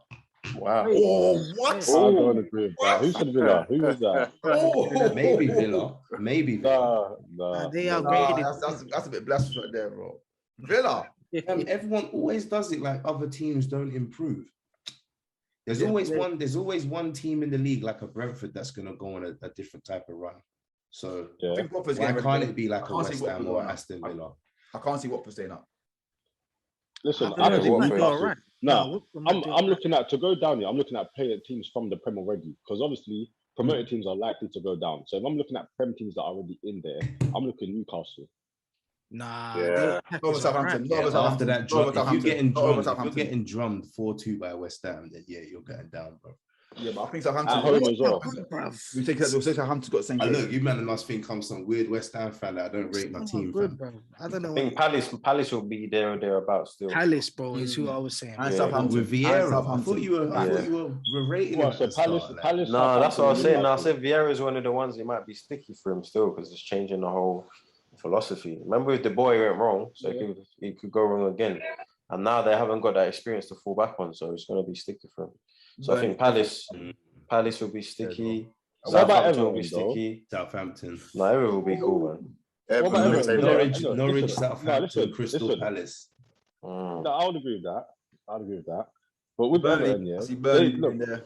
Speaker 2: Wow.
Speaker 1: Oh, what?
Speaker 6: I don't agree with that. Who said Villa? Who was that?
Speaker 1: Oh,
Speaker 3: Maybe Villa. Maybe Villa.
Speaker 6: Nah.
Speaker 5: They are
Speaker 1: Nah,
Speaker 5: graded.
Speaker 1: that's a bit blasphemous right there, bro. Villa.
Speaker 3: Everyone always does it like other teams don't improve. There's always one team in the league like a Brentford that's going to go on a different type of run. So
Speaker 1: I
Speaker 6: Yeah.
Speaker 1: think Watford's
Speaker 3: why
Speaker 1: getting
Speaker 3: can't
Speaker 1: relegated.
Speaker 3: it be like
Speaker 1: I
Speaker 3: a
Speaker 1: can't see
Speaker 3: West
Speaker 1: Watford
Speaker 3: Ham or
Speaker 1: going up.
Speaker 3: Aston Villa?
Speaker 1: I can't see Watford staying up.
Speaker 6: Listen,
Speaker 5: I
Speaker 6: I
Speaker 5: don't
Speaker 6: think
Speaker 5: know,
Speaker 6: Watford
Speaker 5: you're
Speaker 6: last
Speaker 5: right.
Speaker 6: season- No,
Speaker 5: Watford might do
Speaker 6: I'm
Speaker 5: it.
Speaker 6: looking at to go down here. I'm looking at player teams from the Prem already because obviously promoted teams are likely to go down. So if I'm looking at Prem teams that are already in there, I'm looking Newcastle.
Speaker 5: Nah,
Speaker 4: Yeah.
Speaker 5: their attack
Speaker 1: Over
Speaker 5: is alright.
Speaker 1: Southampton.
Speaker 3: Yeah,
Speaker 1: Over
Speaker 3: after
Speaker 1: Southampton.
Speaker 3: that
Speaker 1: Over
Speaker 3: drum, if you're
Speaker 1: Southampton.
Speaker 3: getting
Speaker 1: Over
Speaker 3: drummed, if you're
Speaker 1: Southampton.
Speaker 3: getting drummed 4-2 by West Ham, then yeah, you're getting down, bro.
Speaker 1: Yeah, but I think
Speaker 6: At
Speaker 1: Southampton.
Speaker 6: home as well.
Speaker 1: We take that. We'll say Southampton's got the same.
Speaker 3: And
Speaker 1: grade.
Speaker 3: look, you man must think I'm some weird West Ham fan that I don't rate my
Speaker 5: Oh,
Speaker 3: team.
Speaker 5: good,
Speaker 3: Fam.
Speaker 5: bro. I don't know
Speaker 2: I
Speaker 5: what
Speaker 2: think Palace will be there or thereabouts still.
Speaker 5: Palace, bro, is who I was saying.
Speaker 1: And
Speaker 2: Yeah.
Speaker 1: Southampton.
Speaker 3: With Vieira,
Speaker 1: And
Speaker 3: I thought
Speaker 1: Southampton.
Speaker 3: you were rating him
Speaker 6: Well,
Speaker 3: at
Speaker 6: so
Speaker 3: the start. like.
Speaker 6: Palace.
Speaker 2: No, that's what I was saying. No, I
Speaker 6: Newcastle.
Speaker 2: said Vieira is one of the ones that might be sticky for him still because it's changing the whole philosophy. Remember, if the boy went wrong, so he could go wrong again, and now they haven't got that experience to fall back on, so it's going to be sticky for him. So I think Palace will be sticky.
Speaker 6: What about
Speaker 2: Southampton will be
Speaker 6: Everton, though?
Speaker 2: sticky.
Speaker 3: Southampton,
Speaker 2: No, Everton will be cool, man.
Speaker 6: What about Everton?
Speaker 3: Norwich,
Speaker 6: No,
Speaker 3: Norwich,
Speaker 6: listen,
Speaker 3: Southampton, Crystal
Speaker 6: listen.
Speaker 3: Palace.
Speaker 2: Mm.
Speaker 6: No, I would agree with that. But with
Speaker 1: Burnley.
Speaker 6: Everton, yeah,
Speaker 1: I see Burnley
Speaker 6: they- look,
Speaker 1: in there.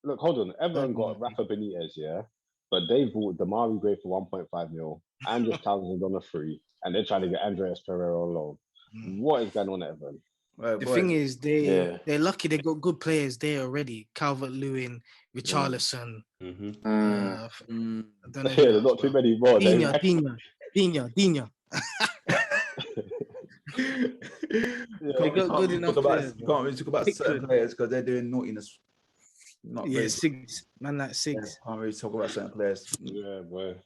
Speaker 6: Look, hold on. Everton got Rafa Benitez, yeah, but they bought Damari Gray for 1.5 mil, Andrew Townsend on a free, and they're trying to get Andreas Pereira on loan. What is going on at Everton?
Speaker 1: Right,
Speaker 5: The
Speaker 1: boys.
Speaker 5: thing is, they're lucky they got good players there already. Calvert-Lewin, Richarlison.
Speaker 3: Mhm.
Speaker 5: I don't know.
Speaker 6: Yeah, there's not too many more.
Speaker 5: Dina. They got good enough players.
Speaker 1: You can't really talk about certain players because they're doing naughtiness. Not
Speaker 5: Yeah,
Speaker 1: really.
Speaker 5: Sigs. Man like Sigs.
Speaker 1: Can't really talk about certain players.
Speaker 6: Yeah, boy.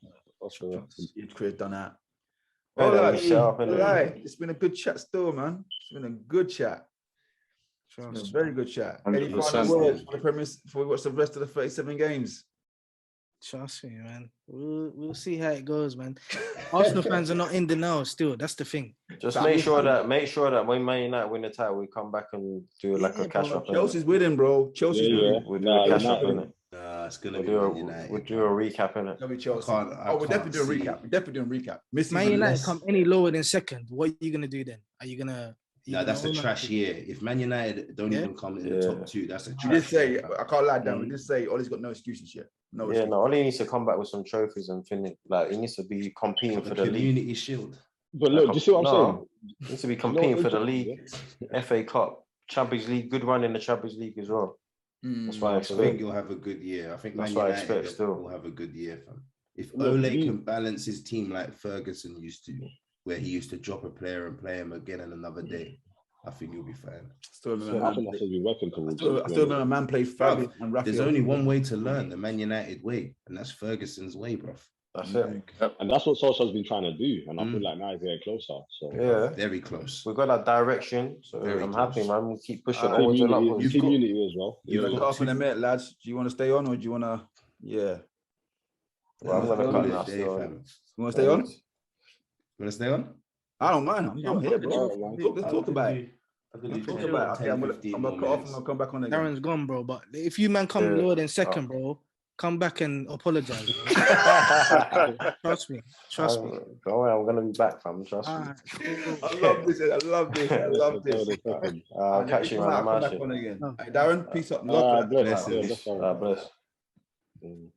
Speaker 1: His career's done that.
Speaker 2: Yeah,
Speaker 1: All
Speaker 2: they
Speaker 1: right,
Speaker 2: shut up, innit?
Speaker 1: all right. It's been a good chat still, man. It's been a good chat. It's been a very good chat. Any
Speaker 4: 100%.
Speaker 1: final words for the premise before we watch the rest of the 37 games?
Speaker 5: Trust me, man. We'll see how it goes, man. Arsenal fans are not in the know still. That's the thing.
Speaker 2: Just make sure that when Man United win the title, we come back and do like a cash up.
Speaker 1: Chelsea's winning, bro. Chelsea's winning.
Speaker 2: We'll do a cash up in it.
Speaker 3: It's gonna
Speaker 2: We'll
Speaker 3: be Man United.
Speaker 2: do a recap in it.
Speaker 1: It'll be Chelsea.
Speaker 3: I
Speaker 1: We're definitely doing a
Speaker 3: can't
Speaker 1: recap. We're definitely doing a recap.
Speaker 5: Man United come any lower than second. What are you gonna do then? Are you gonna?
Speaker 3: No, that's a trash year. If Man United don't even come in the top two, that's a trash
Speaker 1: We did say,
Speaker 3: year.
Speaker 1: I can't lie down. We did say Ollie's got no excuses yet. No excuses.
Speaker 2: Ollie needs to come back with some trophies and finish. Like he needs to be competing for the league.
Speaker 3: Community Shield.
Speaker 6: But look, do you see what I'm saying?
Speaker 2: He needs to be competing for the league, FA Cup, Champions League. Good run in the Champions League as well. That's why I
Speaker 3: I think
Speaker 2: expect.
Speaker 3: you'll have a good year. I think
Speaker 2: That's
Speaker 3: Man
Speaker 2: what I
Speaker 3: United
Speaker 2: expect still.
Speaker 3: will have a good year, fam. If
Speaker 6: Look,
Speaker 3: Ole can balance his team like Ferguson used to, where he used to drop a player and play him again on another day, I think you'll be fine.
Speaker 1: Still
Speaker 6: I
Speaker 1: remember,
Speaker 6: think that's what we're working towards.
Speaker 1: I still remember man played Fabi and Rafael.
Speaker 3: There's only one way to learn the Man United way, and that's Ferguson's way, bro.
Speaker 2: That's it.
Speaker 6: And that's what Solskjaer's been trying to do. And I feel like now he's getting closer. So
Speaker 2: Yeah,
Speaker 3: Very close.
Speaker 2: we've got that direction. So
Speaker 3: Very
Speaker 2: I'm
Speaker 3: close.
Speaker 2: happy, man. We keep pushing
Speaker 1: Team
Speaker 2: onwards and
Speaker 6: community,
Speaker 2: upwards.
Speaker 6: team unity as well.
Speaker 1: You've
Speaker 3: You've
Speaker 1: got
Speaker 3: got
Speaker 1: half in a minute, lads. Do you want to stay on or do you want to? Yeah.
Speaker 2: Well, I'm gonna cut now.
Speaker 3: Day,
Speaker 2: Still.
Speaker 3: fam.
Speaker 1: You want to stay on?
Speaker 3: You want to stay on?
Speaker 1: I don't mind. I'm here, bro. Let's talk about it.
Speaker 3: I could do
Speaker 1: Talk
Speaker 3: 10,
Speaker 1: about it. Okay, I'm
Speaker 3: 15
Speaker 1: gonna
Speaker 3: more
Speaker 1: cut off and
Speaker 3: minutes.
Speaker 1: I'll come back on again.
Speaker 5: Darren's gone, bro. But if you man come
Speaker 2: Yeah.
Speaker 5: lower than second, bro, come back and apologize. Trust me. Trust me.
Speaker 2: Don't worry, I'm gonna be back, fam. Trust me.
Speaker 5: Alright.
Speaker 1: I love this. I love this. I love this.
Speaker 2: I'll catch you, man.
Speaker 1: I'll
Speaker 2: I'm
Speaker 1: come
Speaker 2: out
Speaker 1: back
Speaker 2: shit.
Speaker 1: on again.
Speaker 5: Oh.
Speaker 1: Hey, Darren, peace up.
Speaker 6: Bless.
Speaker 2: Bless.
Speaker 3: Mm.